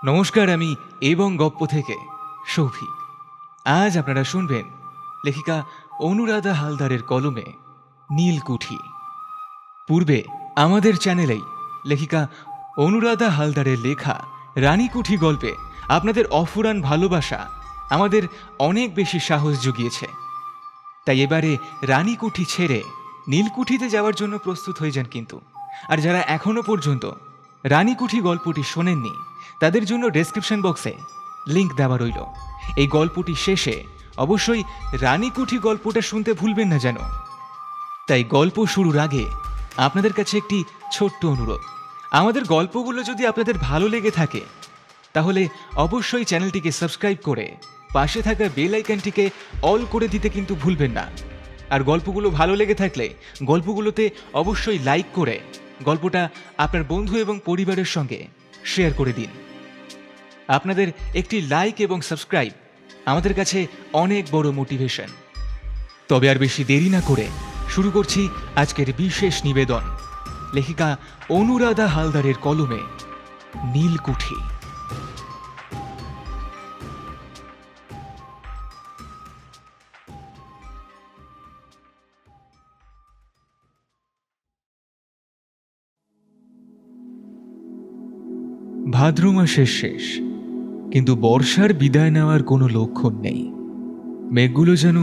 নমস্কার, আমি এবং গপ্প থেকে সৌভিক। আজ আপনারা শুনবেন লেখিকা অনুরাধা হালদারের কলমে নীলকুঠি। পূর্বে আমাদের চ্যানেলেই লেখিকা অনুরাধা হালদারের লেখা রানীকুঠি গল্পে আপনাদের অফুরান ভালোবাসা আমাদের অনেক বেশি সাহস জুগিয়েছে। তাই এবারে রানীকুঠি ছেড়ে নীলকুঠিতে যাওয়ার জন্য প্রস্তুত হয়ে যান। কিন্তু আর যারা এখনো পর্যন্ত রানীকুঠি গল্পটি শোনেননি তাদের জন্য ডেসক্রিপশন বক্সে লিংক দেওয়া রইল। এই গল্পটি শেষে অবশ্যই রানীকুঠি গল্পটা শুনতে ভুলবেন না যেন। তাই গল্প শুরুর আগে আপনাদের কাছে একটি ছোট্ট অনুরোধ, আমাদের গল্পগুলো যদি আপনাদের ভালো লেগে থাকে তাহলে অবশ্যই চ্যানেলটিকে সাবস্ক্রাইব করে পাশে থাকা বেল আইকনটিকে অল করে দিতে কিন্তু ভুলবেন না। আর গল্পগুলো ভালো লেগে থাকলে গল্পগুলোতে অবশ্যই লাইক করে গল্পটা আপনার বন্ধু এবং পরিবারের সঙ্গে শেয়ার করে দিন। আপনাদের একটি লাইক এবং সাবস্ক্রাইব আমাদের কাছে অনেক বড় মোটিভেশন। তবে আর বেশি দেরি না করে শুরু করছি আজকের বিশেষ নিবেদন, লেখিকা অনুরাধা হালদারের কলমে নীলকুঠি। ভাদ্র মাসের শেষ, কিন্তু বর্ষার বিদায় নেওয়ার কোনো লক্ষণ নেই। মেঘগুলো যেন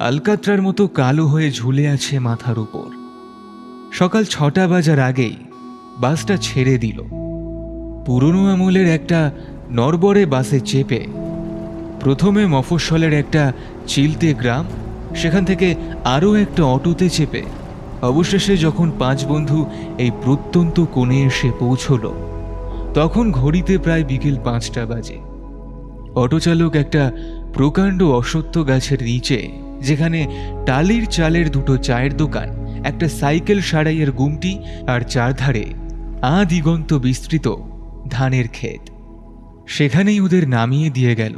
আলকাত্রার মতো কালো হয়ে ঝুলে আছে মাথার উপর। সকাল 6টা বাজার আগেই বাসটা ছেড়ে দিল। পুরনো আমলের একটা নরবরে বাসে চেপে প্রথমে মফস্বলের একটা চিলতে গ্রাম, সেখান থেকে আরও একটা অটোতে চেপে অবশেষে যখন 5 বন্ধু এই প্রত্যন্ত কোণে এসে পৌঁছল তখন ঘড়িতে প্রায় বিকেল 5টা বাজে। অটোচালক একটা প্রকাণ্ড অশ্বত্থ গাছের নিচে, যেখানে টালির চালের 2টো চায়ের দোকান, একটা সাইকেল সারাইয়ের গুমটি আর চারধারে দিগন্ত বিস্তৃত ধানের ক্ষেত, সেখানেই ওদের নামিয়ে দিয়ে গেল।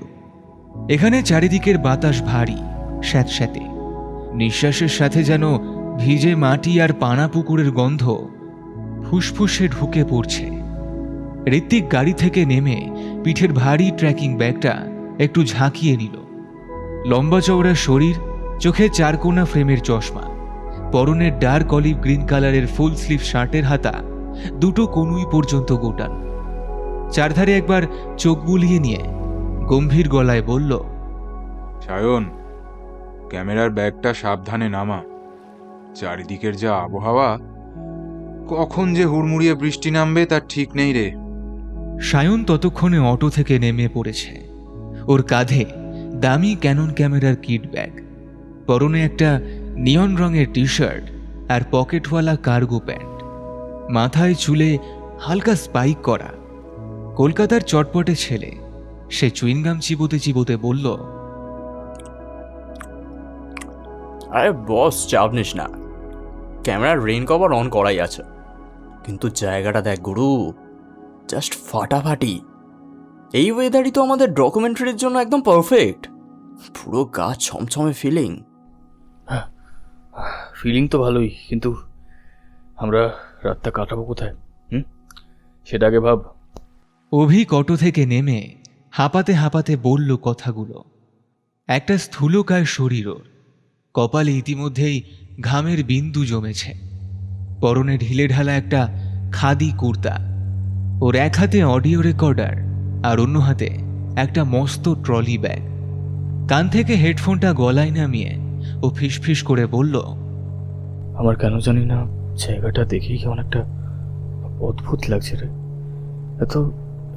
এখানে চারিদিকের বাতাস ভারী, স্যাঁতস্যাঁতে। নিঃশ্বাসের সাথে যেন ভিজে মাটি আর পানা পুকুরের গন্ধ ফুসফুসে ঢুকে পড়ছে। ঋত্বিক গাড়ি থেকে নেমে পিঠের ভারী ট্রেকিং ব্যাগটা একটু ঝাঁকিয়ে নিল। লম্বা চওড়া শরীর, চোখে 4 কোনা ফ্রেমের চশমা, পরনের ডার্ক অলিভ গ্রিন কালারের ফুল স্লিভ শার্টের হাতা 2টো কনুই পর্যন্ত গোটানো। চারধারে একবার চোখ বুলিয়ে নিয়ে গম্ভীর গলায় বলল, সায়ন, ক্যামেরার ব্যাগটা সাবধানে নামা। চারিদিকের যা আবহাওয়া, কখন যে হুড়মুড়িয়ে বৃষ্টি নামবে তার ঠিক নেই রে। সায়ন ততক্ষণে অটো থেকে নেমে পড়েছে। ওর কাঁধে দামি ক্যানন ক্যামেরার কিট ব্যাগ, পরনে একটা নিয়ন রঙের টি শার্ট আর পকেটওয়ালা কার্গো প্যান্ট, মাথায় চুলে হালকা স্পাইক করা। কলকাতার চটপটে ছেলে। সে চুইংগাম চিবোতে চিবোতে বলল, আরে বস, চাপ নিস না, ক্যামেরার রেইন কভার অন করাই আছে। কিন্তু জায়গাটা দেখ গুরু, জাস্ট ফাটাফাটি। এই ওয়েদারই তো আমাদের ডকুমেন্টারির জন্য একদম পারফেক্ট। পুরো গা ছমছমে ফিলিং। ফিলিং তো ভালোই, কিন্তু আমরা রাতটা কাটাবো কোথায়? সেটা আগে ভাব। অভিক অটো থেকে নেমে হাঁপাতে হাঁপাতে বলল কথাগুলো। একটা স্থূলকায় শরীর ওর, কপালে ইতিমধ্যেই ঘামের বিন্দু জমেছে। পরনে ঢিলে ঢালা একটা খাদি কুর্তা। ওর এক হাতে অডিও রেকর্ডার আর অন্য হাতে একটা মস্ত ট্রলি ব্যাগ। কান থেকে হেডফোনটা গলায় নামিয়ে ও ফিসফিস করে বলল, আমার কেন জানি না জায়গাটা দেখেই কেমন একটা অদ্ভুত লাগছে রে। এত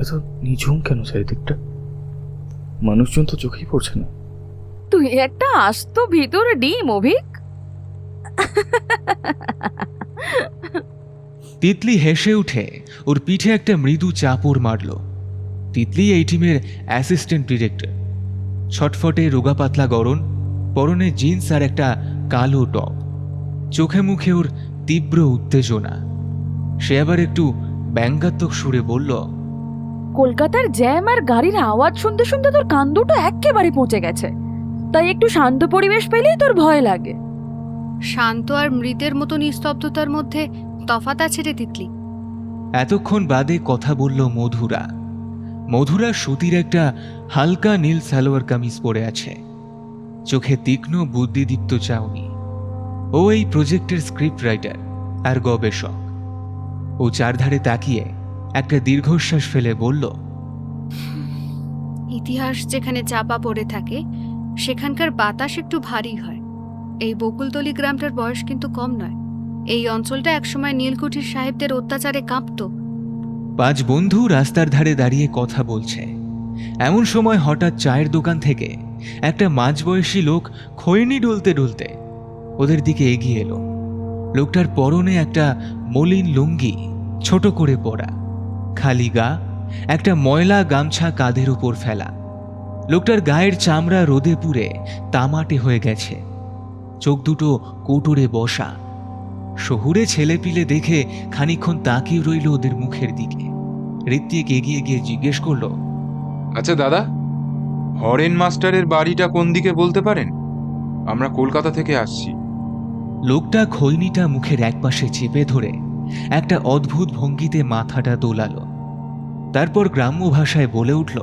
এত নিঝুম কেন চারিদিকটা? মানুষজন তো চোখেই পড়ছে না। তুই একটা আস্ত ভিতরে ডিম, অভিক। তিতলি হেসে উঠে ওর পিঠে একটা মৃদু চাপড় মারল। তিতলি এই টিমের অ্যাসিস্ট্যান্ট ডিরেক্টর। ছটফটে রোগা পাতলা গড়ন, পরনে জিন্স আর একটা কালো টপ। চোখে মুখে ওর তীব্র উত্তেজনা। সে আবার একটু ব্যঙ্গাত্মক সুরে বলল, কলকাতার জ্যাম আর গাড়ির আওয়াজ শুনতে শুনতে তোর কান দুটো একেবারে পচে গেছে। তাই একটু শান্ত পরিবেশ পেলেই তোর ভয় লাগে। শান্ত আর মৃতের মতো নিস্তব্ধতার মধ্যে তফাৎ আছে রে তিতলি। এতক্ষণ বাদে কথা বলল মধুরা। মধুরা সুতির একটা হালকা নীল সালোয়ার কামিজ পরে আছে, চোখে তীক্ষ্ণ বুদ্ধিদীপ্ত চাউনি। ও এই প্রজেক্টের স্ক্রিপ্ট রাইটার আর গবেষক। ও চারধারে তাকিয়ে একটা দীর্ঘশ্বাস ফেলে বলল, ইতিহাস যেখানে চাপা পড়ে থাকে সেখানকার বাতাস একটু ভারী হয়। এই বকুলতলি গ্রামটার বয়স কিন্তু কম নয়। এই অঞ্চলটা একসময় নীলকুঠির সাহেবদের অত্যাচারে কাঁপত। 5 বন্ধু রাস্তার ধারে দাঁড়িয়ে কথা বলছে। এমন সময় হঠাৎ চায়ের দোকান থেকে একটা মাঝবয়সী লোক খৈনি ডলতে ডলতে ওদের দিকে এগিয়ে এলো। লোকটার পরনে একটা মলিন লুঙ্গি, ছোট করে পরা, খালি গা, একটা ময়লা গামছা কাঁধের উপর ফেলা। লোকটার গায়ের চামড়া রোদে পুড়ে তামাটে হয়ে গেছে, চোখ দুটো কোটরে বসা। শহুরে ছেলেপিলে দেখে খানিকক্ষণ তাকিয়ে রইল ওদের মুখের দিকে। ঋত্বিক এগিয়ে গিয়ে জিজ্ঞেস করলো, আচ্ছা দাদা, হরেন মাস্টারের বাড়িটা কোন দিকে বলতে পারেন? আমরা কলকাতা থেকে আসছি। লোকটা খৈনিটা মুখের একপাশে চেপে ধরে একটা অদ্ভুত ভঙ্গিতে মাথাটা দোলালো। তারপর গ্রাম্য ভাষায় বলে উঠল,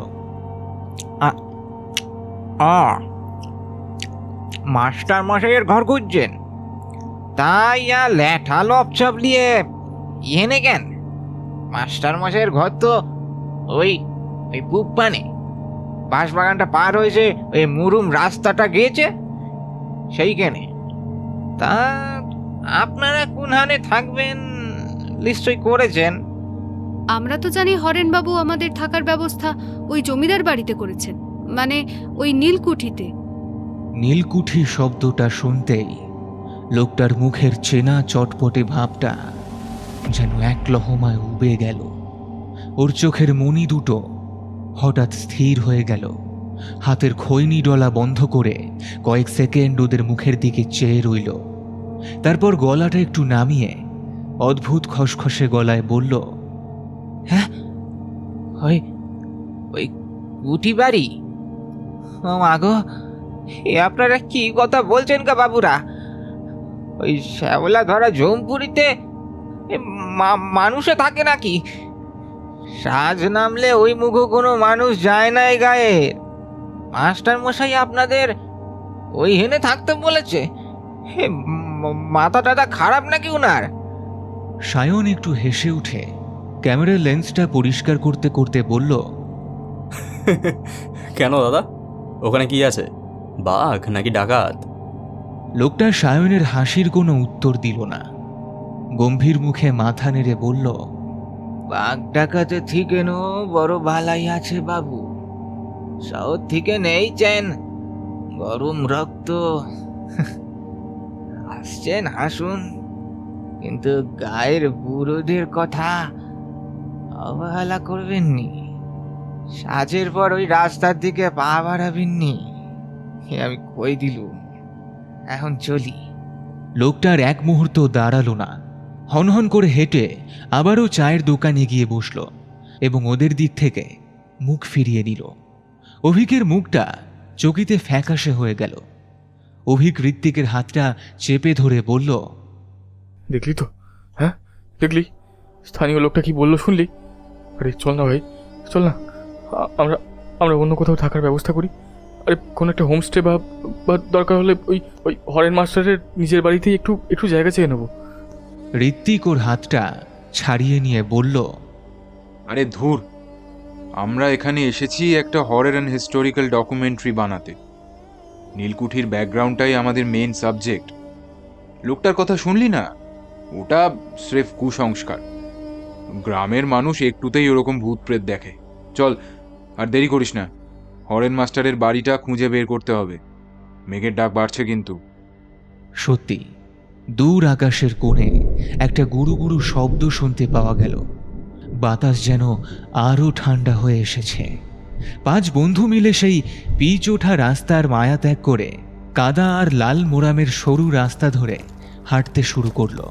মাস্টার মশাইয়ের ঘর খুঁজছেন? তাই ল্যাঠা লপছপ নিয়ে ইহেনে কেন? মাস্টার মশাইয়ের ঘর তো ওই ওই পূব পানে, বাঁশবাগানটা পার হয়েছে, ওই মুরুম রাস্তাটা গিয়েছে সেইখানে। তা আপনারা কোনখানে থাকবেন নিশ্চয় করেছেন। আমরা তো জানি হরেনবাবু আমাদের থাকার ব্যবস্থা ওই জমিদার বাড়িতে করেছেন, মানে ওই নীলকুঠিতে। নীলকুঠি শব্দটা শুনতেই লোকটার মুখের চেনা চটপটে ভাবটা যেন এক লহমায় উবে গেল। ওর চোখের মণি দুটো হঠাৎ স্থির হয়ে গেল। হাতের খৈনি ডলা বন্ধ করে কয়েক সেকেন্ড ওদের মুখের দিকে চেয়ে রইল। তারপর গলাটা একটু নামিয়ে অদ্ভুত খসখসে গলায় বলল, হ্যাঁ, ওই ওই কুটি বাড়ি? ও মাগো, এ আপনারা কি কথা বলছেন গা বাবুরা? ওই শ্যাওলা ধরা জমপুরিতে মানুষে থাকে নাকি? সাজ নামলে ওই মুখো কোনো মানুষ যায় না এই গায়ে। মাস্টার মশাই আপনাদের ওই হেনে থাকতে বলেছে? মাথা টাথা খারাপ নাকি উনার? সায়ন একটু হেসে উঠে ক্যামেরার লেন্সটা পরিষ্কার করতে করতে বলল, কেন দাদা, ওখানে কি আছে? বাঘ নাকি ডাকাত? লোকটা সায়নের হাসির কোনো উত্তর দিল না। গম্ভীর মুখে মাথা নেড়ে বলল, বাঘ ডাকাতে থেকে নো বড় ভালাই আছে বাবু। সাউথ থেকে নেই চেন, গরম রক্ত। আসছেন হাসুন, কিন্তু গায়ের বুড়োদের কথা অবহেলা করবেননি। সাজের পর ওই রাস্তার দিকে পা বাড়াবেননি, আমি কই দিলুম। এখন চলি। লোকটার এক মুহূর্ত দাঁড়ালো না, হনহন করে হেঁটে আবারও চায়ের দোকানে গিয়ে বসল এবং ওদের দিক থেকে মুখ ফিরিয়ে নিল। অভিকের মুখটা চকিতে ফ্যাকাশে হয়ে গেল। অভিক ঋত্বিকের হাতটা চেপে ধরে বলল, দেখলি তো? হ্যাঁ, দেখলি স্থানীয় লোকটা কি বললো শুনলি? আরে চল না ভাই, চল না, আমরা আমরা অন্য কোথাও থাকার ব্যবস্থা করি। আরে কোনো একটা হোমস্টে বা দরকার হলে ওই ওই হরেন মাস্টারের নিজের বাড়িতেই একটু জায়গা চেয়ে নেবো। ঋত্বিক ওর হাতটা ছাড়িয়ে নিয়ে বলল, আরে ধুর, আমরা এখানে এসেছি একটা হরর অ্যান্ড হিস্টোরিক্যাল ডকুমেন্টারি বানাতে। নীলকুঠির ব্যাকগ্রাউন্ডটাই আমাদের মেইন সাবজেক্ট। লোকটার কথা শুনলি না? ওটা স্রেফ কুসংস্কার। গ্রামের মানুষ একটুতেই ওরকম ভূত প্রেত দেখে। চল, আর দেরি করিস না, হরেন মাস্টারের বাড়িটা খুঁজে বের করতে হবে। মেঘের ডাক বাড়ছে কিন্তু। সত্যি দূর আকাশের কোণে একটা গুরু গুরু শব্দ শুনতে পাওয়া গেল। বাতাস যেন আরও ঠান্ডা হয়ে এসেছে। 5 বন্ধু মিলে সেই পিচ ওঠা রাস্তার মায়া ত্যাগ করে কাদা আর লাল মোরামের সরু রাস্তা ধরে হাঁটতে শুরু করলো।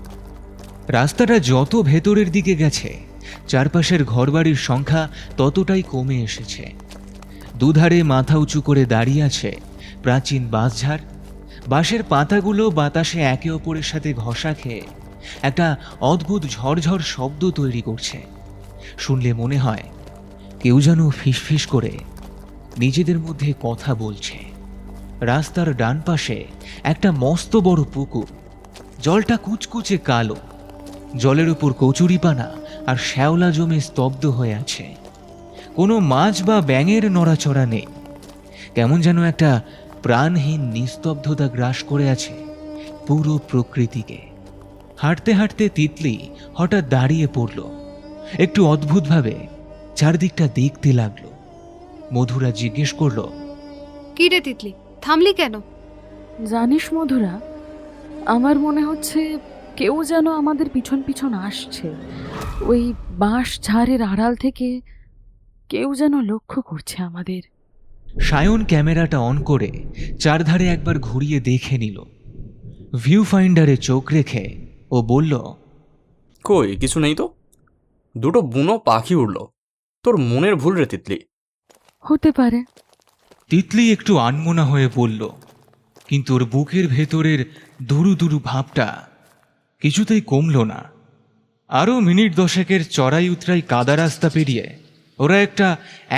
রাস্তাটা যত ভেতরের দিকে গেছে চারপাশের ঘরবাড়ির সংখ্যা ততটাই কমে এসেছে। দুধারে মাথা উঁচু করে দাঁড়িয়ে আছে প্রাচীন বাঁশঝাড়। বাঁশের পাতাগুলো বাতাসে একে অপরের সাথে ঘষা খেয়ে একটা অদ্ভুত ঝরঝর শব্দ তৈরি করছে। শুনলে মনে হয় কেউ যেন ফিসফিস করে নিজেদের মধ্যে কথা বলছে। রাস্তার ডান পাশে একটা মস্ত বড় পুকুর, জলটা কুচকুচে কালো, জলের উপর কচুরিপানা আর শ্যাওলা জমে স্তব্ধ হয়ে আছে। কোনো মাছ বা ব্যাঙের নড়াচড়া নেই। কেমন যেন একটা প্রাণহীন নিস্তব্ধতা গ্রাস করে আছে পুরো প্রকৃতিকে। হাঁটতে হাঁটতে তিতলি হঠাৎ দাঁড়িয়ে পড়ল, একটু অদ্ভুতভাবে চারদিকটা দেখতে লাগলো। মধুরা জিজ্ঞেস করলো, কি রে তিতলি, থামলি কেন? জানিস মধুরা, আমার মনে হচ্ছে কেউ যেন আমাদের পিছন পিছন আসছে। ওই বাঁশ ঝাড়ের আড়াল থেকে কেউ যেন লক্ষ্য করছে আমাদের। সায়ন ক্যামেরাটা অন করে চারধারে একবার ঘুরিয়ে দেখে নিল। ভিউ ফাইন্ডারে চোখ রেখে ও বলল, কই কিছু নেই তো, দুটো বুনো পাখি উড়ল। তোর মনের ভুল রে তিতলি। হতে পারে। তিতলি একটু আনমনা হয়ে বলল, কিন্তু ওর বুকের ভেতরের দুরু দুরু ভাবটা কিছুতেই কমল না। আরও মিনিট দশেকের চড়াই উতরাই কাদা রাস্তা পেরিয়ে ওরা একটা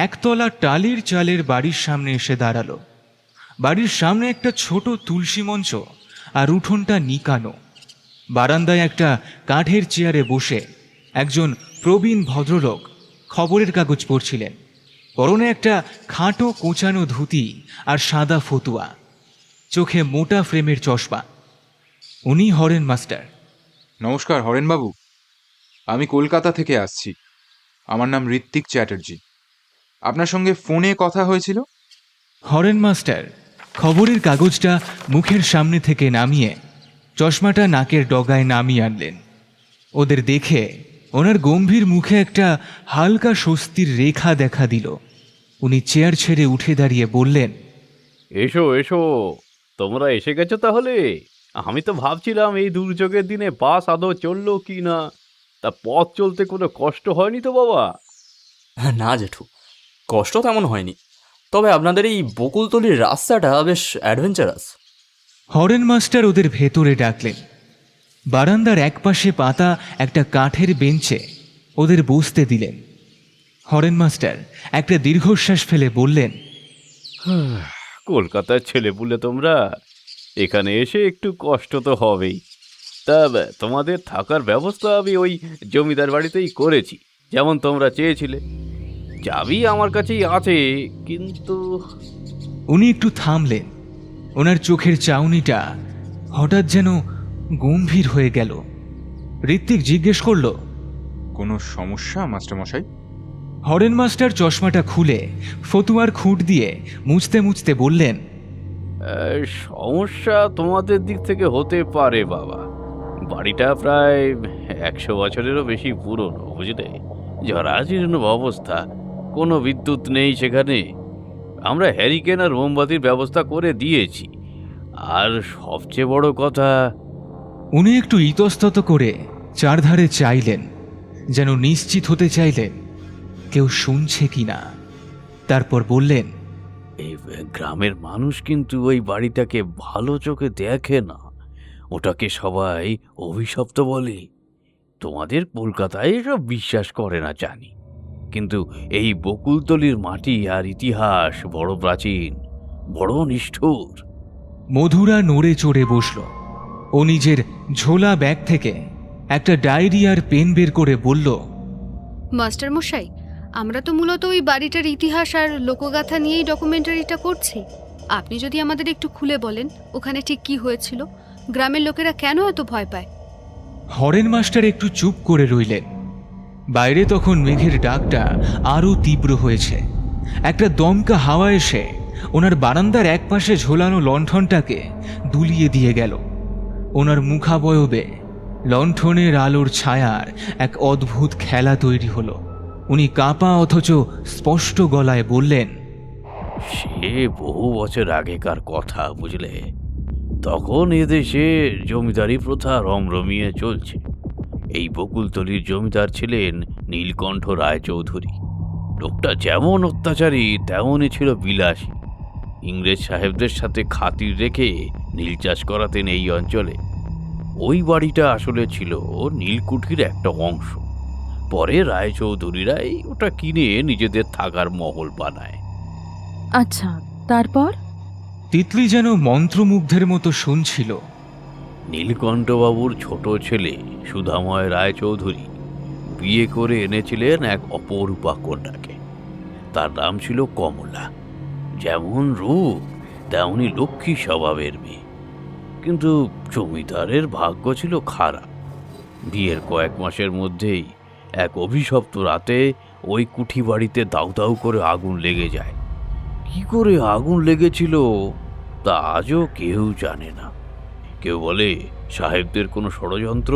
একতলা টালির চালের বাড়ির সামনে এসে দাঁড়ালো। বাড়ির সামনে একটা ছোট তুলসী মঞ্চ আর উঠোনটা নিকানো। বারান্দায় একটা কাঠের চেয়ারে বসে একজন প্রবীণ ভদ্রলোক খবরের কাগজ পড়ছিলেন। পরনে একটা খাটো কোঁচানো ধুতি আর সাদা ফতুয়া, চোখে মোটা ফ্রেমের চশমা। উনি হরেন মাস্টার। নমস্কার হরেনবাবু, আমি কলকাতা থেকে আসছি। আমার নাম ঋত্বিক চ্যাটার্জি। আপনার সঙ্গে ফোনে কথা হয়েছিল। হরেন মাস্টার খবরের কাগজটা মুখের সামনে থেকে নামিয়ে চশমাটা নাকের ডগায় নামিয়ে আনলেন। ওদের দেখে ওনার গম্ভীর মুখে একটা হালকা স্বস্তির রেখা দেখা দিল। উনি চেয়ার ছেড়ে উঠে দাঁড়িয়ে বললেন, এসো এসো, তোমরা এসে গেছো তাহলে। আমি তো ভাবছিলাম এই দুর্যোগের দিনে বাস আদৌ চললো কি না। তা পথ চলতে কোনো কষ্ট হয়নি তো বাবা? না জেঠু, কষ্ট তেমন হয়নি, তবে আপনাদের এই বকুলতলির রাস্তাটা বেশ অ্যাডভেঞ্চারাস। হরেন মাস্টার ওদের ভেতরে ডাকলেন। বারান্দার একপাশে পাতা একটা কাঠের বেঞ্চে ওদের বসতে দিলেন। হরেন মাস্টার একটা দীর্ঘশ্বাস ফেলে বললেন, কলকাতার ছেলেপুলে তোমরা, এখানে এসে একটু কষ্ট তো হবেই। তা তোমাদের থাকার ব্যবস্থা আমি ওই জমিদার বাড়িতেই করেছি, যেমন তোমরা চেয়েছিলে। চাবি আমার কাছেই আছে, কিন্তু উনি একটু থামলেন। ওনার চোখের চাউনিটা হঠাৎ যেন গম্ভীর হয়ে গেল। ঋত্বিক জিজ্ঞেস করল, কোনো সমস্যা মাস্টারমশাই? হরেন মাস্টার চশমাটা খুলে ফতুয়ার খুঁট দিয়ে মুছতে মুছতে বললেন, সমস্যা তোমাদের দিক থেকে হতে পারে বাবা। বাড়িটা প্রায় 100 বছরেরও বেশি পুরনো, বুঝলে। জরাজীর্ণ অবস্থা, কোনো বিদ্যুৎ নেই সেখানে। আমরা হ্যারিকেন আর মোমবাতির ব্যবস্থা করে দিয়েছি। আর সবচেয়ে বড় কথা, উনি একটু ইতস্তত করে চারধারে চাইলেন, যেন নিশ্চিত হতে চাইলেন কেউ শুনছে কিনা। তারপর বললেন, এই গ্রামের মানুষ কিন্তু ওই বাড়িটাকে ভালো চোখে দেখে না। ওটাকে সবাই অভিশপ্ত বলে। তোমাদের কলকাতায় এসব বিশ্বাস করে না জানি, কিন্তু এই বকুলতলির মাটি আর ইতিহাস বড় প্রাচীন, বড় নিষ্ঠুর। মধুরা নড়ে চড়ে বসল। ও নিজের ঝোলা ব্যাগ থেকে একটা ডায়েরি আর পেন বের করে বলল, মাস্টার মশাই, আমরা তো মূলত ওই বাড়িটার ইতিহাস আর লোকগাথা নিয়েই ডকুমেন্টারিটা করছি। আপনি যদি আমাদের একটু খুলে বলেন ওখানে ঠিক কি হয়েছিল, গ্রামের লোকেরা কেন এত ভয় পায়। হরেন মাস্টার একটু চুপ করে রইলেন। বাইরে তখন মেঘের ডাকটা আরও তীব্র হয়েছে। একটা দমকা হাওয়া এসে ওনার বারান্দার একপাশে ঝোলানো লণ্ঠনটাকে দুলিয়ে দিয়ে গেল। ওনার মুখাবয়বে লণ্ঠনের আলোর ছায়ার এক অদ্ভুত খেলা তৈরি হলো। উনি কাঁপা অথচ স্পষ্ট গলায় বললেন, সে বহু বছর আগেকার কথা, বুঝলে। তখন এদেশে জমিদারি প্রথা রমরমিয়ে চলছে। এই বকুলতলির জমিদার ছিলেন নীলকণ্ঠ রায়চৌধুরী। লোকটা যেমন অত্যাচারী তেমনই ছিল বিলাসী। ইংরেজ সাহেবদের সাথে খাতির রেখে নীল চাষ করাতেন এই অঞ্চলে। ওই বাড়িটা আসলে ছিল নীলকুঠির একটা অংশ। পরে রায়চৌধুরীরাই ওটা কিনে নিজেদের থাকার মহল বানায়। আচ্ছা, তারপর? তিতলি যেন মন্ত্রমুগ্ধের মতো শুনছিল। নীলকণ্ঠবাবুর ছোট ছেলে সুধাময় রায়চৌধুরী বিয়ে করে এনেছিলেন এক অপরূপা কন্যাকে। তার নাম ছিল কমলা। যেমন রূপ তেমনি লক্ষ্মী স্বভাবের মেয়ে, কিন্তু জমিদারের ভাগ্য ছিল খারাপ। বিয়ের কয়েক মাসের মধ্যেই এক অভিশপ্ত রাতে ওই কুঠি বাড়িতে দাউ দাউ করে আগুন লেগে যায়। কি করে আগুন লেগেছিল তা আজও কেউ জানে না। কেউ বলে সাহেবদের কোনো ষড়যন্ত্র,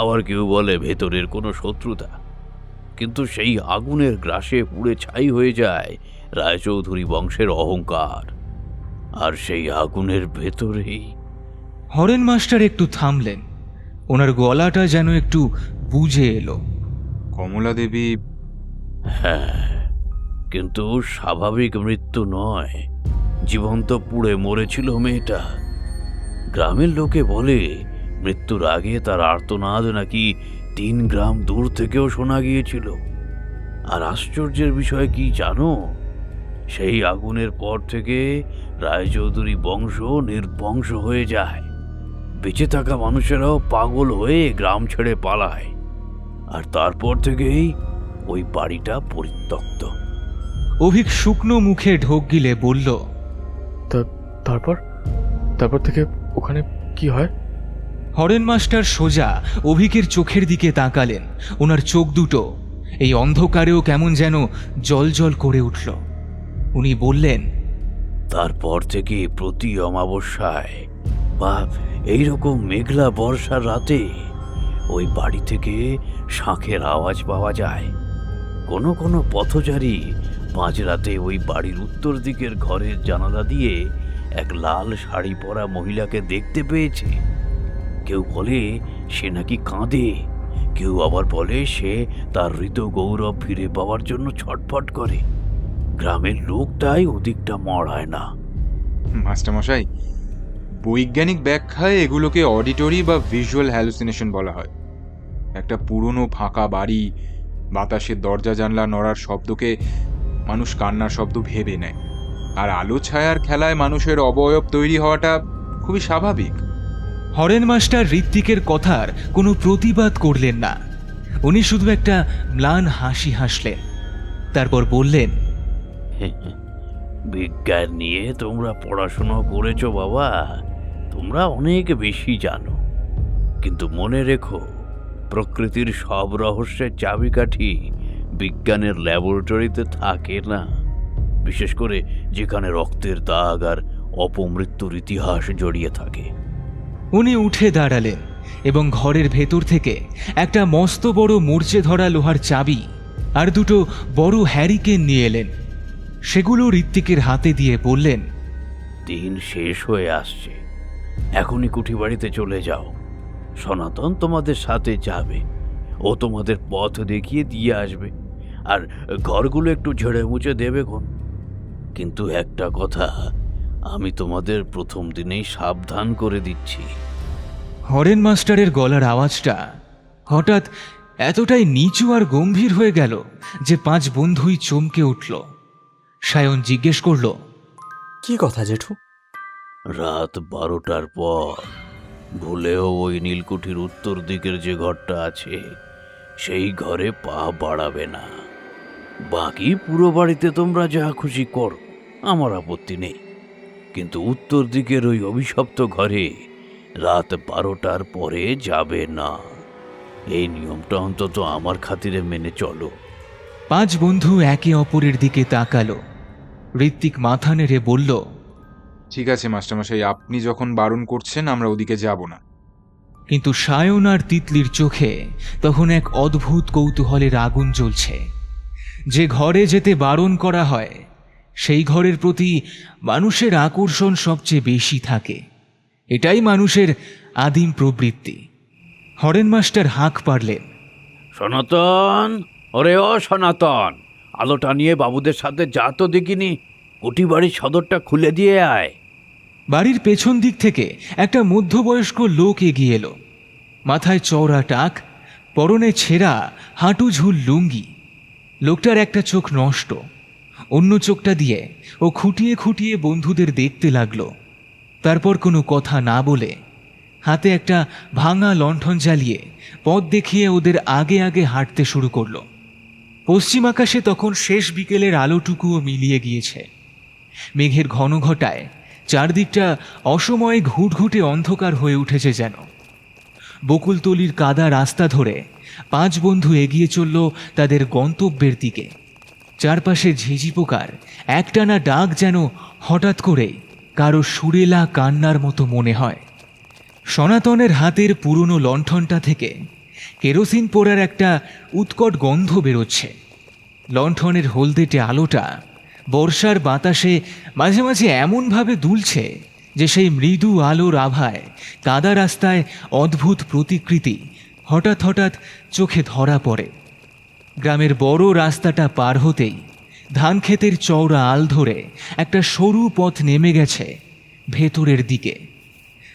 আবার কেউ বলে ভেতরের কোনো শত্রুতা। কিন্তু সেই আগুনের গ্রাসে পুড়ে ছাই হয়ে যায় রায়চৌধুরী বংশের অহংকার। আর সেই আগুনের ভেতরেই হরেন মাস্টার একটু থামলেন। ওনার গলাটা যেন একটু বুঝে এলো। কমলা দেবী? হ্যাঁ, কিন্তু স্বাভাবিক মৃত্যু নয়, জীবন্ত পুড়ে মরেছিল মেয়েটা। গ্রামের লোকে বলে মৃত্যুর আগে তার আর্তনাদ নাকি 3 গ্রাম দূর থেকেও শোনা গিয়েছিল। আর আশ্চর্যের বিষয় কি জানো? সেই আগুনের পর থেকে রায়চৌধুরী বংশ নির্বংশ হয়ে যায়। বেঁচে থাকা মানুষেরাও পাগল হয়ে গ্রাম ছেড়ে পালায়। আর তারপর থেকেই ওই বাড়িটা পরিত্যক্ত। অভিক শুকনো মুখে ঢোক গিলে বলল, তারপর তারপর থেকে ওখানে কি হয়? হরেন মাস্টার সোজা অভিকের চোখের দিকে তাকালেন। ওনার চোখ দুটো এই অন্ধকারেও কেমন যেন জল করে উঠল। উনি বললেন, তারপর থেকে প্রতি অমাবস্যায় বা এইরকম মেঘলা বর্ষার রাতে ওই বাড়ি থেকে শাঁখের আওয়াজ পাওয়া যায়। কোনো কোনো পথচারী মাঝরাতে ওই বাড়ির উত্তর দিকের ঘরের জানালা দিয়ে এক লাল শাড়ি পরা মহিলাকে দেখতে পেয়েছে। কেউ বলে সে নাকি কাঁদে, কেউ আবার বলে সে তার হৃদ গৌরব ফিরে পাওয়ার জন্য ছটফট করে। গ্রামের লোকটাই ওদিকটা মড়ায় না। মাস্টারমশাই, বৈজ্ঞানিক ব্যাখ্যায় এগুলোকে অডিটরি বা ভিজুয়াল হ্যালুসিনেশন বলা হয়। একটা পুরনো ফাঁকা বাড়ি, বাতাসের দরজা জানলা নড়ার শব্দকে মানুষ কান্নার শব্দ ভেবে নেয়। আর আলো ছায়ার খেলায় মানুষের অবয়ব তৈরি হওয়াটা খুবই স্বাভাবিক। হরেন মাস্টার ঋত্বিকের কথার কোনো প্রতিবাদ করলেন না। উনি শুধু একটা ম্লান হাসি হাসলেন। তারপর বললেন, বিজ্ঞান নিয়ে তোমরা পড়াশোনা করেছো বাবা, তোমরা অনেক বেশি জানো। কিন্তু মনে রেখো, প্রকৃতির সব রহস্যের চাবিকাঠি বিজ্ঞানের ল্যাবরেটরিতে থাকে না। বিশেষ করে যেখানে রক্তের দাগ আর অপমৃত্যুর ইতিহাস জড়িয়ে থাকে। উনি উঠে দাঁড়ালেন এবং ঘরের ভেতর থেকে একটা মস্ত বড় মরচে ধরা লোহার চাবি আর দুটো বড় হ্যারিকেন নিয়ে এলেন। সেগুলো ঋত্বিকের হাতে দিয়ে বললেন, দিন শেষ হয়ে আসছে, এখনই কুঠি বাড়িতে চলে যাও। সনাতন তোমাদের সাথে যাবে, ও তোমাদের পথ দেখিয়ে দিয়ে আসবে, আর ঘরগুলো একটু ঝেড়ে মুছে দেবে কোন। কিন্তু একটা কথা আমি তোমাদের প্রথম দিনেই সাবধান করে দিচ্ছি। হরেন মাস্টারের গলার আওয়াজটা হঠাৎ এতটাই নিচু আর গম্ভীর হয়ে গেল যে 5 বন্ধুই চমকে উঠল। সায়ন জিজ্ঞেস করল, কি কথা জেঠু? রাত 12টার পর ভুলেও ওই নীলকুঠির উত্তর দিকের যে ঘরটা আছে সেই ঘরে পা বাড়াবে না। বাকি পুরো বাড়িতে তোমরা যা খুশি করো, আমার আপত্তি নেই। কিন্তু উত্তর দিকের ওই অভিশপ্ত ঘরে রাত 12টার পরে যাবে না। এই নিয়মটা অন্তত আমার খাতিরে মেনে চলো। 5 বন্ধু একে অপরের দিকে তাকালো। ঋত্বিক মাথা নেড়ে বলল, ঠিক আছে মাস্টারমশাই, আপনি যখন বারণ করছেন আমরা ওদিকে যাব না। কিন্তু সায়ন আর তিতলির চোখে তখন এক অদ্ভুত কৌতূহলের আগুন জ্বলছে। যে ঘরে যেতে বারণ করা হয় সেই ঘরের প্রতি মানুষের আকর্ষণ সবচেয়ে বেশি থাকে। এটাই মানুষের আদিম প্রবৃত্তি। হরেন মাস্টার হাঁক পারলেন, সনাতন, ওরে ও সনাতন, আলোটা নিয়ে বাবুদের সাথে যা তো দেখিনি, কুটি বাড়ির সদরটা খুলে দিয়ে আয়। বাড়ির পেছন দিক থেকে একটা মধ্যবয়স্ক লোক এগিয়ে এলো। মাথায় চওড়া টাক, পরনে ছেঁড়া হাঁটু ঝুল লুঙ্গি। লোকটার একটা চোখ নষ্ট, অন্য চোখটা দিয়ে ও খুঁটিয়ে খুঁটিয়ে বন্ধুদের দেখতে লাগলো। তারপর কোনো কথা না বলে হাতে একটা ভাঙা লণ্ঠন জ্বালিয়ে পথ দেখিয়ে ওদের আগে আগে হাঁটতে শুরু করলো। পশ্চিম আকাশে তখন শেষ বিকেলের আলোটুকুও মিলিয়ে গিয়েছে। মেঘের ঘন ঘটায় চারদিকটা অসময়ে ঘুটঘুটে অন্ধকার হয়ে উঠেছে যেন। বকুলতলির কাদা রাস্তা ধরে 5 বন্ধু এগিয়ে চলল তাদের গন্তব্যের দিকে। চারপাশে ঝিঝি পোকার একটানা ডাক যেন হঠাৎ করে কারো সুরেলা কান্নার মতো মনে হয়। সনাতনের হাতের পুরনো লণ্ঠনটা থেকে কেরোসিন পোড়ার একটা উৎকট গন্ধ বেরোচ্ছে। লণ্ঠনের হলদেটে আলোটা বর্ষার বাতাসে মাঝে মাঝে এমনভাবে দুলছে যে সেই মৃদু আলোর আভায় কাদা রাস্তায় অদ্ভুত প্রতিকৃতি হঠাৎ হঠাৎ চোখে ধরা পড়ে। গ্রামের বড় রাস্তাটা পার হতেই ধানক্ষেতের চওড়া আল ধরে একটা সরু পথ নেমে গেছে ভেতরের দিকে।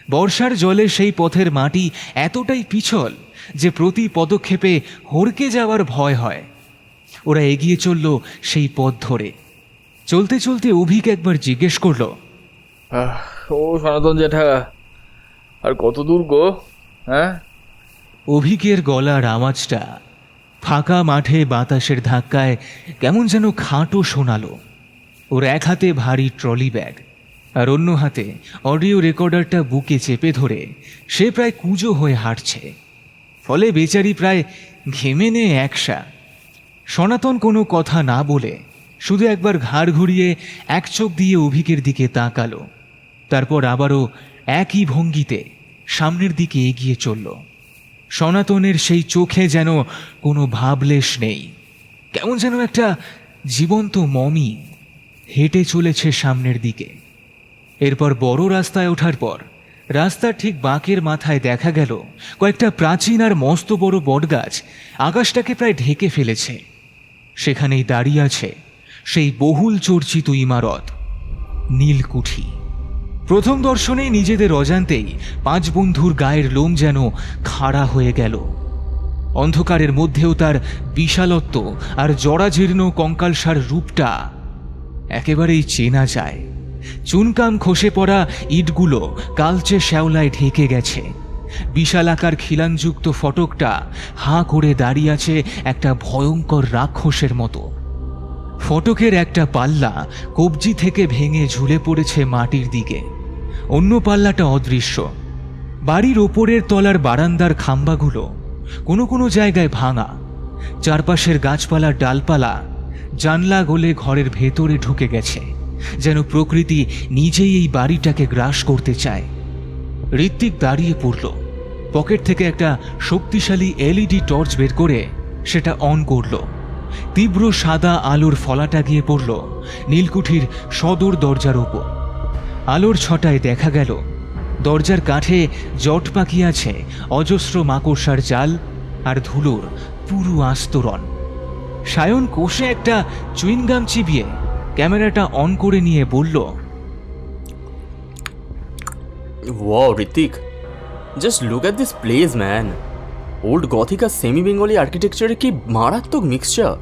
বর্ষার জলে সেই পথের মাটি এতটাই পিছল যে প্রতি পদক্ষেপে হড়কে যাওয়ার ভয় হয়। ওরা এগিয়ে চলল সেই পথ ধরে। চলতে চলতে অভিক একবার জিজ্ঞেস করলো, ও সনাতন জ্যাঠা, আর কত দূর গো? হ্যাঁ? অভিকের গলার আওয়াজটা ফাঁকা মাঠে বাতাসের ধাক্কায় কেমন যেন খাঁটো শোনালো। ওর এক হাতে ভারী ট্রলি ব্যাগ আর অন্য হাতে অডিও রেকর্ডারটা বুকে চেপে ধরে সে প্রায় কুঁজো হয়ে হাঁটছে। ফলে বেচারি প্রায় ঘেমে নেয় একসা। সনাতন কোনো কথা না বলে শুধু একবার ঘাড় ঘুরিয়ে এক চোখ দিয়ে অভিকের দিকে তাকালো। তারপর আবারও একই ভঙ্গিতে সামনের দিকে এগিয়ে চলল। সনাতনের সেই চোখে যেন কোনো ভাবলেশ নেই, কেমন যেন একটা জীবন্ত মমি হেঁটে চলেছে সামনের দিকে। এরপর বড় রাস্তায় ওঠার পর রাস্তার ঠিক বাঁকের মাথায় দেখা গেল কয়েকটা প্রাচীন আর মস্ত বড় বটগাছ আকাশটাকে প্রায় ঢেকে ফেলেছে। সেখানেই দাঁড়িয়ে আছে সেই বহুল চর্চিত ইমারত নীলকুঠি। প্রথম দর্শনেই নিজেদের অজান্তেই 5 বন্ধুর গায়ের লোম যেন খাড়া হয়ে গেল। অন্ধকারের মধ্যেও তার বিশালত্ব আর জরাজীর্ণ কঙ্কালসার রূপটা একেবারেই চেনা যায়। চুনকাম খসে পড়া ইটগুলো কালচে শ্যাওলায় ঢেকে গেছে। বিশালাকার খিলানযুক্ত ফটকটা হাঁ করে দাঁড়িয়ে আছে একটা ভয়ঙ্কর রাক্ষসের মতো। ফটকের একটা পাল্লা কবজি থেকে ভেঙে ঝুলে পড়েছে মাটির দিকে, অন্য পাল্লাটা অদৃশ্য। বাড়ির ওপরের তলার বারান্দার খাম্বাগুলো কোনো কোনো জায়গায় ভাঙা। চারপাশের গাছপালার ডালপালা জানলা গলে ঘরের ভেতরে ঢুকে গেছে, যেন প্রকৃতি নিজেই এই বাড়িটাকে গ্রাস করতে চায়। ঋত্বিক দাঁড়িয়ে পড়ল। পকেট থেকে একটা শক্তিশালী এলইডি টর্চ বের করে সেটা অন করল। তীব্র সাদা আলোর ফলাটা গিয়ে পড়ল নীলকুঠির সদর দরজার ওপর। আলোর ছটায় দেখা গেল দরজার কাঠে জট পাকিয়ে আছে অজস্র মাকড়সার জাল আর ধুলোর পুরো আস্তরণ। সায়ন কোষে একটা চুইংগাম চিবিয়ে ক্যামেরাটা অন করে নিয়ে বলল, wow Hrithik, just look at this place man. Old Gothic আর সেমি বেঙ্গলি আর্কিটেকচারের কি মারাত্মক মিক্সচার।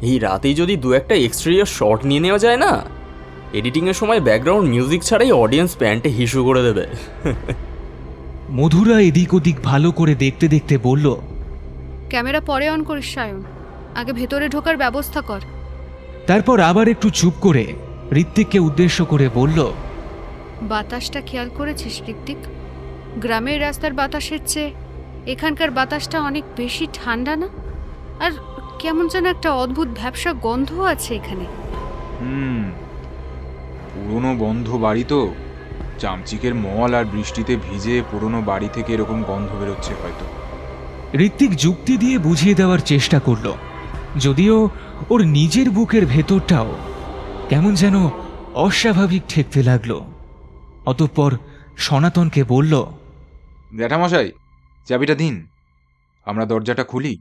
এই রাতেই যদি 2-1টা এক্সটেরিয়র শট নিয়ে নেওয়া যায় না, এডিটিংয়ের সময় ব্যাকগ্রাউন্ড মিউজিক ছাড়াই অডিয়েন্স প্যান্টে হিসু করে দেবে। মধুরা এদিক ওদিক ভালো করে দেখতে দেখতে বলল, ক্যামেরা পরে অন করিস সায়ন, আগে ভেতরে ঢোকার ব্যবস্থা কর। তারপর আবার একটু চুপ করে ঋত্বিককে উদ্দেশ্য করে বলল, বাতাসটা খেয়াল করেছিস ঋত্বিক? গ্রামের রাস্তার বাতাসের চেয়ে এখানকার বাতাসটা অনেক বেশি ঠান্ডা না? আর কেমন যেন একটা অদ্ভুত ভ্যাপসা গন্ধ আছে এখানে। পুরনো বন্ধ বাড়ি তো, চামচিকের মল আর বৃষ্টিতে ভিজে পুরনো বাড়ি থেকে এরকম গন্ধ বেরোচ্ছে হয়তো। ঋত্বিক যুক্তি দিয়ে বুঝিয়ে দেওয়ার চেষ্টা করল, যদিও ওর নিজের বুকের ভেতরটাও কেমন যেন অস্বাভাবিক ঠেকতে লাগলো। অতঃপর সনাতনকে বলল, জ্যাঠামশাই, চাবিটা দিন, আমরা দরজাটা খুলি।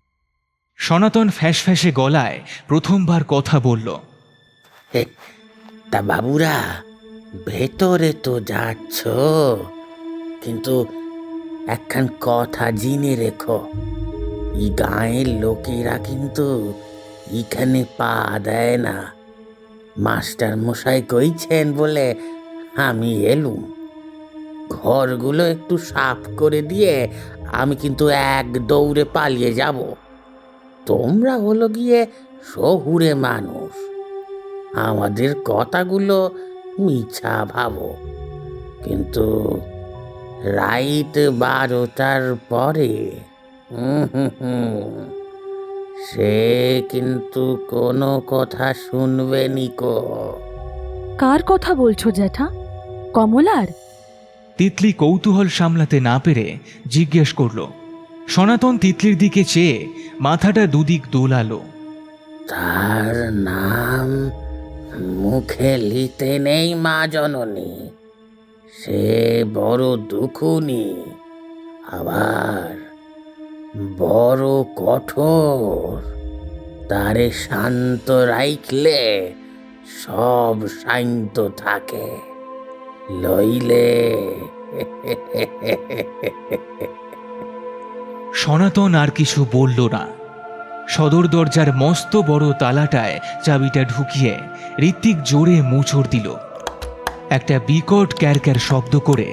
সনাতন ফ্যাঁসে গলায় প্রথমবার কথা বলল, তা বাবুরা, ভেতরে তো যাচ্ছ, কিন্তু একখান কথা জিনে রেখো, এই গাঁয়ের লোকেরা কিন্তু এখানে পা দেয় না। মাস্টার মশাই কইছেন বলে আমি এলুম। ঘরগুলো একটু সাফ করে দিয়ে আমি কিন্তু এক দৌড়ে পালিয়ে যাব। তোমরা হলো গিয়ে শহুরে মানুষ, আমাদের কথাগুলো মিছা ভাবো, কিন্তু রাইট 12টার পরে সে কিন্তু কোনো কথা শুনবে নিকো। কার কথা বলছো জ্যাঠা? কমলার? তিতলি কৌতূহল সামলাতে না পেরে জিজ্ঞেস করল। সনাতন তিতলির দিকে চেয়ে মাথাটা দুদিক দোলালো। তার নাম মুখে লিতে নেই মা জননী, সে বড় দুখুনি, আবার বড় কঠোর। তারে শান্ত রাইখলে সব শান্ত থাকে, লইলে সনাতন আর কিছু বলল না। সদর দরজার মস্ত বড় তালাটায় চাবিটা ঢুকিয়ে ঋত্বিক জোরে মোচড় দিল। একটা বিকট ক্যারক্যার শব্দ করে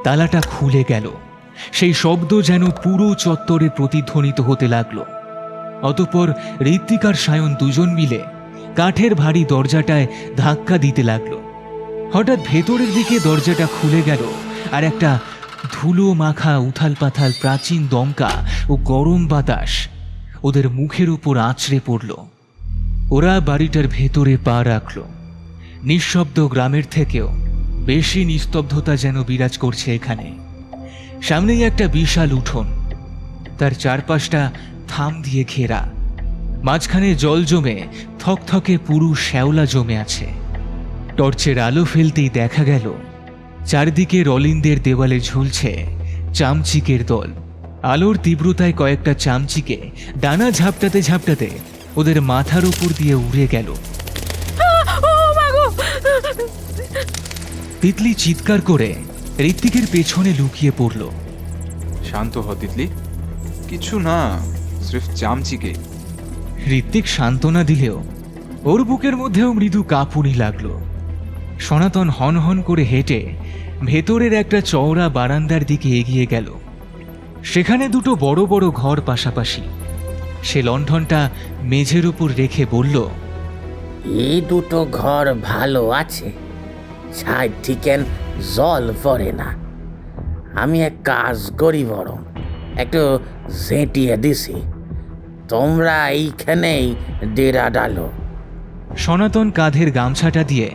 তালাটা খুলে গেল। সেই শব্দ যেন পুরো চত্বরে প্রতিধ্বনিত হতে লাগলো। অতঃপর ঋত্বিক আর সায়ন দুজন মিলে কাঠের ভারী দরজাটায় ধাক্কা দিতে লাগলো। হঠাৎ ভেতরের দিকে দরজাটা খুলে গেল, আর একটা ধুলো মাখা উথাল পাথাল প্রাচীন দমকা ও গরম বাতাস ওদের মুখের উপর আছড়ে পড়ল। ওরা বাড়িটার ভেতরে পা রাখল। নিঃশব্দ গ্রামের থেকেও বেশি নিস্তব্ধতা যেন বিরাজ করছে এখানে। সামনেই একটা বিশাল উঠোন, তার চারপাশটা থাম দিয়ে ঘেরা। মাঝখানে জল জমে থকথকে পুরু শ্যাওলা জমে আছে। টর্চের আলো ফেলতেই দেখা গেল চারদিকে রলিনদের দেওয়ালে ঝুলছে চামচিকের দল। আলোর তীব্রতায় কয়েকটা চামচিকে ডানা ঝাপটাতে ঝাপটাতে ওদের মাথার উপর দিয়ে উড়ে গেল। তিতলি চিৎকার করে ঋত্বিকের পেছনে লুকিয়ে পড়ল। শান্ত হ তিতলি, কিছু না, স্রেফ চামচিকে। ঋত্বিক সান্ত্বনা দিলেও ওর বুকের মধ্যেও মৃদু কাঁপুনি লাগলো। সনাতন হন হন করে হেঁটে ভেতরের একটা চওড়া বারান্দার দিকে এগিয়ে গেল। সেখানে দুটো বড় বড় ঘর পাশাপাশি। সে লণ্ঠনটা মেঝের উপর রেখে বলল, এই দুটো ঘর ভালো আছে, ছাই ঠিকেন জল পড়ে না। আমি এক কাজ করি, বরং একটু ঝেঁটিয়ে দিছি, তোমরা এইখানেই ডেরা ডালো। সনাতন কাঁধের গামছাটা দিয়ে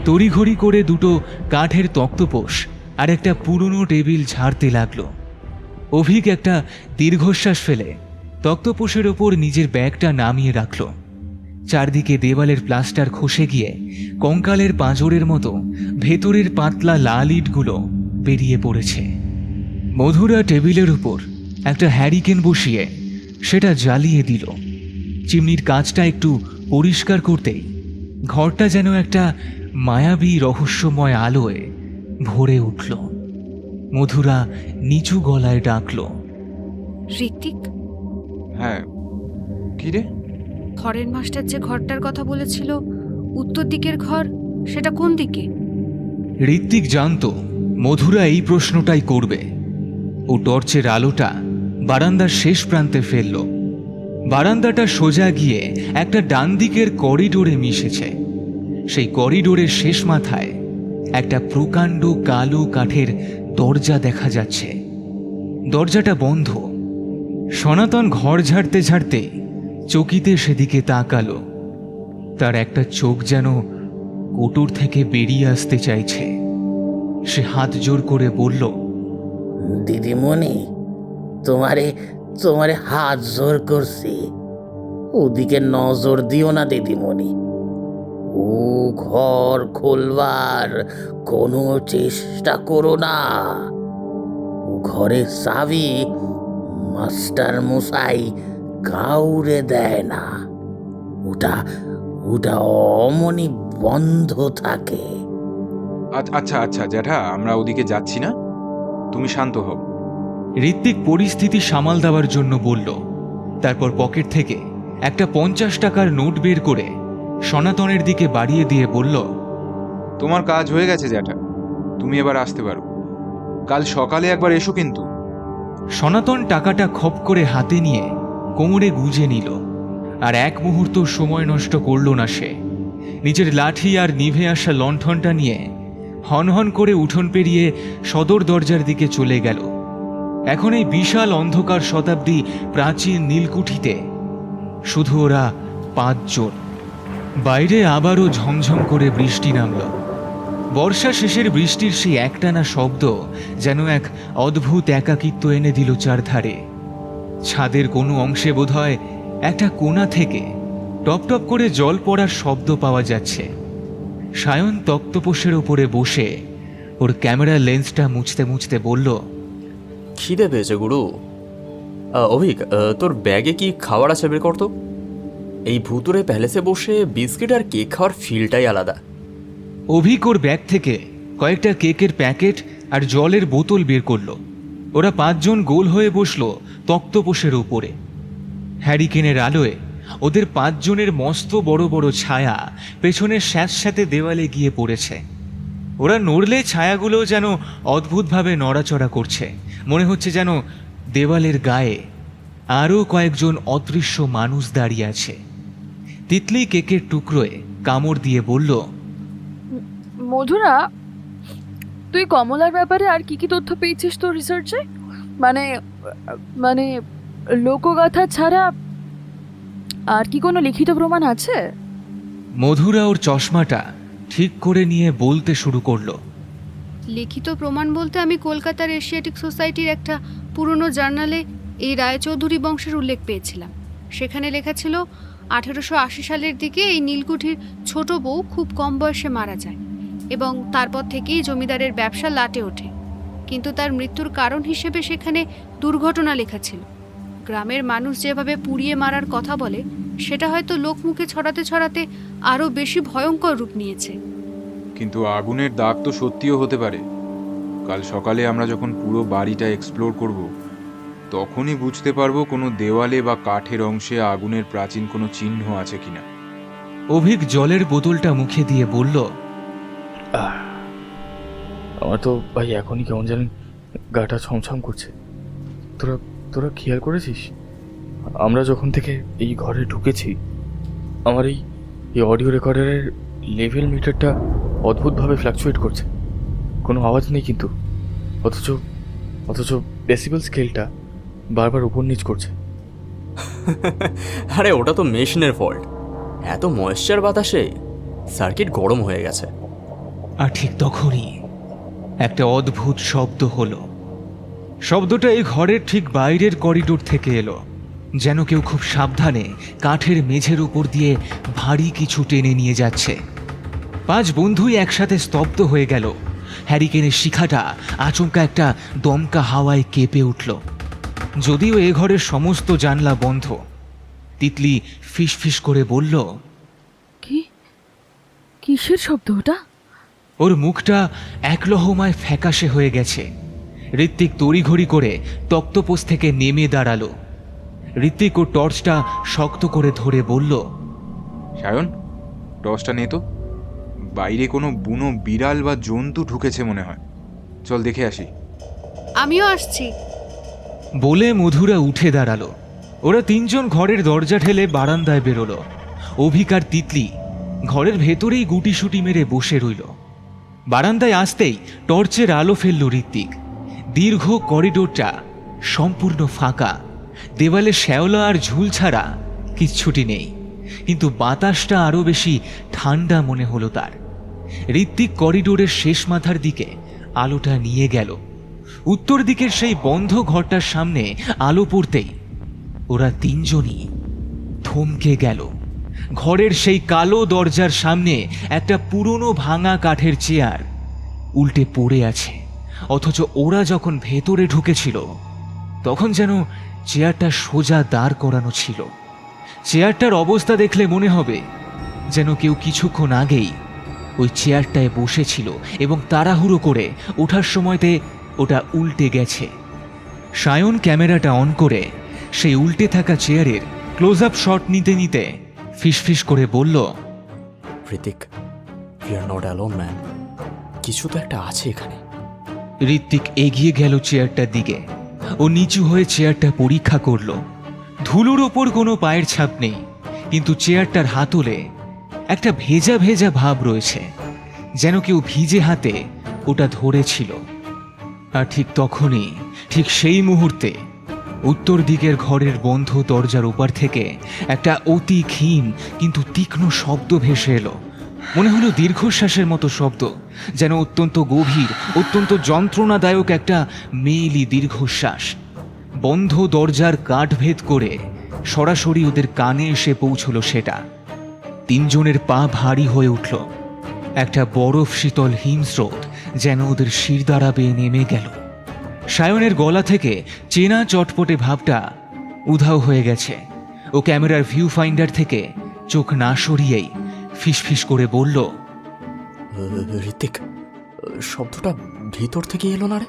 তড়িঘড়ি করে দুটো কাঠের তক্তপোষ আর একটা পুরনো টেবিল ঝাড়তে লাগলো। অভিক একটা দীর্ঘশ্বাস ফেলে তক্তপোষের ওপর নিজের ব্যাগটা নামিয়ে রাখল। চারদিকে দেওয়ালের প্লাস্টার খসে গিয়ে কঙ্কালের পাঁজরের মতো ভেতরের পাতলা লাল ইটগুলো বেরিয়ে পড়েছে। মধুরা টেবিলের উপর একটা হ্যারিকেন বসিয়ে সেটা জ্বালিয়ে দিল। চিমনির কাঁচটা একটু পরিষ্কার করতেই ঘরটা যেন একটা মায়াবী রহস্যময় আলোয় ভরে উঠল। মধুরা নিচু গলায় ডাকল, ঋত্বিক, হ্যাঁ, কি রে? ঘরের মাস্টার যে ঘরটার কথা বলেছিল, উত্তর দিকের ঘর, সেটা কোন দিকে? ঋত্বিক জানতো মধুরা এই প্রশ্নটাই করবে। ও টর্চের আলোটা বারান্দার শেষ প্রান্তে ফেলল। বারান্দাটা সোজা গিয়ে একটা ডান দিকের করিডোরে মিশেছে। সেই করিডোরের শেষ মাথায় একটা প্রকাণ্ড কালো কাঠের দরজা দেখা যাচ্ছে। দরজাটা বন্ধ। সনাতন ঘর ঝাড়তে ঝাড়তে চকিতে সেদিকে তাকালো। তার একটা চোখ যেন কোটর থেকে বেরিয়ে আসতে চাইছে। সে হাত জোর করে বলল, দিদিমণি, তোমারে তোমারে হাত জোর করছি, ওদিকে নজর দিও না দিদিমণি। ও ঘর খোলবার কোনো চেষ্টা করো না। ও ঘরের চাবি মাস্টার মশাই কাউরে দেয় না। ওটা ওটা অমনি বন্ধ থাকে। আচ্ছা আচ্ছা জ্যাঠা, আমরা ওদিকে যাচ্ছি না, তুমি শান্ত হও। ঋত্বিক পরিস্থিতি সামাল দেওয়ার জন্য বলল, তারপর পকেট থেকে একটা 50 টাকার নোট বের করে সনাতনের দিকে বাড়িয়ে দিয়ে বলল, তোমার কাজ হয়ে গেছে জ্যাঠা, তুমি এবার আসতে পারো। কাল সকালে একবার এসো কিন্তু। সনাতন টাকাটা খপ করে হাতে নিয়ে কোমরে গুজে নিল। আর এক মুহূর্ত সময় নষ্ট করল না সে। নিজের লাঠি আর নিভে আসা লণ্ঠনটা নিয়ে হনহন করে উঠোন পেরিয়ে সদর দরজার দিকে চলে গেল। এখন এই বিশাল অন্ধকার শতাব্দী প্রাচীন নীলকুঠিতে শুধু ওরা 5 জন। বাইরে আবারও ঝমঝম করে বৃষ্টি নামল। বর্ষা শেষের বৃষ্টির সেই একটানা শব্দ যেন এক অদ্ভুত একাকিত্ব এনে দিল চারধারে। ছাদের কোনো অংশে বোধহয় একটা কোণা থেকে টপ টপ করে জল পড়ার শব্দ পাওয়া যাচ্ছে। সায়ন তক্তপোষের ওপরে বসে ওর ক্যামেরা লেন্সটা মুছতে মুছতে বলল, খিদে পেয়েছে গুরু। অভিক, তোর ব্যাগে কি খাবার আছে বের করতো। এই ভুতুরে প্যালেসে বসে বিস্কিট আর কেক খাওয়ার ফিলটাই আলাদা। অভিক ওর ব্যাগ থেকে কয়েকটা কেকের প্যাকেট আর জলের বোতল বের করলো। ওরা 5 জন গোল হয়ে বসলো তক্তপোষের উপরে। হ্যারিকেনের আলোয় ওদের 5 জনের মস্ত বড় বড় ছায়া পেছনের স্যাঁতস্যাঁতে দেওয়ালে গিয়ে পড়েছে। ওরা নড়লে ছায়াগুলো যেন অদ্ভুতভাবে নড়াচড়া করছে। মনে হচ্ছে যেন দেওয়ালের গায়ে আরও কয়েকজন অদৃশ্য মানুষ দাঁড়িয়ে আছে। তিতলি কেকের টুকরোয় কামড় দিয়ে বলল, মধুরা, তুই কমলার ব্যাপারে আর কি কি তথ্য পেয়েছিস তোর রিসার্চে? মানে মানে লোকগাথা ছাড়া আর কি কোনো লিখিত প্রমাণ আছে? মধুরা ওর চশমাটা ঠিক করে নিয়ে বলতে শুরু করলো, লিখিত প্রমাণ বলতে আমি কলকাতার এশিয়াটিক সোসাইটির একটা পুরনো জার্নালে এই রায়চৌধুরী বংশের উল্লেখ পেয়েছিলাম। সেখানে লেখা ছিল 1880 সালের দিকে এই নীলকুঠির ছোট বউ খুব কম বয়সে মারা যায় এবং তারপর থেকেই জমিদারের ব্যবসা লাটে ওঠে। কিন্তু তার মৃত্যুর কারণ হিসেবে সেখানে দুর্ঘটনা লেখা ছিল। গ্রামের মানুষ যেভাবে পুড়িয়ে মারার কথা বলে সেটা হয়তো লোকমুখে ছড়াতে ছড়াতে আরও বেশি ভয়ঙ্কর রূপ নিয়েছে। কিন্তু আগুনের দাগ তো সত্যিও হতে পারে। কাল সকালে আমরা যখন পুরো বাড়িটা এক্সপ্লোর করব, তখনই বুঝতে পারবো কোনো দেওয়ালে বা কাঠের অংশে আগুনের প্রাচীন কোনো চিহ্ন আছে কিনা। অভিক জলের বোতলটা মুখে দিয়ে বলল, আমার তো ভাই এখনই কেমন জানেন গাটা ছমছম করছে। তোরা তোরা খেয়াল করেছিস আমরা যখন থেকে এই ঘরে ঢুকেছি আমার এই অডিও রেকর্ডারের লেভেল মিটারটা অদ্ভুতভাবে ফ্ল্যাকচুয়েট করছে। কোনো আওয়াজ নেই কিন্তু, অথচ ডেসিবেল স্কেলটা বারবার উপর নিচ করছে। আরে ওটা তো মেশিনের ফল্ট। এত ময়েশ্চার বাতাসে সার্কিট গরম হয়ে গেছে। আর ঠিক তখনই একটা অদ্ভুত শব্দ হলো। শব্দটা এই ঘরের ঠিক বাইরের করিডোর থেকে এলো, যেন কেউ খুব সাবধানে কাঠের মেঝের উপর দিয়ে ভারী কিছু টেনে নিয়ে যাচ্ছে। 5 বন্ধুই একসাথে স্তব্ধ হয়ে গেল। হ্যারিকেনের শিখাটা আচমকা একটা দমকা হাওয়ায় কেঁপে উঠল। যদিও এ ঘরের সমস্ত জানলা বন্ধ। তিতলি ফিসফিস করে বলল, কিসের শব্দ ওটা? ওর মুখটা একলহমায় ফ্যাকাশে হয়ে গেছে। ঋত্বিক তড়িঘড়ি করে তক্তপোষ থেকে নেমে দাঁড়ালো। ঋত্বিক ও টর্চটা শক্ত করে ধরে বলল, সায়ন, টর্চটা নে তো। বাইরে কোনো বুনো বিড়াল বা জন্তু ঢুকেছে মনে হয়। চল দেখে আসি। আমিও আসছি। বলে মধুরা উঠে দাঁড়ালো। ওরা 3 জন ঘরের দরজা ঠেলে বারান্দায় বেরোলো। অভিক আর তিতলি ঘরের ভেতরেই গুটিসুটি মেরে বসে রইল। বারান্দায় আসতেই টর্চের আলো ফেলল ঋত্বিক। দীর্ঘ করিডোরটা সম্পূর্ণ ফাঁকা। দেওয়ালে শ্যাওলা আর ঝুল ছাড়া কিচ্ছুটি নেই, কিন্তু বাতাসটা আরও বেশি ঠান্ডা মনে হলো তার। ঋত্বিক করিডোরের শেষ মাথার দিকে আলোটা নিয়ে গেল। উত্তর দিকের সেই বন্ধ ঘরটার সামনে আলো পড়তেই ওরা 3 জনই থমকে গেল। ঘরের সেই কালো দরজার সামনে একটা পুরনো ভাঙা কাঠের চেয়ার উল্টে পড়ে আছে, অথচ ওরা যখন ভেতরে ঢুকেছিল তখন যেন চেয়ারটা সোজা দাঁড় করানো ছিল। চেয়ারটার অবস্থা দেখলে মনে হবে যেন কেউ কিছুক্ষণ আগেই ওই চেয়ারটায় বসেছিল এবং তাড়াহুড়ো করে ওঠার সময়তে ওটা উল্টে গেছে। সায়ন ক্যামেরাটা অন করে সেই উল্টে থাকা চেয়ারের ক্লোজ আপ শট নিতে নিতে ফিসফিস করে বলল, Hrithik, we are not alone man. কিছু তো একটা আছে এখানে। ঋত্বিক এগিয়ে গেল চেয়ারটার দিকে। ও নিচু হয়ে চেয়ারটা পরীক্ষা করল। ধুলোর ওপর কোনো পায়ের ছাপ নেই, কিন্তু চেয়ারটার হাতলে একটা ভেজা ভেজা ভাব রয়েছে, যেন কেউ ভিজে হাতে ওটা ধরেছিল। আর ঠিক তখনই, ঠিক সেই মুহূর্তে উত্তর দিকের ঘরের বন্ধ দরজার ওপার থেকে একটা অতি ক্ষীণ কিন্তু তীক্ষ্ণ শব্দ ভেসে এলো। মনে হলো দীর্ঘশ্বাসের মতো শব্দ, যেন অত্যন্ত গভীর, অত্যন্ত যন্ত্রণাদায়ক একটা মেয়েলি দীর্ঘশ্বাস। বন্ধ দরজার কাঠ ভেদ করে সরাসরি ওদের কানে এসে পৌঁছলো সেটা। তিনজনের পা ভারী হয়ে উঠল। একটা বরফ শীতল হিমস্রোত যেন ওদের শিরদাঁড়া বেয়ে নেমে গেল। সায়নের গলা থেকে চেনা চটপটে ভাবটা উধাও হয়ে গেছে। ও ক্যামেরার ভিউ ফাইন্ডার থেকে চোখ না সরিয়েই ফিসফিস করে বলল, ঋতিক, শব্দটা ভিতর থেকে এলো না রে?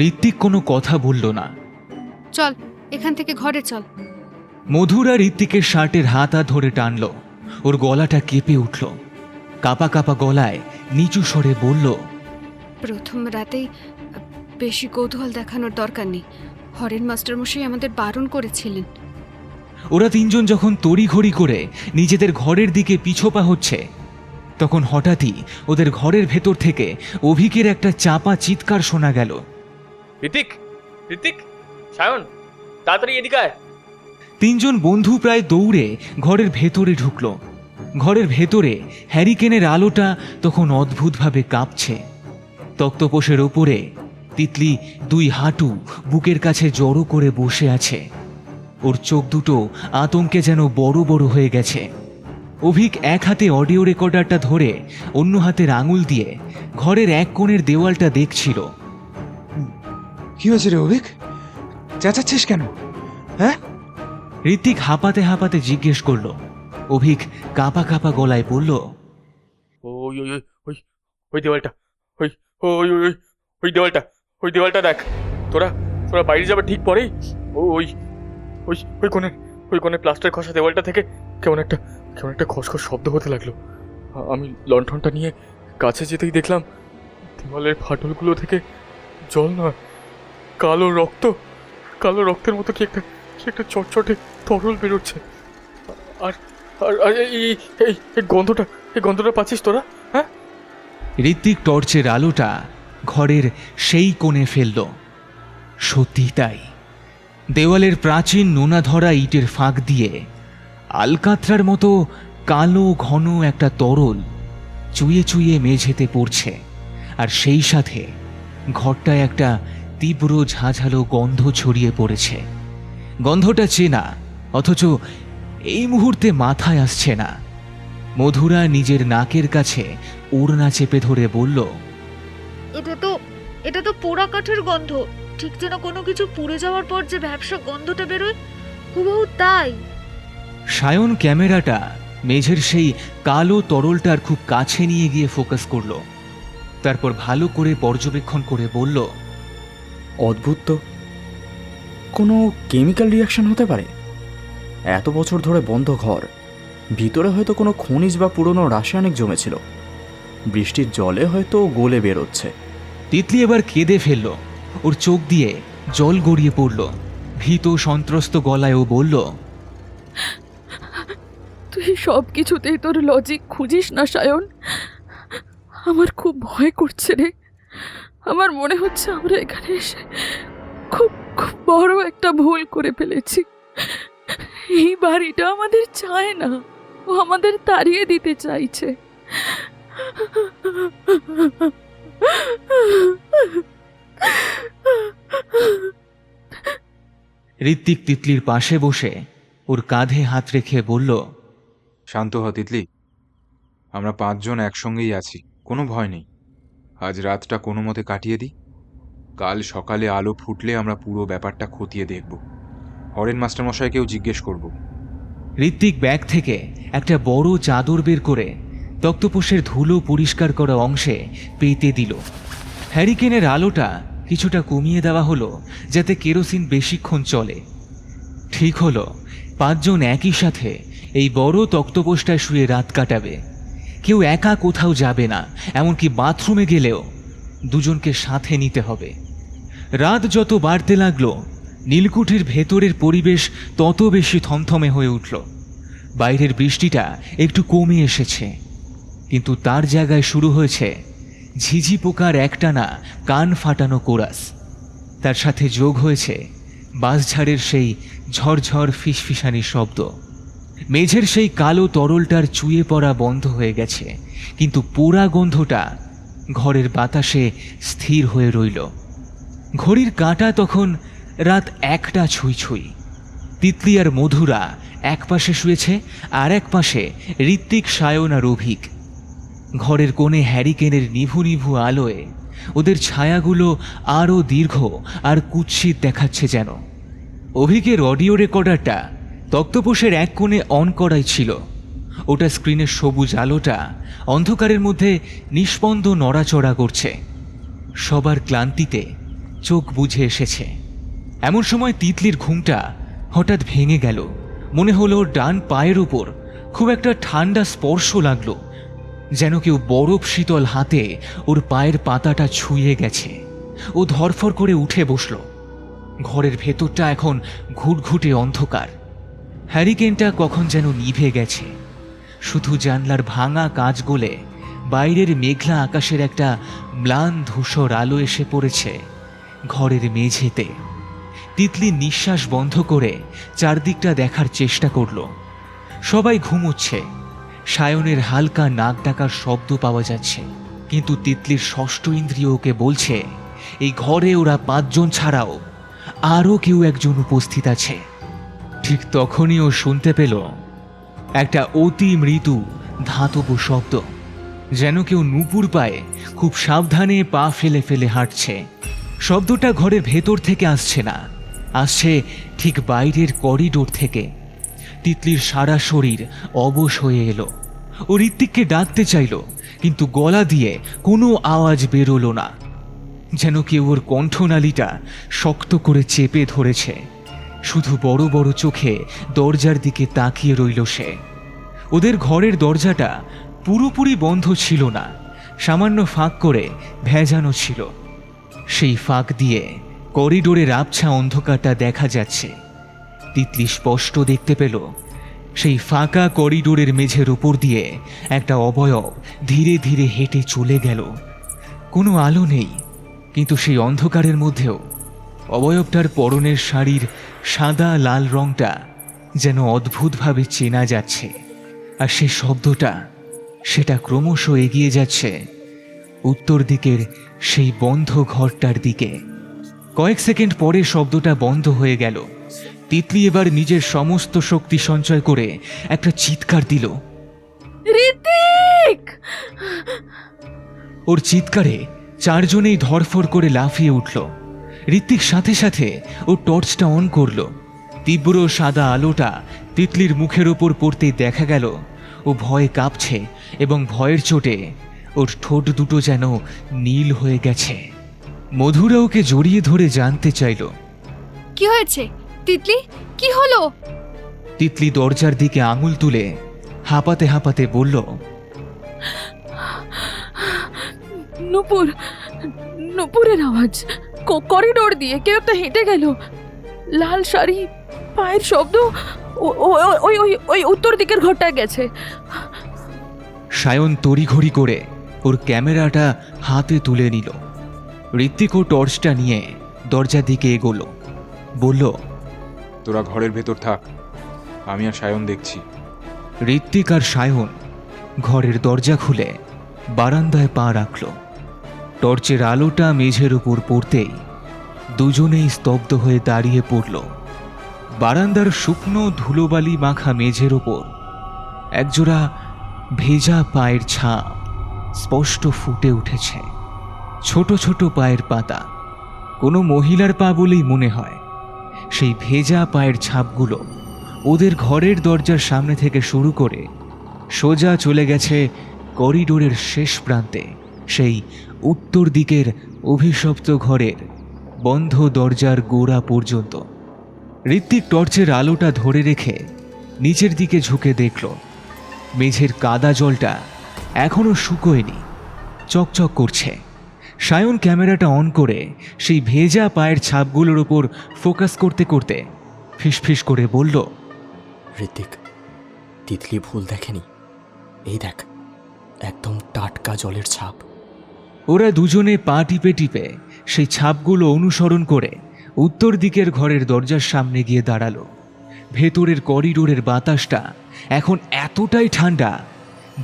ঋত্বিক কোনো কথা বলল না। চল এখান থেকে ঘরে চল। মধুরা ঋত্বিকের শার্টের হাতা ধরে টানল। ওর গলাটা কেঁপে উঠল। কাপা কাপা গলায় নিচু স্বরে বলল, প্রথম রাতেই বেশি কৌতূহল দেখানোর দরকার নেই। হরেন মাস্টারমশাই আমাদের বারণ করেছিলেন। ওরা তিনজন যখন তড়িঘড়ি করে নিজেদের ঘরের দিকে পিছোপা হচ্ছে, তখন হঠাৎই ওদের ঘরের ভেতর থেকে অভিকের একটা চাপা চিৎকার শোনা গেল। ঋতিক, ঋতিক, সায়ন, তাড়াতাড়ি এদিকে আয়। তিনজন বন্ধু প্রায় দৌড়ে ঘরের ভেতরে ঢুকলো। ঘরের ভেতরে হ্যারিকেনের আলোটা তখন অদ্ভুতভাবে কাঁপছে। তক্তপোষের ওপরে তিতলি দুই হাঁটু বুকের কাছে জড়ো করে বসে আছে। ওর চোখ দুটো আতঙ্কে যেন বড় বড় হয়ে গেছে। অভিক এক হাতে অডিও রেকর্ডারটা ধরে অন্য হাতের আঙুল দিয়ে ঘরের এক কোণের দেওয়ালটা দেখছিল। কি হয়েছে রে অভিক? চেঁচাচ্ছিস কেন? হ্যাঁ? ঋত্বিক হাঁপাতে হাঁপাতে জিজ্ঞেস করলো। অভিক কাঁপা কাঁপা গলায় বলল, ওই ওই ওই ওই ওই দেওয়ালটা, ওই ওই ওই ওই দেওয়ালটা, ওই দেওয়ালটা দেখ। তোরা তোরা বাইরে যাবে ঠিক পরেই ওই ওই ওই কোণে প্লাস্টার ঘষা দেওয়ালটা থেকে কেমন একটা খসখস শব্দ হতে লাগলো। আমি লণ্ঠনটা নিয়ে কাছে যেতেই দেখলাম দেওয়ালের ফাটলগুলো থেকে জল নয়, কালো রক্তের মতো কি একটা চটচটে তরল বেরোচ্ছে। আর আর আর এই গন্ধটা পাচ্ছিস তোরা? হ্যাঁ? ঋত্বিক টর্চের আলোটা ঘরের সেই কোণে ফেলল। সত্যি তাই, দেওয়ালের প্রাচীন নোনা ধরা ইটের ফাঁক দিয়ে আলকাতরার মতো কালো ঘন একটা তরল চুইয়ে চুইয়ে মেঝেতে পড়ছে। আর সেই সাথে ঘরটায় একটা তীব্র ঝাঁঝালো গন্ধ ছড়িয়ে পড়েছে। গন্ধটা চেনা, অথচ এই মুহূর্তে মাথায় আসছে না। মধুরা নিজের নাকের কাছে ওড়না চেপে ধরে বলল, এটা তো পোড়া কাঠের গন্ধ, ঠিক যেন কোনো কিছু পুড়ে যাওয়ার পর যে ভ্যাপসা গন্ধটা বেরোয়, হুবহু তাই। সায়ন ক্যামেরাটা মেঝের সেই কালো তরলটার খুব কাছে নিয়ে গিয়ে ফোকাস করল। তারপর ভালো করে পর্যবেক্ষণ করে বলল, অদ্ভুত তো, কোনো কেমিক্যাল রিয়াকশন হতে পারে। এত বছর ধরে বন্ধ ঘর, ভিতরে হয়তো কোনো খনিজ বা পুরনো রাসায়নিক জমেছিল। বৃষ্টির জলে হয়তো গলে বেরোচ্ছে। তিতলি এবার কেঁদে ফেলল। ওর চোখ দিয়ে জল গড়িয়ে পড়ল। ভীত সন্ত্রস্ত গলায় ও বলল, তুই সব কিছুতেই তোর লজিক খুঁজিস না সায়ন। আমার খুব ভয় করছে রে। আমার মনে হচ্ছে আমরা এখানে এসে খুব খুব বড় একটা ভুল করে ফেলেছি। এই বাড়িটা আমাদের চায় না, ও আমাদের তাড়িয়ে দিতে চাইছে। ঋত্বিক তিতলির পাশে বসে ওর কাঁধে হাত রেখে বলল, শান্ত হ তিতলি, আমরা পাঁচজন একসঙ্গেই আছি, কোনো ভয় নেই। আজ রাতটা কোনো মতে কাটিয়ে দিই। কাল সকালে আলো ফুটলে আমরা পুরো ব্যাপারটা খতিয়ে দেখব। হরেন মাস্টারমশাইকেও জিজ্ঞেস করব। ঋত্বিক ব্যাগ থেকে একটা বড় চাদর বের করে তক্তপোষের ধুলো পরিষ্কার করা অংশে পেতে দিল। হ্যারিকেনের আলোটা কিছুটা কমিয়ে দেওয়া হলো যাতে কেরোসিন বেশিক্ষণ চলে। ঠিক হলো 5 জন একই সাথে এই বড় তক্তপোষটায় শুয়ে রাত কাটাবে। কেউ একা কোথাও যাবে না, এমনকি বাথরুমে গেলেও দুজনকে সাথে নিতে হবে। রাত যত বাড়তে লাগলো, নীলকুঠির ভেতরের পরিবেশ তত বেশি থমথমে হয়ে উঠল। বাইরের বৃষ্টিটা একটু কমে এসেছে, কিন্তু তার জায়গায় শুরু হয়েছে ঝিঝি পোকার একটানা কান ফাটানো কোরাস। তার সাথে যোগ হয়েছে বাঁশঝাড়ের সেই ঝরঝর ফিসফিসানি শব্দ। মেঝের সেই কালো তরলটার চুয়ে পড়া বন্ধ হয়ে গেছে, কিন্তু পোড়া গন্ধটা ঘরের বাতাসে স্থির হয়ে রইল। ঘড়ির কাঁটা তখন রাত 1টা ছুঁই ছুঁই। তিতলি আর মধুরা এক পাশে শুয়েছে, আর এক পাশে ঋত্বিক, সায়ন আর অভিক। ঘরের কোণে হ্যারিকেনের নিভু নিভু আলোয় ওদের ছায়াগুলো আরও দীর্ঘ আর কুৎসিত দেখাচ্ছে যেন। অভিকের অডিও রেকর্ডারটা তক্তপোষের এক কোণে অন করাই ছিল। ওটা স্ক্রিনের সবুজ আলোটা অন্ধকারের মধ্যে নিস্পন্দ নড়াচড়া করছে। সবার ক্লান্তিতে চোখ বুজে এসেছে। এমন সময় তিতলির ঘুমটা হঠাৎ ভেঙে গেল। মনে হলো ওর ডান পায়ের উপর খুব একটা ঠান্ডা স্পর্শ লাগলো, যেন কেউ বরফ শীতল হাতে ওর পায়ের পাতাটা ছুঁয়ে গেছে। ও ধরফর করে উঠে বসল। ঘরের ভেতরটা এখন ঘুটঘুটে অন্ধকার। হ্যারিকেনটা কখন যেন নিভে গেছে। শুধু জানলার ভাঙা কাঁচ গলে বাইরের মেঘলা আকাশের একটা ম্লান ধূসর আলো এসে পড়েছে ঘরের মেঝেতে। তিতলি নিঃশ্বাস বন্ধ করে চারদিকটা দেখার চেষ্টা করল। সবাই ঘুমোচ্ছে। সায়নের হালকা নাক ডাকার শব্দ পাওয়া যাচ্ছে, কিন্তু তিতলির ষষ্ঠ ইন্দ্রিয় ওকে বলছে এই ঘরে ওরা 5 জন ছাড়াও আরও কেউ একজন উপস্থিত আছে। ঠিক তখনই ও শুনতে পেল একটা অতি মৃদু ধাতব শব্দ, যেন কেউ নুপুর পায়ে খুব সাবধানে পা ফেলে ফেলে হাঁটছে। শব্দটা ঘরের ভেতর থেকে আসছে না, আসছে ঠিক বাইরের করিডোর থেকে। তিতলির সারা শরীর অবশ হয়ে এলো। ও ঋত্বিককে ডাকতে চাইল, কিন্তু গলা দিয়ে কোনো আওয়াজ বেরোলো না, যেন কেউ ওর কণ্ঠনালীটা শক্ত করে চেপে ধরেছে। শুধু বড় বড় চোখে দরজার দিকে তাকিয়ে রইল সে। ওদের ঘরের দরজাটা পুরোপুরি বন্ধ ছিল না, সামান্য ফাঁক করে ভেজানো ছিল। সেই ফাঁক দিয়ে করিডোরের আবছা অন্ধকারটা দেখা যাচ্ছে। তিতলি স্পষ্ট দেখতে পেল সেই ফাঁকা করিডোরের মেঝের উপর দিয়ে একটা অবয়ব ধীরে ধীরে হেঁটে চলে গেল। কোনো আলো নেই, কিন্তু সেই অন্ধকারের মধ্যেও অবয়বটার পরনের শাড়ির সাদা লাল রংটা যেন অদ্ভুতভাবে চেনা যাচ্ছে। আর সেই শব্দটা, সেটা ক্রমশ এগিয়ে যাচ্ছে উত্তর দিকের সেই বন্ধ ঘরটার দিকে। কয়েক সেকেন্ড পরে শব্দটা বন্ধ হয়ে গেল। তিতলি এবার নিজের সমস্ত শক্তি সঞ্চয় করে একটা চিৎকার দিল। ঋত্বিক! ওর চিৎকারে 4 জনেই ধরফর করে লাফিয়ে উঠল। ঋত্বিক সাথে সাথে ও টর্চটা অন করল। তীব্র সাদা আলোটা তিতলির মুখের ওপর পড়তেই দেখা গেল ও ভয়ে কাঁপছে, এবং ভয়ের চোটে ওর ঠোঁট দুটো যেন নীল হয়ে গেছে। মধুরা ওকে জড়িয়ে ধরে জানতে চাইল, কি হয়েছে তিতলি? কি হলো? তিতলি দরজার দিকে আঙুল তুলে হাঁপাতে হাঁপাতে বলল, নুপুর, নুপুরের আওয়াজ। করিডোর দিয়ে কেউ একটা হেঁটে গেল। লাল শাড়ি, পায়ের শব্দ। ওই উত্তর দিকের ঘরটা গেছে। সায়ন তড়িঘড়ি করে ওর ক্যামেরাটা হাতে তুলে নিল। ঋত্বিক ও টর্চটা নিয়ে দরজার দিকে এগোলো। বলল, তোরা ঘরের ভেতর থাক, আমি আর সায়ন দেখছি। ঋত্বিক আর সায়ন ঘরের দরজা খুলে বারান্দায় পা রাখল। টর্চের আলোটা মেঝের উপর পড়তেই দুজনেই স্তব্ধ হয়ে দাঁড়িয়ে পড়ল। বারান্দার শুকনো ধুলোবালি মাখা মেঝের ওপর একজোড়া ভেজা পায়ের ছাপ স্পষ্ট ফুটে উঠেছে। ছোট ছোট পায়ের পাতা, কোনো মহিলার পা বলেই মনে হয়। সেই ভেজা পায়ের ছাপগুলো ওদের ঘরের দরজার সামনে থেকে শুরু করে সোজা চলে গেছে করিডোরের শেষ প্রান্তে, সেই উত্তর দিকের অভিশপ্ত ঘরের বন্ধ দরজার গোড়া পর্যন্ত। ঋত্বিক টর্চের আলোটা ধরে রেখে নিচের দিকে ঝুঁকে দেখল মেঝের কাদা জলটা এখনো শুকোয়নি, চকচক করছে। সায়ন ক্যামেরাটা অন করে সেই ভেজা পায়ের ছাপগুলোর ওপর ফোকাস করতে করতে ফিসফিস করে বলল, ঋত্বিক, তিতলি ভুল দেখেনি। এই দেখ, একদম টাটকা জলের ছাপ। ওরা দুজনে পা টিপে টিপে সেই ছাপগুলো অনুসরণ করে উত্তর দিকের ঘরের দরজার সামনে গিয়ে দাঁড়ালো। ভেতরের করিডোরের বাতাসটা এখন এতটাই ঠান্ডা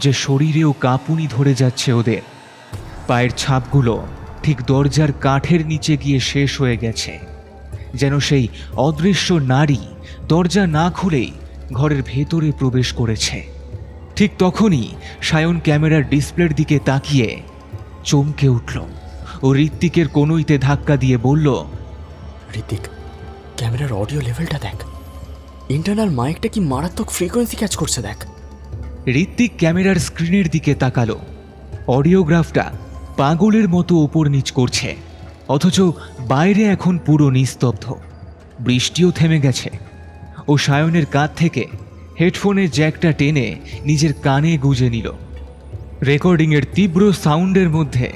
যে শরীরেও কাঁপুনি ধরে যাচ্ছে ওদের। পায়ের ছাপগুলো ঠিক দরজার কাঠের নিচে গিয়ে শেষ হয়ে গেছে, যেন সেই অদৃশ্য নারী দরজা না খুলেই ঘরের ভেতরে প্রবেশ করেছে। ঠিক তখনই সায়ন ক্যামেরার ডিসপ্লের দিকে তাকিয়ে চমকে উঠল ও ঋত্বিকের কনুইতে ধাক্কা দিয়ে বলল, ঋত্বিক, ক্যামেরার অডিও লেভেলটা দেখ। ইন্টারনাল মাইকটা কি মারাত্মক ফ্রিকোয়েন্সি ক্যাচ করছে দেখ। ঋত্বিক ক্যামেরার স্ক্রিনের দিকে তাকালো। অডিওগ্রাফটা পাগলের মতো ওপর নিচ করছে, অথচ বাইরে এখন পুরো নিস্তব্ধ। বৃষ্টিও থেমে গেছে। ও সায়নের কাঁধ থেকে হেডফোনের জ্যাকটা টেনে নিজের কানে গুঁজে নিল। রেকর্ডিংয়ের তীব্র সাউন্ডের মধ্যে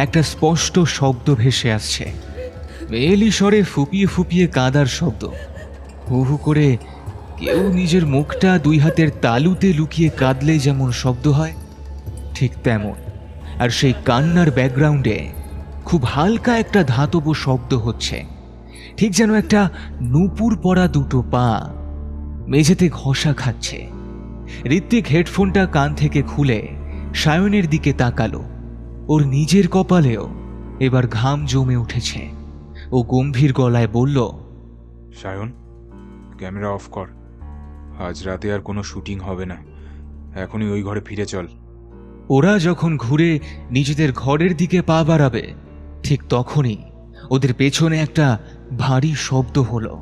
একটা স্পষ্ট শব্দ ভেসে আসছে, মেয়েলি স্বরে ফুপিয়ে ফুপিয়ে কাঁদার শব্দ। হু হু করে কেউ নিজের মুখটা দুই হাতের তালুতে লুকিয়ে কাঁদলে যেমন শব্দ হয়, ঠিক তেমন। আর সেই কান্নার ব্যাকগ্রাউন্ডে খুব হালকা একটা ধাতব শব্দ হচ্ছে, ঠিক যেন একটা নূপুর পরা দুটো পা মেঝেতে ঘষা খাচ্ছে। ঋত্বিক হেডফোনটা কান থেকে খুলে সায়নের দিকে তাকালো। ওর নিজের কপালেও এবার ঘাম জমে উঠেছে। ও গম্ভীর গলায় বলল, সায়ন, ক্যামেরা অফ কর। আজ রাতে আর কোনো শুটিং হবে না, এখনই ওই ঘরে ফিরে চল। ওরা যখন ঘুরে নিজেদের ঘরের দিকে পা বাড়াবে, ঠিক তখনই ওদের পেছনে একটা ভারী শব্দ হলো।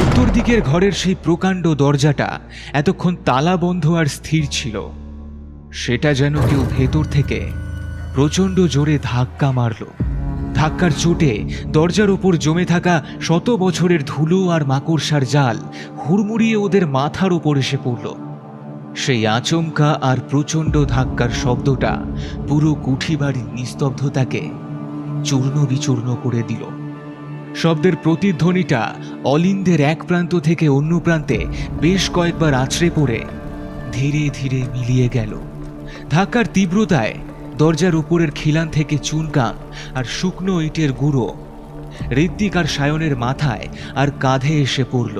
উত্তর দিকের ঘরের সেই প্রকাণ্ড দরজাটা এতক্ষণ তালা বন্ধ আর স্থির ছিল, সেটা যেন কেউ ভেতর থেকে প্রচণ্ড জোরে ধাক্কা মারল। ধাক্কার চোটে দরজার ওপর জমে থাকা শত বছরের ধুলো আর মাকড়সার জাল হুড়মুড়িয়ে ওদের মাথার ওপর এসে পড়ল। সেই আচমকা আর প্রচণ্ড ধাক্কার শব্দটা পুরো কুঠিবাড়ির নিস্তব্ধতাকে চূর্ণ বিচূর্ণ করে দিল। শব্দের প্রতিধ্বনিটা অলিন্দের এক প্রান্ত থেকে অন্য প্রান্তে বেশ কয়েকবার আছড়ে পড়ে ধীরে ধীরে মিলিয়ে গেল। ধাক্কার তীব্রতায় দরজার উপরের খিলান থেকে চুনকাম আর শুকনো ইটের গুঁড়ো ঋত্বিক আর সায়নের মাথায় আর কাঁধে এসে পড়ল।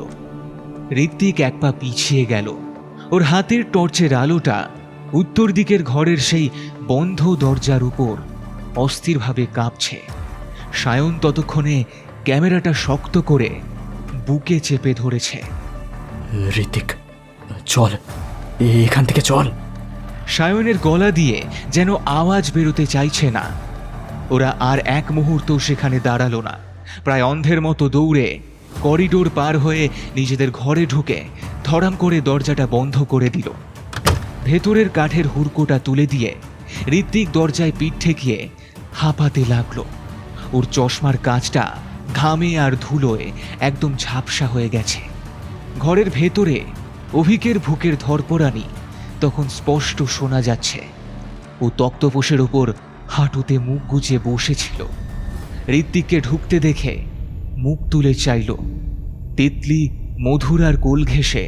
ঋত্বিক এক পা পিছিয়ে গেল। ওর হাতের টর্চের আলোটা উত্তর দিকের ঘরের সেই বন্ধ দরজার উপর অস্থিরভাবে কাঁপছে। সায়ন ততক্ষণে ক্যামেরাটা শক্ত করে বুকে চেপে ধরেছে। ঋত্বিক, চল, এখান থেকে চল। সায়নের গলা দিয়ে যেন আওয়াজ বেরোতে চাইছে না। ওরা আর এক মুহূর্ত সেখানে দাঁড়ালো না। প্রায় অন্ধের মতো দৌড়ে করিডোর পার হয়ে নিজেদের ঘরে ঢুকে ধড়াম করে দরজাটা বন্ধ করে দিল। ভেতরের কাঠের হুড়কোটা তুলে দিয়ে ঋত্বিক দরজায় পিঠ ঠেকিয়ে হাঁপাতে লাগলো। ওর চশমার কাঁচটা ঘামে আর ধুলোয় একদম ঝাপসা হয়ে গেছে। ঘরের ভেতরে অভিকের বুকের ধরপড়ানি তখন স্পষ্ট শোনা যাচ্ছে। ও তক্তপোষের ওপর হাঁটুতে মুখ গুজে বসেছিল। ঋত্বিককে ঢুকতে দেখে মুখ তুলে চাইল। তিতলি মধুর আর কোল ঘেঁষে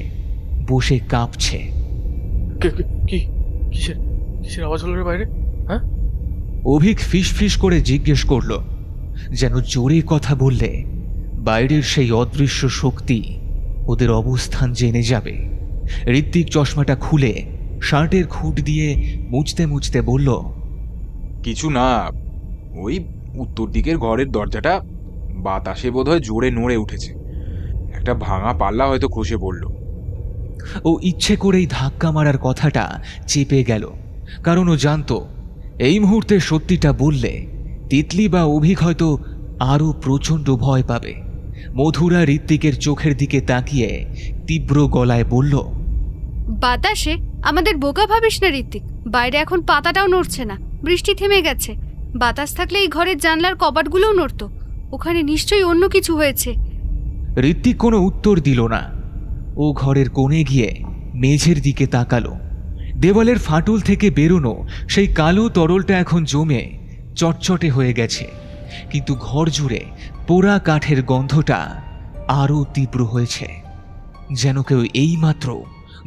বসে কাঁপছে। কিসের আওয়াজ হলো রে বাইরে? হ্যাঁ? অভিক ফিস করে জিজ্ঞেস করল, যেন জোরে কথা বললে বাইরের সেই অদৃশ্য শক্তি ওদের অবস্থান জেনে যাবে। ঋত্বিক চশমাটা খুলে শার্টের খুঁট দিয়ে মুছতে মুছতে বলল, কিছু না, ওই উত্তর দিকের ঘরের দরজাটা বাতাসে বোধহয় জোরে নড়ে উঠেছে। একটা ভাঙা পাল্লা হয়তো খসে পড়ল। ও ইচ্ছে করেই ধাক্কা মারার কথাটা চেপে গেল, কারণ ও জানত এই মুহূর্তে সত্যিটা বললে তিতলি বা অভিক হয়তো আরও প্রচণ্ড ভয় পাবে। মধুরা ঋত্বিকের চোখের দিকে তাকিয়ে তীব্র গলায় বলল, বাতাসে আমাদের বোকা ভাবিস না ঋত্বিক। বাইরে এখন পাতাটাও নড়ছে না, বৃষ্টি থেমে গেছে। বাতাস থাকলে এই ঘরের জানলার কবাটগুলোও নড়তো। ওখানে নিশ্চয়ই অন্য কিছু হয়েছে। ঋত্বিক কোনো উত্তর দিল না। ও ঘরের কোণে গিয়ে মেঝের দিকে তাকালো। দেওয়ালের ফাটল থেকে বেরোনো সেই কালো তরলটা এখন জমে চটচটে হয়ে গেছে, কিন্তু ঘর জুড়ে পোড়া কাঠের গন্ধটা আরও তীব্র হয়েছে, যেন কেউ এইমাত্র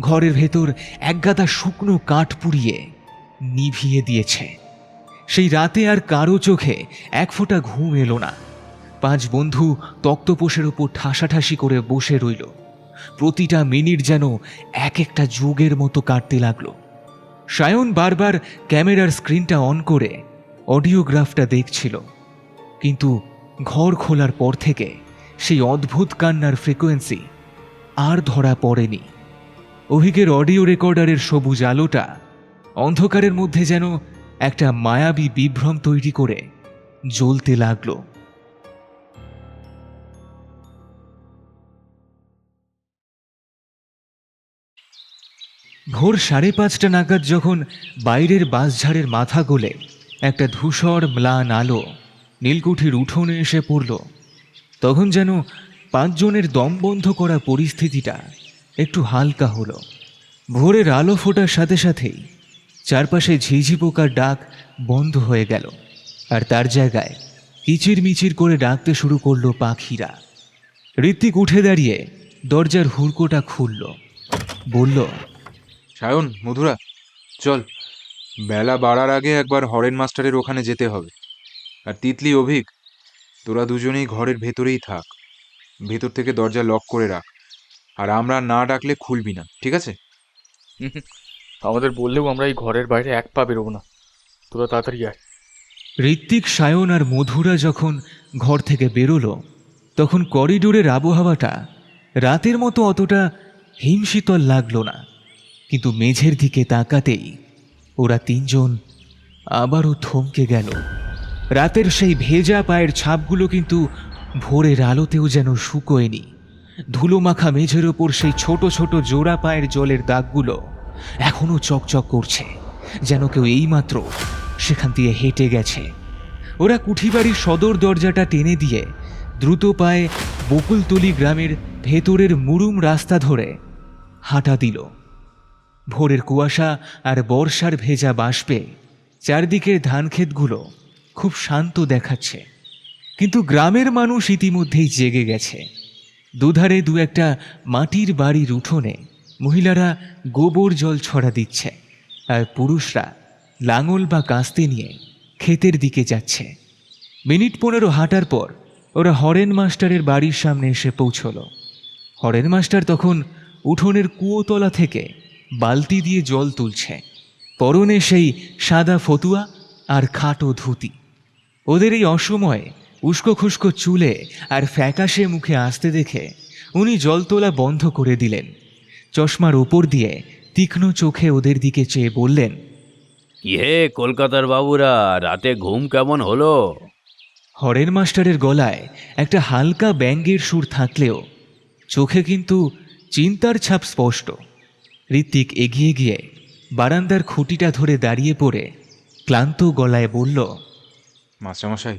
ঘরের ভেতর একগাদা শুকনো কাঠ পুড়িয়ে নিভিয়ে দিয়েছে। সেই রাতে আর কারো চোখে এক ফোঁটা ঘুম এলো না। 5 বন্ধু তক্তপোষের ওপর ঠাসাঠাসি করে বসে রইল। প্রতিটা মিনিট যেন এক একটা যুগের মতো কাটতে লাগলো। সায়ন বারবার ক্যামেরার স্ক্রিনটা অন করে অডিওগ্রাফটা দেখছিল, কিন্তু ঘর খোলার পর থেকে সেই অদ্ভুত কান্নার ফ্রিকোয়েন্সি আর ধরা পড়েনি। অভিকের অডিও রেকর্ডারের সবুজ আলোটা অন্ধকারের মধ্যে যেন একটা মায়াবী বিভ্রম তৈরি করে জ্বলতে লাগলো। ভোর 5:30 নাগাদ যখন বাইরের বাঁশঝাড়ের মাথা গোলে একটা ধূসর ম্লান আলো নীলকুঠির উঠোনে এসে পড়ল, তখন যেন 5 জনের দম বন্ধ করা পরিস্থিতিটা একটু হালকা হলো। ভোরের আলো ফোটার সাথে সাথেই চারপাশে ঝিঝি পোকার ডাক বন্ধ হয়ে গেল, আর তার জায়গায় কিচিরমিচির করে ডাকতে শুরু করলো পাখিরা। ঋত্বিক উঠে দাঁড়িয়ে দরজার হুড়কোটা খুলল, বলল, সায়ন, মধুরা, চল, বেলা বাড়ার আগে একবার হরেন মাস্টারের ওখানে যেতে হবে। আর তিতলি, অভিক, তোরা দুজনেই ঘরের ভেতরেই থাক, ভেতর থেকে দরজা লক করে রাখ, আর আমরা না ডাকলে খুলবি না, ঠিক আছে? আমাদের বললেও আমরা এই ঘরের বাইরে এক পা বেরোবো না, তোরা তাড়াতাড়ি আয়। ঋত্বিক, সায়ন আর মধুরা যখন ঘর থেকে বেরোলো, তখন করিডোরের আবহাওয়াটা রাতের মতো অতটা হিমশীতল লাগলো না, কিন্তু মেঝের দিকে তাকাতেই ওরা 3 জন আবারও থমকে গেল। রাতের সেই ভেজা পায়ের ছাপগুলো কিন্তু ভোরের আলোতেও যেন শুকোয়নি। ধুলো মাখা মেঝের ওপর সেই ছোট ছোট জোড়া পায়ের জলের দাগগুলো এখনো চকচক করছে, যেন কেউ এইমাত্র সেখান দিয়ে হেঁটে গেছে। ওরা কুঠিবাড়ির সদর দরজাটা টেনে দিয়ে দ্রুত পায়ে বকুলতলি গ্রামের ভেতরের মুরুম রাস্তা ধরে হাঁটা দিল। ভোরের কুয়াশা আর বর্ষার ভেজা বাষ্পে চারদিকের ধানক্ষেতগুলো খুব শান্ত দেখাচ্ছে, কিন্তু গ্রামের মানুষ ইতিমধ্যেই জেগে গেছে। দুধারে 2-1টা মাটির বাড়ির উঠোনে মহিলারা গোবর জল ছড়া দিচ্ছে, আর পুরুষরা লাঙল বা কাস্তে নিয়ে ক্ষেতের দিকে যাচ্ছে। মিনিট 15 হাঁটার পর ওরা হরেন মাস্টারের বাড়ির সামনে এসে পৌঁছল। হরেন মাস্টার তখন উঠোনের কুয়োতলা থেকে বালতি দিয়ে জল তুলছে, পরনে সেই সাদা ফতুয়া আর খাটো ধুতি। ওদের এই অসময়ে উস্কো খুস্কো চুলে আর ফ্যাকাশে মুখে আসতে দেখে উনি জল তোলা বন্ধ করে দিলেন। চশমার ওপর দিয়ে তীক্ষ্ণ চোখে ওদের দিকে চেয়ে বললেন, ইয়ে কলকাতার বাবুরা, রাতে ঘুম কেমন হলো? হরেন মাস্টারের গলায় একটা হালকা ব্যঙ্গের সুর থাকলেও চোখে কিন্তু চিন্তার ছাপ স্পষ্ট। ঋত্বিক এগিয়ে গিয়ে বারান্দার খুঁটিটা ধরে দাঁড়িয়ে পড়ে ক্লান্ত গলায় বলল, মাস্টারমশাই,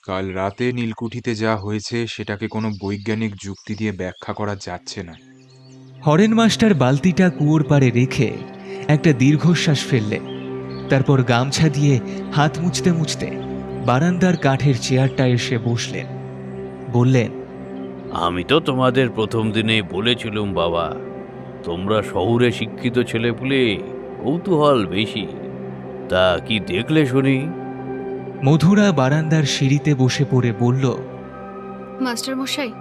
কাল রাতে নীলকুঠিতে যা হয়েছে সেটাকে কোনো বৈজ্ঞানিক যুক্তি দিয়ে ব্যাখ্যা করা যাচ্ছে না। হরেন মাস্টার বালতিটা কুয়োর পাড়ে রেখে একটা দীর্ঘশ্বাস ফেললেন, তারপর গামছা দিয়ে হাত মুছতে মুছতে বারান্দার কাঠের চেয়ারটা এসে বসলেন। বললেন, আমি তো তোমাদের প্রথম দিনেই বলেছিলুম বাবা, তোমরা শহুরে শিক্ষিত ছেলে পুলে, কৌতূহল বেশি। তা কি দেখলে শুনি? মধুরা বারান্দার সিঁড়িতে বসে পড়ে বলল, মাস্টার মশাই,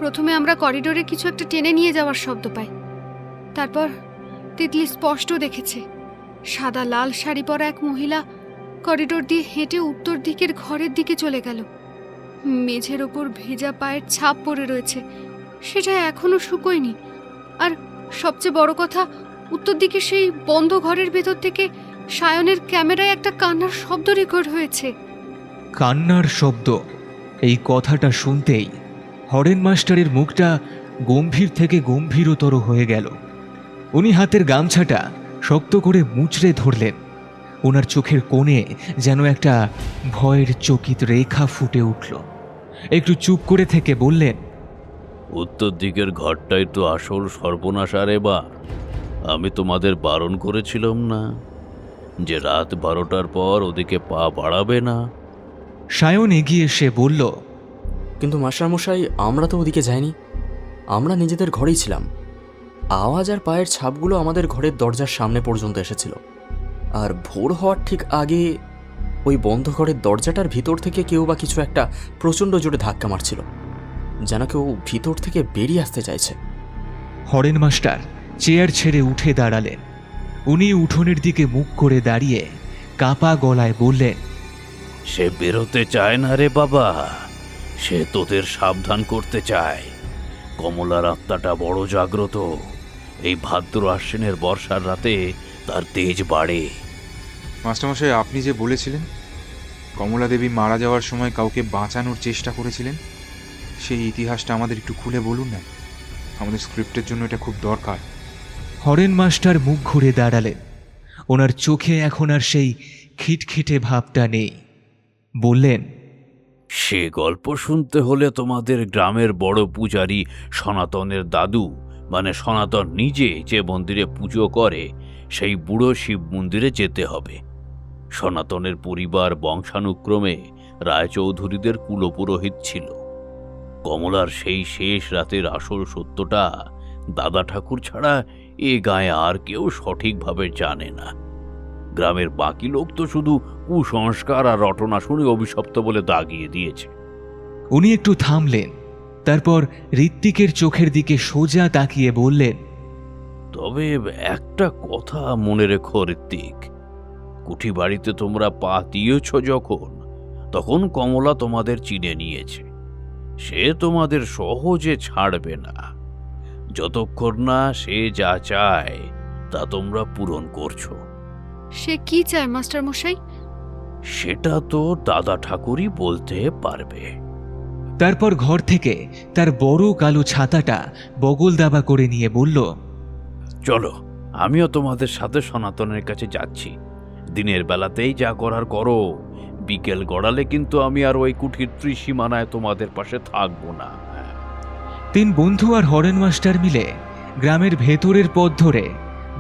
প্রথমে আমরা করিডোরে কিছু একটা টেনে নিয়ে যাওয়ার শব্দ পাই। তারপর তিতলি স্পষ্ট দেখেছে সাদা লাল শাড়ি পরা এক মহিলা করিডোর দিয়ে হেঁটে উত্তর দিকের ঘরের দিকে চলে গেল। মেঝের ওপর ভেজা পায়ের ছাপ পড়ে রয়েছে, সেটা এখনো শুকোয়নি। আর সবচেয়ে বড় কথা, উত্তর দিকে সেই বন্ধ ঘরের ভেতর থেকে সায়নের ক্যামেরায় একটা কান্নার শব্দ রেকর্ড হয়েছে। কান্নার শব্দ! এই কথাটা শুনতেই হরেন মাস্টারের মুখটা গম্ভীর থেকে গম্ভীরতর হয়ে গেল। উনি হাতের গামছাটা শক্ত করে মুচড়ে ধরলেন। ওনার চোখের কোণে যেন একটা ভয়ের চকিত রেখা ফুটে উঠল। একটু চুপ করে থেকে বললেন, উত্তর দিকের ঘরটাই তো আসল সর্বনাশ। আর এবার আমি তোমাদের বারণ করেছিলাম না যে রাত 12টার পর ওদিকে পা বাড়াবে না? সায়ন এগিয়ে এসে বলল, কিন্তু মাস্টারমশাই, আমরা তো ওদিকে যাইনি। আমরা নিজেদের ঘরেই ছিলাম। আওয়াজ আর পায়ের ছাপগুলো আমাদের ঘরের দরজার সামনে পর্যন্ত এসেছিল। আর ভোর হওয়ার ঠিক আগে ওই বন্ধ ঘরের দরজাটার ভিতর থেকে কেউ বা কিছু একটা প্রচণ্ড জোরে ধাক্কা মারছিল, যেন কেউ ভিতর থেকে বেরিয়ে আসতে চাইছে। হরেন মাস্টার চেয়ার ছেড়ে উঠে দাঁড়ালেন। উনি উঠোনের দিকে মুখ করে দাঁড়িয়ে কাপা গলায় বললেন, সে বেরোতে চায় না রে বাবা, সে তোদের সাবধান করতে চায়। কমলার আত্মাটা বড় জাগ্রত। এই ভাদ্র আশ্বিনের বর্ষার রাতে তার তেজ বাড়ে। মাস্টারমশাই, আপনি যে বলেছিলেন কমলা দেবী মারা যাওয়ার সময় কাউকে বাঁচানোর চেষ্টা করেছিলেন, সেই ইতিহাসটা আমাদের একটু খুলে বলুন না। আমাদের স্ক্রিপ্টের জন্য এটা খুব দরকার। হরেন মাস্টার মুখ ঘুরে দাঁড়ালেন। ওনার চোখে এখন আর সেই খিটখিটে ভাবটা নেই। বললেন, সে গল্প শুনতে হলে তোমাদের গ্রামের বড় পূজারী সনাতনের দাদু, মানে সনাতন নিজে যে মন্দিরে পুজো করে, সেই বুড়ো শিব মন্দিরে যেতে হবে। সনাতনের পরিবার বংশানুক্রমে রায়চৌধুরীদের কুলপুরোহিত ছিল। কমলার সেই শেষ রাতের আসল সত্যটা দাদা ঠাকুর ছাড়া এ গায়ে আর কেউ সঠিকভাবে জানে না। গ্রামের বাকি লোক তো শুধু কুসংস্কার আর রটনা শুনে অভিশপ্ত বলে দাগিয়ে দিয়েছে। উনি একটু থামলেন। তারপর ঋত্বিকের চোখের দিকে সোজা তাকিয়ে বললেন, তবে একটা কথা মনে রেখো ঋত্বিক, কুঠি বাড়িতে তোমরা পা দিয়েছ যখন, তখন কমলা তোমাদের চিনে নিয়েছে। সে তোমাদের সহজে ছাড়বে না, যতক্ষণ না সে যা চায় তা তোমরা পূরণ করছো। সে কি চায় মাস্টারমশাই? সেটা তো দাদা ঠাকুরই বলতে পারবে। তারপর ঘর থেকে তার বড় কালো ছাতাটা বগল দাবা করে নিয়ে বলল, চলো, আমিও তোমাদের সাথে সনাতনের কাছে যাচ্ছি। দিনের বেলাতেই যা করার করো, বিকেল গড়ালে কিন্তু আমি আর ওই কুঠির ত্রিসীমানায় তোমাদের পাশে থাকবো না। তিন বন্ধু আর হরেন মাস্টার মিলে গ্রামের ভেতরের পথ ধরে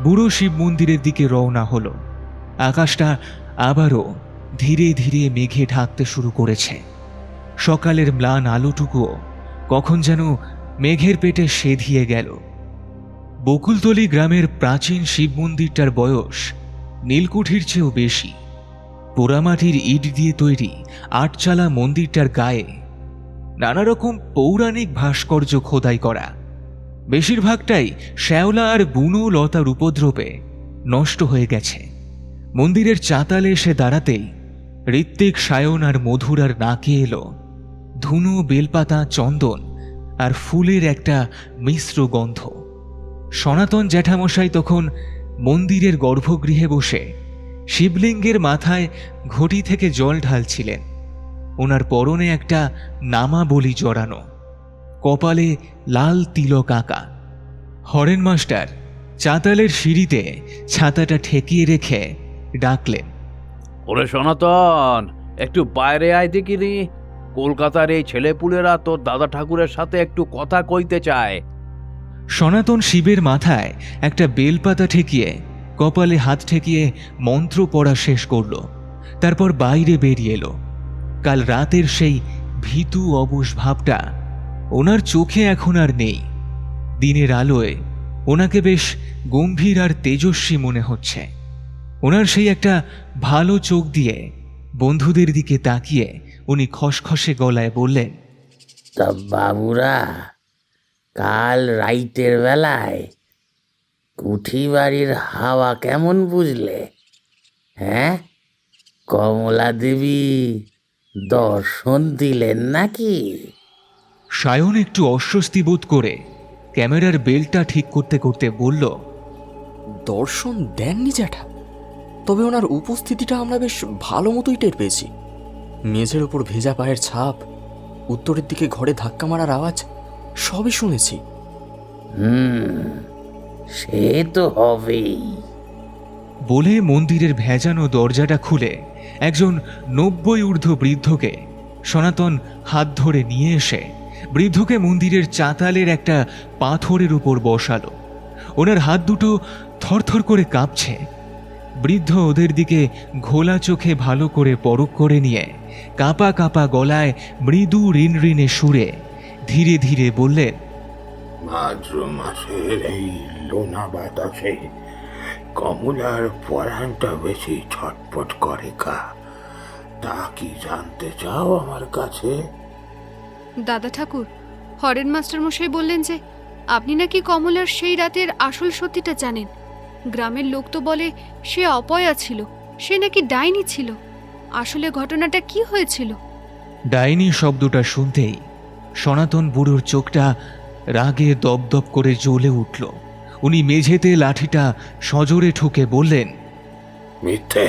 বুড়ো শিব মন্দিরের দিকে রওনা হলো। আকাশটা আবারও ধীরে ধীরে মেঘে ঢাকতে শুরু করেছে। সকালের ম্লান আলোটুকুও কখন যেন মেঘের পেটে সেধিয়ে গেল। বকুলতলি গ্রামের প্রাচীন শিব মন্দিরটার বয়স নীলকুঠির চেয়েও বেশি। পোড়ামাটির ইট দিয়ে তৈরি আটচালা মন্দিরটার গায়ে নানা রকম পৌরাণিক ভাস্কর্য খোদাই করা। বেশিরভাগটাই শ্যাওলা আর বুনো লতার উপদ্রবে নষ্ট হয়ে গেছে। মন্দিরের চাতালে এসে দাঁড়াতেই ঋত্বিক, সায়ন আর মধুরার নাকে এলো ধুনো, বেলপাতা, চন্দন আর ফুলের একটা মিশ্র গন্ধ। সনাতন জ্যাঠামশাই তখন মন্দিরের গর্ভগৃহে বসে শিবলিঙ্গের মাথায় ঘটি থেকে জল ঢালছিলেন। ওনার পরনে একটা নামাবলি জড়ানো, কপালে লাল তিলক আঁকা। হরেন মাস্টার চাতালের সিঁড়িতে ছাতাটা ঠেকিয়ে রেখে ডাকলেন, ওরে সনাতন, একটু বাইরে আয় দেখিনি। কলকাতার এই ছেলেপুলেরা তোর দাদা ঠাকুরের সাথে একটু কথা কইতে চায়। সনাতন শিবের মাথায় একটা বেলপাতা ঠেকিয়ে কপালে হাত ঠেকিয়ে মন্ত্র পড়া শেষ করল। তারপর বাইরে বেরিয়ে এলো। কাল রাতের সেই ভীতু অবশ ভাবটা ওনার চোখে এখন আর নেই। দিনের আলোয় ওনাকে বেশ গম্ভীর আর তেজস্বী মনে হচ্ছে। ওনার সেই একটা ভালো চোখ দিয়ে বন্ধুদের দিকে তাকিয়ে উনি খসখসে গলায় বললেন, তা বাবুরা, কাল রাইতের বেলায় কুঠি বাড়ির হাওয়া কেমন বুঝলে? হ্যাঁ, কমলা দেবী দর্শন দিলেন নাকি? সায়ন একটু অস্বস্তি বোধ করে ক্যামেরার বেলটা ঠিক করতে করতে বলল, দর্শন দেননি জ্যাঠা, তবে ওনার উপস্থিতিটা আমরা বেশ ভালো মতোই টের পেয়েছি। মেঝের ওপর ভেজা পায়ের ছাপ, উত্তরের দিকে ঘরে ধাক্কা মারার আওয়াজ সবই শুনেছি। সে তো হবেই। বলে মন্দিরের ভেজানো দরজাটা খুলে একজন 90 ঊর্ধ্ব বৃদ্ধকে সনাতন হাত ধরে নিয়ে এসে বৃদ্ধকে মন্দিরের চাতালের একটা পাথরের উপর বসালো। ওনার হাত দুটো থরথর করে কাঁপছে। বৃদ্ধ ওদের দিকে ঘোলা চোখে ভালো করে পরখ করে নিয়ে কাঁপা কাঁপা গলায় মৃদু ঋণঋণে সুরে ধীরে ধীরে বললেন, ভাদ্র মাসের এই লোনা বাতাসে কমলার পরাণটা বেশি ছটপট করে কা, তা কি জানতে চাও আমার কাছে? দাদা ঠাকুর, হরেন মাস্টার মশাই বললেন যে আপনি নাকি কমলার সেই রাতের আসল সত্যিটা জানেন। গ্রামের লোক তো বলে সে অপয়া ছিল, সে নাকি ডাইনি ছিল। আসলে ঘটনাটা কি হয়েছিল? ডাইনি শব্দটা শুনতেই সনাতন বুড়োর চোখটা রাগে দপদপ করে জ্বলে উঠল। উনি মেঝেতে লাঠিটা সজোরে ঠুকে বললেন, মিথ্যে,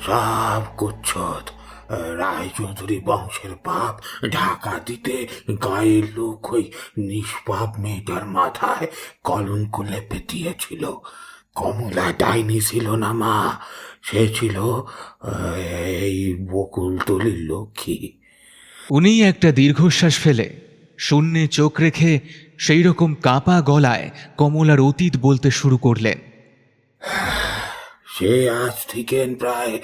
সব কুচ্ছদ। রায়চৌধুরী বংশের পাপ ঢাকা দিতে গায়ের লোক ওই নিষ্পাপ মেয়েটার মাথায় কলঙ্ক লেপে দিয়েছিল। কমলা ডাইনি ছিল না মা, সে ছিল এই বকুলতলির লক্ষ্মী। উনি একটা দীর্ঘশ্বাস ফেলে শূন্যে চোখ রেখে সেই রকম কাঁপা গলায় কমলার অতীত বলতে শুরু করলেন। সে আজ থেকে প্রায়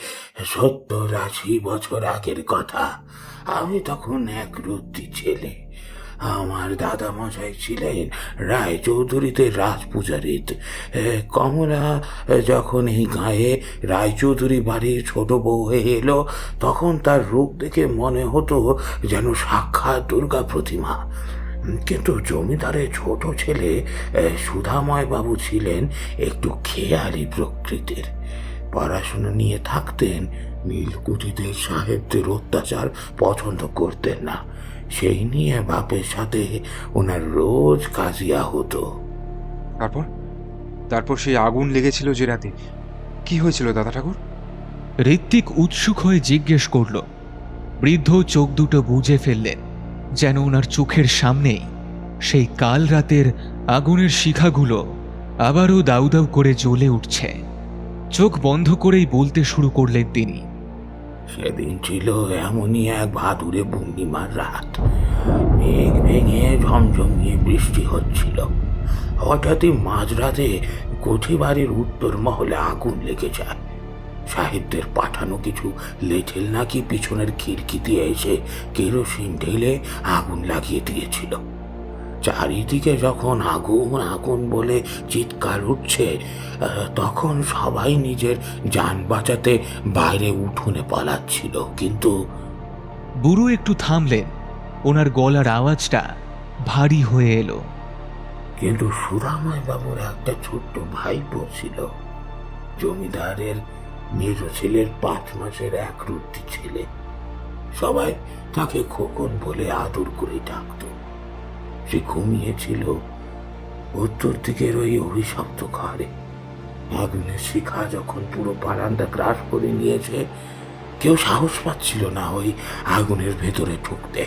70-80 বছর আগের কথা। আমি তখন এক রুদ্রি ছেলে। আমার দাদা মশাই ছিলেন রায়চৌধুরীতে রাজপূজারীত। কমলা যখন এই গায়ে রায়চৌধুরী বাড়ির ছোট বউ হয়ে এলো, তখন তার রূপ দেখে মনে হতো যেন সাক্ষাৎ দুর্গা প্রতিমা। কিন্তু জমিদারের ছোট ছেলে সুধাময় বাবু ছিলেন একটু খেয়ালি প্রকৃতির। পড়াশুনো নিয়ে থাকতেন, নীলকুঠিদের সাহেবদের অত্যাচার পছন্দ করতেন না। সেই নিয়ে বাপের সাথে ওনার রোজ কাজিয়া হতো। তারপর সেই আগুন লেগেছিল যে রাতে, কি হয়েছিল দাদা ঠাকুর? ঋত্বিক উৎসুক হয়ে জিজ্ঞেস করল। বৃদ্ধ চোখ দুটো বুজে ফেললেন, যেন ওনার চোখের সামনেই সেই কাল রাতের আগুনের শিখাগুলো আবারও দাউ দাউ করে জ্বলে উঠছে। চোখ বন্ধ করেই বলতে শুরু করলেন তিনি। সেদিন ছিল এমনই এক ভাদুরে পূর্ণিমার রাত। মেঘ ভেঙে ঝমঝমিয়ে বৃষ্টি হচ্ছিল। হঠাৎই মাঝরাতে কোঠিবাড়ির উত্তর মহলে আগুন লেগে যায়। সাহেবদের পাঠানো কিছু লেঠেল নাকি পিছনের খিড়কি দিয়ে এসে কেরোসিন ঢেলে আগুন লাগিয়ে দিয়েছিল। চারিদিকে যখন আগুন আগুন বলে চিৎকার উঠছে, তখন সবাই নিজের যান বাঁচাতে বাইরে উঠোনে পালাচ্ছিল। কিন্তু বুড়ো একটু থামলেন, ওনার গলার আওয়াজটা ভারী হয়ে এলো। কিন্তু সুরাময় বাবুর একটা ছোট্ট ভাইপো ছিল, জমিদারের মেজ ছেলের 5 মাসের এক রুটি ছেলে। সবাই তাকে খোকন বলে আদর করে ডাকত। সে ঘুমিয়েছিল উত্তর দিকের ওই অভিশপ্ত ঘরে। আগুনের শিখা যখন পুরো বারান্দা গ্রাস করে নিয়েছে, কেউ সাহস পাচ্ছিল না ওই আগুনের ভেতরে ঢুকতে।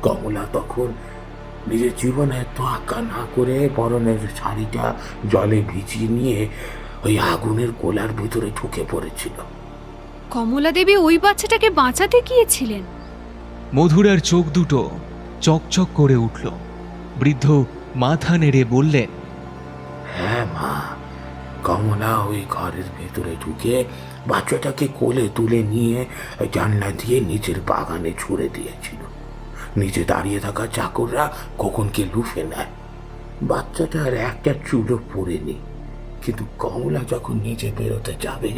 কমলা তখন নিজের জীবনে তোয়াক্কা না করে পরনের শাড়িটা জলে ভিজিয়ে নিয়ে ওই আগুনের গোলার ভিতরে ঢুকে পড়েছিল। কমলা দেবী ওই বাচ্চাটাকে বাঁচাতে গিয়েছিলেন? মধুরার চোখ দুটো চকচক করে উঠল। বৃদ্ধ মাথা নেড়ে বললেন, হ্যাঁ মা, কমলা ওই ঘরের ভেতরে ঢুকে বাচ্চাটাকে কোলে তুলে নিয়ে জানলা দিয়ে নিজের বাগানে ছুড়ে দিয়েছিল। নিচে দাঁড়িয়ে থাকা চাকররা খোকনকে লুফে নেয়। বাচ্চাটার একটা চুলও পড়েনি। কিন্তু কমলা যখন নিচে বেরোতে যাবে,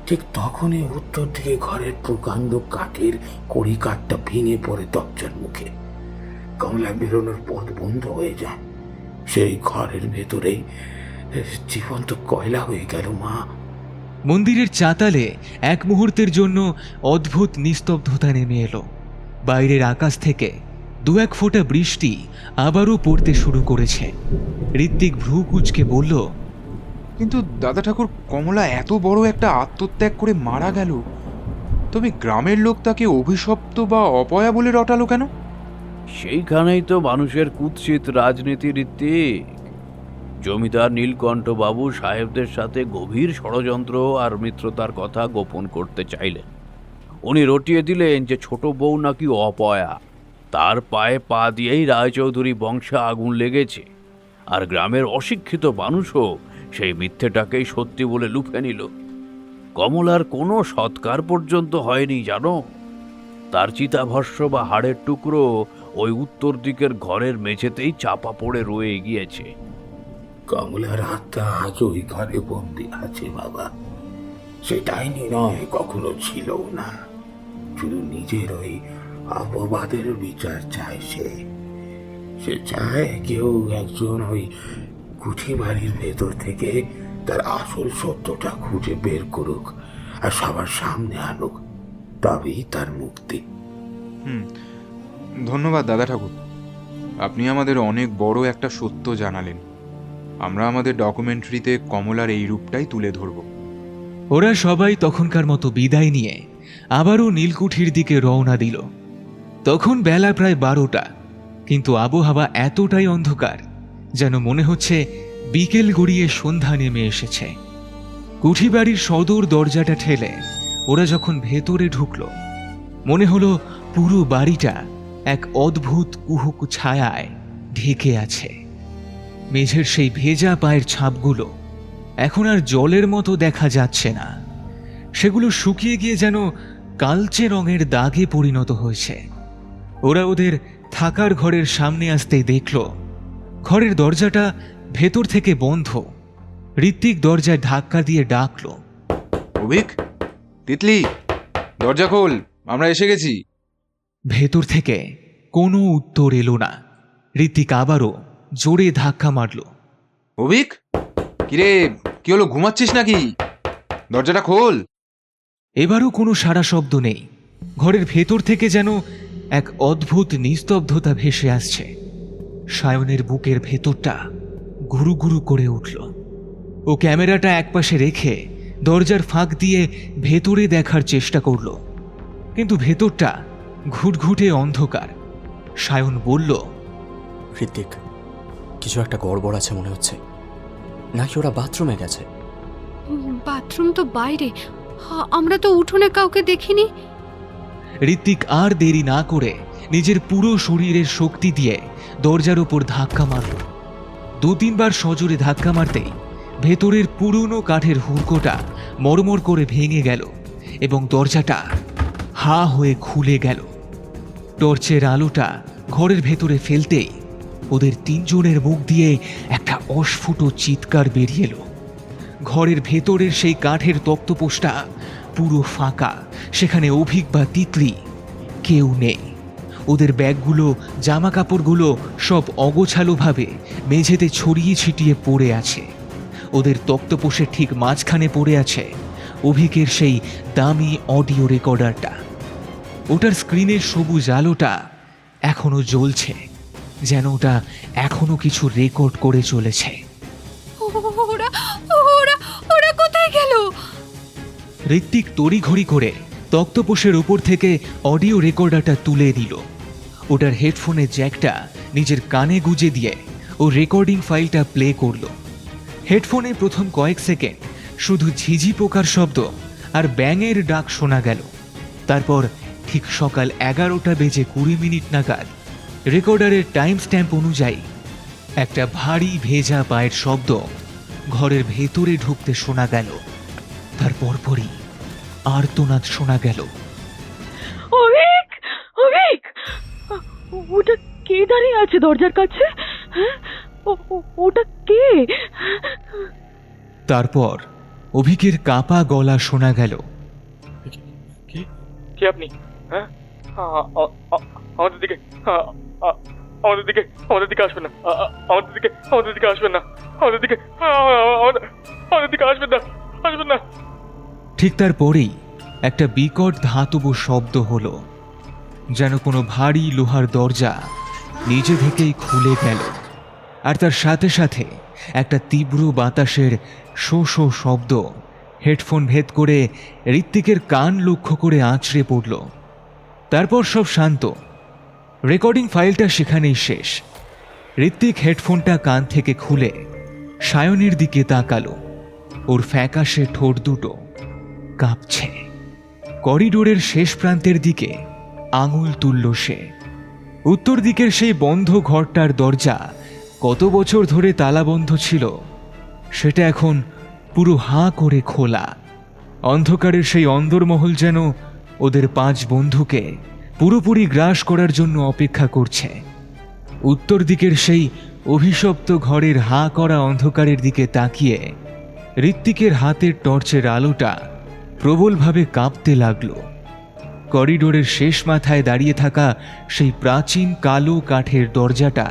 ঠিক তখনই উত্তর দিকে ঘরের প্রকাণ্ড কাঠের কড়িকাঠটা ভেঙে পড়ে দরজার মুখে। কমলা বেরোনোর পথ বন্ধ হয়ে যায়। সেই ঘরের ভেতরেই জীবন্ত কয়লা হয়ে গেল মা। মন্দিরের চাতালে এক মুহূর্তের জন্য অদ্ভুত নিস্তব্ধতা নেমে এলো। বাইরের আকাশ থেকে 2-1 ফোঁটা বৃষ্টি আবারও পড়তে শুরু করেছে। ঋত্বিক ভ্রু কুঁচকে বলল, কিন্তু দাদা ঠাকুর, কমলা এত বড় একটা আত্মত্যাগ করে মারা গেল, তবে গ্রামের লোক তাকে অভিশপ্ত বা অপয়া বলে রটালো কেন? সেইখানেই তো মানুষের কুৎসিত রাজনীতির ঋত্বিক। জমিদার নীলকণ্ঠ বাবু সাহেবদের সাথে গভীর ষড়যন্ত্র আর মিত্রতার কথা গোপন করতে চাইলেন। উনি রটিয়ে দিলেন যে ছোট বউ নাকি অপয়া, তার পায়ে পা দিয়েই রায়চৌধুরী বংশে আগুন লেগেছে, আর গ্রামের অশিক্ষিত মানুষও সেই মিথ্যেটাকেই সত্যি বলে লুফে নিল। কমলার কোনো সৎকার পর্যন্ত হয়নি জানো। তার চিতাভস্ম বা হাড়ের টুকরো ওই উত্তর দিকের ঘরের মেঝেতেই চাপা পড়ে রয়ে গিয়েছে। কমলার আত্মা আজ ওই ঘরে বন্দি আছে বাবা। সে ডাইনি নয়, কখনো ছিল না। শুধু নিজের ওই অপবাদের বিচার চায় সে চায় কেউ একজন ওই কুঠি বাড়ির ভেতর থেকে তার আসল সত্যটা খুঁজে বের করুক আর সবার সামনে আনুক, তবেই তার মুক্তি। ধন্যবাদ দাদা ঠাকুর, আপনি আমাদের অনেক বড় একটা সত্য জানালেন। আমরা আমাদের ডকুমেন্টারিতে কমলার এই রূপটাই তুলে ধরব। ওরা সবাই তখনকার মতো বিদায় নিয়ে আবারও নীলকুঠির দিকে রওনা দিল। তখন বেলা প্রায় 12টা, কিন্তু আবহাওয়া এতটাই অন্ধকার যেন মনে হচ্ছে বিকেল গড়িয়ে সন্ধ্যা নেমে এসেছে। কুঠি বাড়ির সদর দরজাটা ঠেলে ওরা যখন ভেতরে ঢুকলো, মনে হলো পুরো বাড়িটা এক অদ্ভুত কুহুক ছায়ায় ঢেকে আছে। মেঝের সেই ভেজা পায়ের ছাপগুলো এখন আর জলের মতো দেখা যাচ্ছে না, সেগুলো শুকিয়ে গিয়ে যেন কালচে রঙের দাগে পরিণত হয়েছে। ওরা ওদের থাকার ঘরের সামনে আসতেই দেখল ঘরের দরজাটা ভেতর থেকে বন্ধ। ঋত্বিক দরজায় ধাক্কা দিয়ে ডাকল, অভিক, তিতলি, দরজা খোল, আমরা এসে গেছি। ভেতর থেকে কোনো উত্তর এলো না। ঋত্বিক আবারও জোরে ধাক্কা মারল। অভিক, কিরে, কি হলো, ঘুমাচ্ছিস নাকি? দরজাটা খোল। এবারও কোনো সাড়া শব্দ নেই। ঘরের ভেতর থেকে যেন এক অদ্ভুত নিস্তব্ধতা ভেসে আসছে। সায়নের বুকের ভেতরটা গুরু গুরু করে উঠল। ও ক্যামেরাটা একপাশে রেখে দরজার ফাঁক দিয়ে ভেতরে দেখার চেষ্টা করল, কিন্তু ভেতরটা ঘুটঘুটে অন্ধকার। সায়ন বলল, ঋত্বিক, কিছু একটা গড়বড় আছে মনে হচ্ছে। নাকি ওরা বাথরুমে গেছে? বাথরুম তো বাইরে, আমরা তো উঠোনে কাউকে দেখিনি। ঋত্বিক আর দেরি না করে নিজের পুরো শরীরের শক্তি দিয়ে দরজার উপর ধাক্কা মারল। 2-3 বার সজোরে ধাক্কা মারতেই ভেতরের পুরনো কাঠের হুড়কোটা মরমর করে ভেঙে গেল এবং দরজাটা হা হয়ে খুলে গেল। টর্চের আলোটা ঘরের ভেতরে ফেলতেই ওদের 3 জনের মুখ দিয়ে একটা অস্ফুট চিৎকার বেরিয়ে এলো। ঘরের ভেতরের সেই কাঠের তক্তপোষটা পুরো ফাঁকা, সেখানে অভিক বা তিতলি কেউ নেই। ওদের ব্যাগগুলো, জামা কাপড়গুলো সব অগোছালোভাবে মেঝেতে ছড়িয়ে ছিটিয়ে পড়ে আছে। ওদের তক্তপোষের ঠিক মাঝখানে পড়ে আছে অভিকের সেই দামি অডিও রেকর্ডারটা। ওটার স্ক্রিনের সবুজ আলোটা এখনো জ্বলছে, যেন ওটা এখনো কিছু রেকর্ড করে চলেছে। ওরা ওরা ওরা কোথায় গেল? ঋত্বিক তড়িঘড়ি করে তক্তপোষের উপর থেকে অডিও রেকর্ডারটা তুলে দিল। ওটার হেডফোনের জ্যাকটা নিজের কানে গুজে দিয়ে ও রেকর্ডিং ফাইলটা প্লে করল। হেডফোনে প্রথম কয়েক সেকেন্ড শুধু ঝিঝি পোকার শব্দ আর ব্যাঙের ডাক শোনা গেল। তারপর ঠিক সকাল 11:20 নাগাদ রেকর্ডারের টাইম স্ট্যাম্প অনুযায়ী একটা ভারী ভেজা পায়ের শব্দ ঘরের ভেতরে ঢুকতে শোনা গেল। তার পরপরই আর্তনাদ শোনা গেল। অভিক, অভিক, ওটা কে দাঁড়িয়ে আছে দরজার কাছে? ওটা কে? তারপর অভিকের কাপা গলা শোনা গেল, কে আপনি? হ্যাঁ, আমাদের দিকে আমাদের দিকে আমাদের দিকে আসবেন না, আমাদের দিকে আমাদের দিকে আসবেন না, আমাদের দিকে আমাদের দিকে আসবেন না, আসবেন না। ঠিক তারপরেই একটা বিকট ধাতব শব্দ হলো, যেন কোনো ভারী লোহার দরজা নিজে থেকেই খুলে গেল। আর তার সাথে সাথে একটা তীব্র বাতাসের শো শো শব্দ হেডফোন ভেদ করে ঋত্বিকের কান লক্ষ্য করে আঁচড়ে পড়ল। তারপর সব শান্ত। রেকর্ডিং ফাইলটা সেখানেই শেষ। ঋত্বিক হেডফোনটা কান থেকে খুলে সায়নের দিকে তাকালো। ওর ফ্যাকাশে ঠোঁট দুটো কাঁপছে। করিডোরের শেষ প্রান্তের দিকে আঙুল তুলল সে। উত্তর দিকের সেই বন্ধ ঘরটার দরজা কত বছর ধরে তালাবন্ধ ছিল সেটা এখন পুরো হাঁ করে খোলা। অন্ধকারের সেই অন্দরমহল যেন ওদের 5 বন্ধুকে পুরোপুরি গ্রাস করার জন্য অপেক্ষা করছে। উত্তর দিকের সেই অভিশপ্ত ঘরের হাঁ করা অন্ধকারের দিকে তাকিয়ে ঋত্বিকের হাতের টর্চের আলোটা প্রবলভাবে কাঁপতে লাগলো। করিডোরের শেষ মাথায় দাঁড়িয়ে থাকা সেই প্রাচীন কালো কাঠের দরজাটা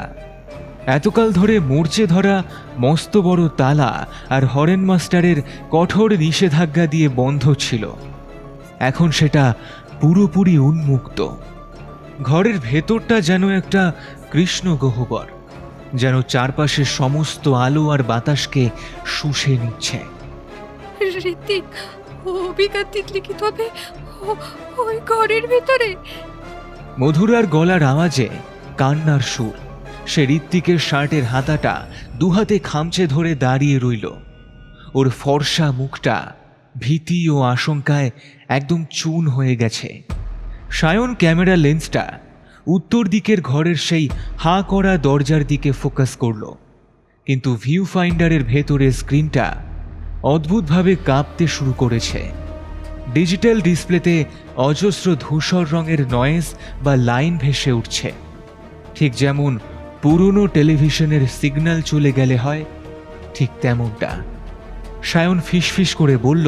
এতকাল ধরে মরচে ধরা মস্ত বড় তালা আর হরেন মাস্টারের কঠোর নিষেধাজ্ঞা দিয়ে বন্ধ ছিল, এখন সেটা পুরোপুরি উন্মুক্ত। ঘরের ভেতরটা যেন একটা কৃষ্ণ গহ্বর, যেন চারপাশের সমস্ত আলো আর বাতাসকে শুষে নিচ্ছে। ঋত্বিক, অভিজ্ঞতা তিতলি কি তবে ওই ঘরের ভিতরে? মধুরার গলার আওয়াজে কান্নার সুর। সে ঋত্বিকের শার্টের হাতাটা দুহাতে খামচে ধরে দাঁড়িয়ে রইল। ওর ফর্সা মুখটা ভীতি ও আশঙ্কায় একদম চুন হয়ে গেছে। সায়ন ক্যামেরা লেন্সটা উত্তর দিকের ঘরের সেই হাঁ করা দরজার দিকে ফোকাস করল, কিন্তু ভিউ ফাইন্ডারের ভেতরের স্ক্রিনটা অদ্ভুতভাবে কাঁপতে শুরু করেছে। ডিজিটাল ডিসপ্লেতে অজস্র ধূসর রঙের নয়েজ বা লাইন ভেসে উঠছে, ঠিক যেমন পুরনো টেলিভিশনের সিগন্যাল চলে গেলে হয়, ঠিক তেমনটা। সায়ন ফিসফিস করে বলল,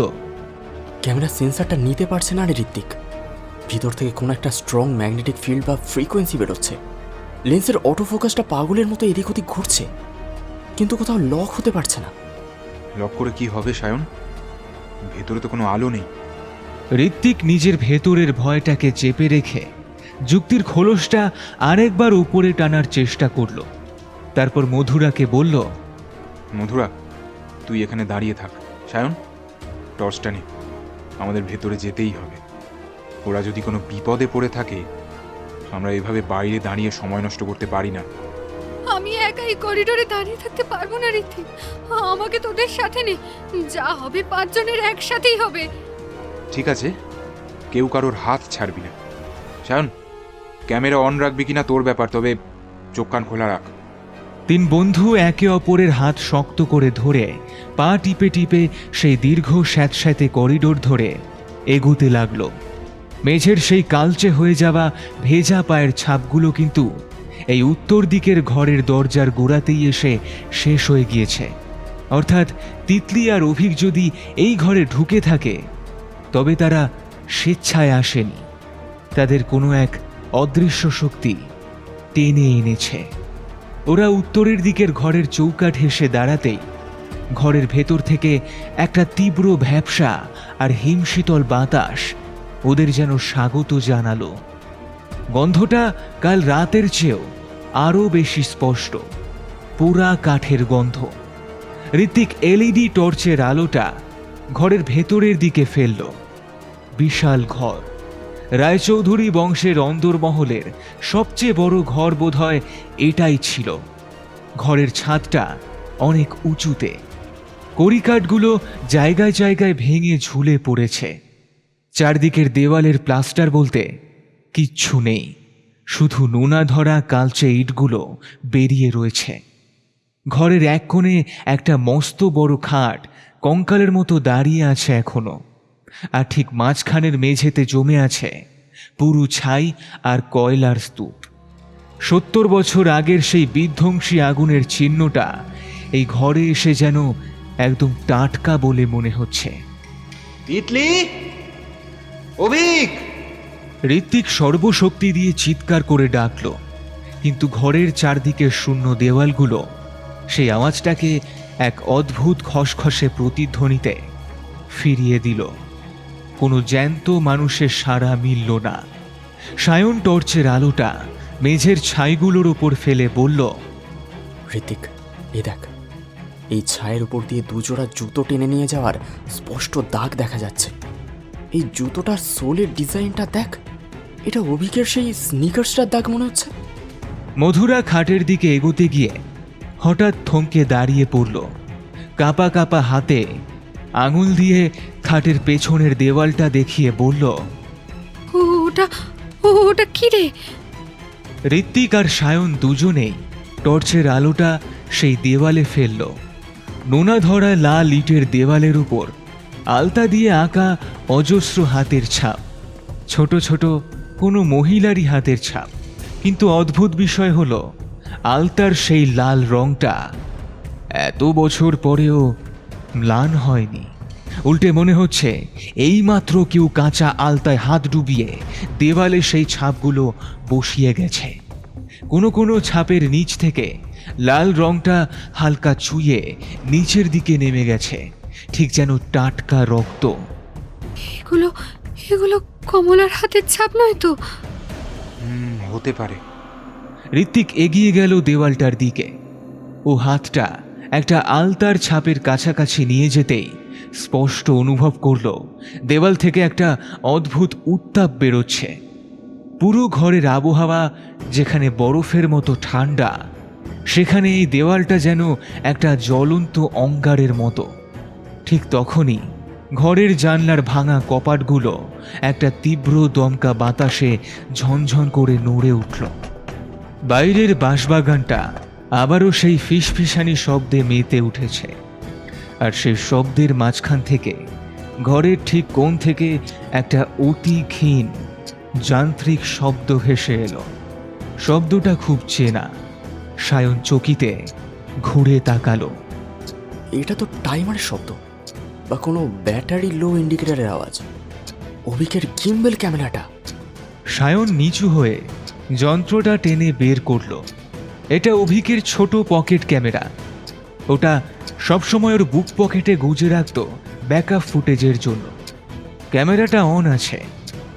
ক্যামেরা সেন্সারটা নিতে পারছে না রে ঋত্বিক। ভিতর থেকে কোনো একটা স্ট্রং ম্যাগনেটিক ফিল্ড বা ফ্রিকোয়েন্সি বেরোচ্ছে। লেন্সের অটো ফোকাসটা পাগলের মতো এদিক ওদিক ঘুরছে, কিন্তু কোথাও লক হতে পারছে না। লক করে কি হবে সায়ন? ভেতরে তো কোনো আলো নেই। ঋত্বিক নিজের ভেতরের ভয়টাকে চেপে রেখে যুক্তির খোলসটা আরেকবার উপরে টানার চেষ্টা করল। তারপর মধুরাকে বলল, মধুরা, তুই এখানে দাঁড়িয়ে থাক। সায়ন, টর্চটা নে, আমাদের ভেতরে যেতেই হবে। ওরা যদি কোনো বিপদে পড়ে থাকে, আমরা এভাবে বাইরে দাঁড়িয়ে সময় নষ্ট করতে পারি না। আমি একাই করিডোরে দাঁড়িয়ে থাকতে পারবো না ঋত্বিক, আমাকে তোদের সাথে নে। যা হবে 5 জনের একসাথেই হবে। ঠিক আছে, কেউ কারোর হাত ছাড়বি না। সায়ন, ক্যামেরা অন রাখবি কিনা তোর ব্যাপার, তবে চোখ কান খোলা রাখ। 3 বন্ধু একে অপরের হাত শক্ত করে ধরে পা টিপে টিপে সেই দীর্ঘ স্যাঁতস্যাঁতে করিডোর ধরে এগোতে লাগলো। মেঝের সেই কালচে হয়ে যাওয়া ভেজা পায়ের ছাপগুলো কিন্তু এই উত্তর দিকের ঘরের দরজার গোড়াতেই এসে শেষ হয়ে গিয়েছে। অর্থাৎ তিতলি আর অভিক যদি এই ঘরে ঢুকে থাকে, তবে তারা স্বেচ্ছায় আসেনি, তাদের কোনো এক অদৃশ্য শক্তি টেনে এনেছে। ওরা উত্তরের দিকের ঘরের চৌকাঠ এসে দাঁড়াতেই ঘরের ভেতর থেকে একটা তীব্র ভ্যাপসা আর হিমশীতল বাতাস ওদের যেন স্বাগত জানালো। গন্ধটা কাল রাতের চেয়েও আরো বেশি স্পষ্ট, পোড়া কাঠের গন্ধ। ঋত্বিক এলইডি টর্চের আলোটা ঘরের ভেতরের দিকে ফেলল। বিশাল ঘর, রায়চৌধুরী বংশের অন্দরমহলের সবচেয়ে বড় ঘর বোধহয় এটাই ছিল। ঘরের ছাদটা অনেক উঁচুতে, কড়িকাঠগুলো জায়গায় জায়গায় ভেঙে ঝুলে পড়েছে। চারদিকের দেওয়ালের প্লাস্টার বলতে কিচ্ছু নেই, শুধু নোনা ধরা কালচে ইটগুলো বেরিয়ে রয়েছে। ঘরের এক কোণে একটা মস্ত বড় খাট কঙ্কালের মতো দাঁড়িয়ে আছে এখনো, আর ঠিক মাঝখানের মেঝেতে জমে আছে পুরু ছাই আর কয়লার স্তূপ। 70 বছর আগের সেই বিধ্বংসী আগুনের চিহ্নটা এই ঘরে এসে যেন একদম টাটকা বলে মনে হচ্ছে। তিতলি, অভিক! ঋত্বিক সর্বশক্তি দিয়ে চিৎকার করে ডাকল, কিন্তু ঘরের চারদিকের শূন্য দেওয়ালগুলো সেই আওয়াজটাকে এক অদ্ভুত খসখসে প্রতিধ্বনিতে ফিরিয়ে দিল। কোনো জ্যান্ত মানুষের সাড়া মিলল না। সায়ন টর্চের আলোটা মেঝের ছাইগুলোর ওপর ফেলে বলল, ঋত্বিক, এই দেখ, এই ছায়ের উপর দিয়ে 2 জোড়া জুতো টেনে নিয়ে যাওয়ার স্পষ্ট দাগ দেখা যাচ্ছে। এই জুতোটার সোলের ডিজাইনটা দেখ, এটা অভিকের সেই স্নিকার্সটার দাগ মনে হচ্ছে। মধুরা খাটের দিকে এগোতে গিয়ে হঠাৎ থমকে দাঁড়িয়ে পড়ল। কাঁপা কাঁপা হাতে আঙুল দিয়ে খাটের পেছনের দেওয়ালটা দেখিয়ে বলল, ওটা কি রে? ঋত্বিক আর সায়ন দুজনেই টর্চের আলোটা সেই দেওয়ালে ফেলল। নোনা ধরা লাল ইটের দেওয়ালের উপর আলতা দিয়ে আঁকা অজস্র হাতের ছাপ, ছোট ছোট কোনো মহিলারই হাতের ছাপ। কিন্তু অদ্ভুত বিষয় হলো আলতার সেই লাল রংটা এত বছর পরেও ম্লান হয়নি। উল্টে মনে হচ্ছে এইমাত্র কেউ কাঁচা আলতায় হাত ডুবিয়ে দেওয়ালে সেই ছাপগুলো বসিয়ে গেছে। কোনো কোনো ছাপের নিচ থেকে লাল রংটা হালকা চুইয়ে নিচের দিকে নেমে গেছে, ঠিক যেন টাটকা রক্ত। এগুলো এগুলো কমলার হাতের ছাপ নয় তো? হতে পারে। ঋত্বিক এগিয়ে গেল দেওয়ালটার দিকে। ও হাতটা একটা আলতার ছাপের কাছাকাছি নিয়ে যেতেই স্পষ্ট অনুভব করল দেওয়াল থেকে একটা অদ্ভুত উত্তাপ বেরোচ্ছে। পুরো ঘরের আবহাওয়া যেখানে বরফের মতো ঠান্ডা, সেখানে এই দেওয়ালটা যেন একটা জ্বলন্ত অঙ্গারের মতো। ঠিক তখনই ঘরের জানলার ভাঙা কপাটগুলো একটা তীব্র দমকা বাতাসে ঝনঝন করে নড়ে উঠল। বাইরের বাঁশবাগানটা আবারও সেই ফিসফিসানি শব্দে মেতে উঠেছে। আর সেই শব্দের মাঝখান থেকে ঘরের ঠিক কোণ থেকে একটা অতি ক্ষীণ যান্ত্রিক শব্দ ভেসে এলো। শব্দটা খুব চেনা। সায়ন চকিতে ঘুরে তাকালো। এটা তো টাইমারের শব্দ বা কোনো ব্যাটারি লো ইন্ডিকেটরের আওয়াজ। অভিকের গিম্বল ক্যামেরাটা। সায়ন নিচু হয়ে যন্ত্রটা টেনে বের করলো। এটা অভিকের ছোট পকেট ক্যামেরা। ওটা সবসময় ওর বুক পকেটে গুজে রাখত ব্যাকআপ ফুটেজের জন্য। ক্যামেরাটা অন আছে,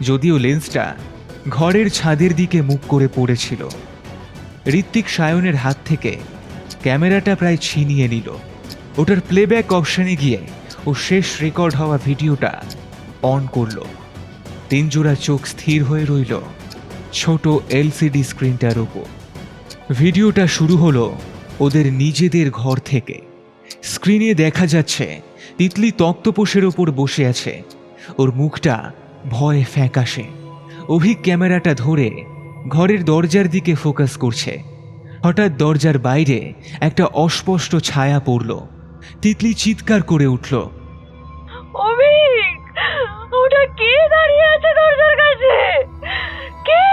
যদিও লেন্সটা ঘরের ছাদের দিকে মুখ করে পড়েছিল। ঋত্বিক সায়নের হাত থেকে ক্যামেরাটা প্রায় ছিনিয়ে নিল। ওটার প্লেব্যাক অপশানে গিয়ে ও শেষ রেকর্ড হওয়া ভিডিওটা অন করল। তিনজোড়া চোখ স্থির হয়ে রইল ছোট এলসিডি স্ক্রিনটার উপর। ভিডিওটা শুরু হলো ওদের নিজেদের ঘর থেকে। স্ক্রিনে দেখা যাচ্ছে তিতলি তক্তপোষের ওপর বসে আছে, ওর মুখটা ভয়ে ফ্যাকাশে। অভিক ক্যামেরাটা ধরে ঘরের দরজার দিকে ফোকাস করছে। হঠাৎ দরজার বাইরে একটা অস্পষ্ট ছায়া পড়ল। তিতলি চিৎকার করে উঠল, অভিক, ওটা কে দাঁড়িয়ে আছে দরজার কাছে? কে?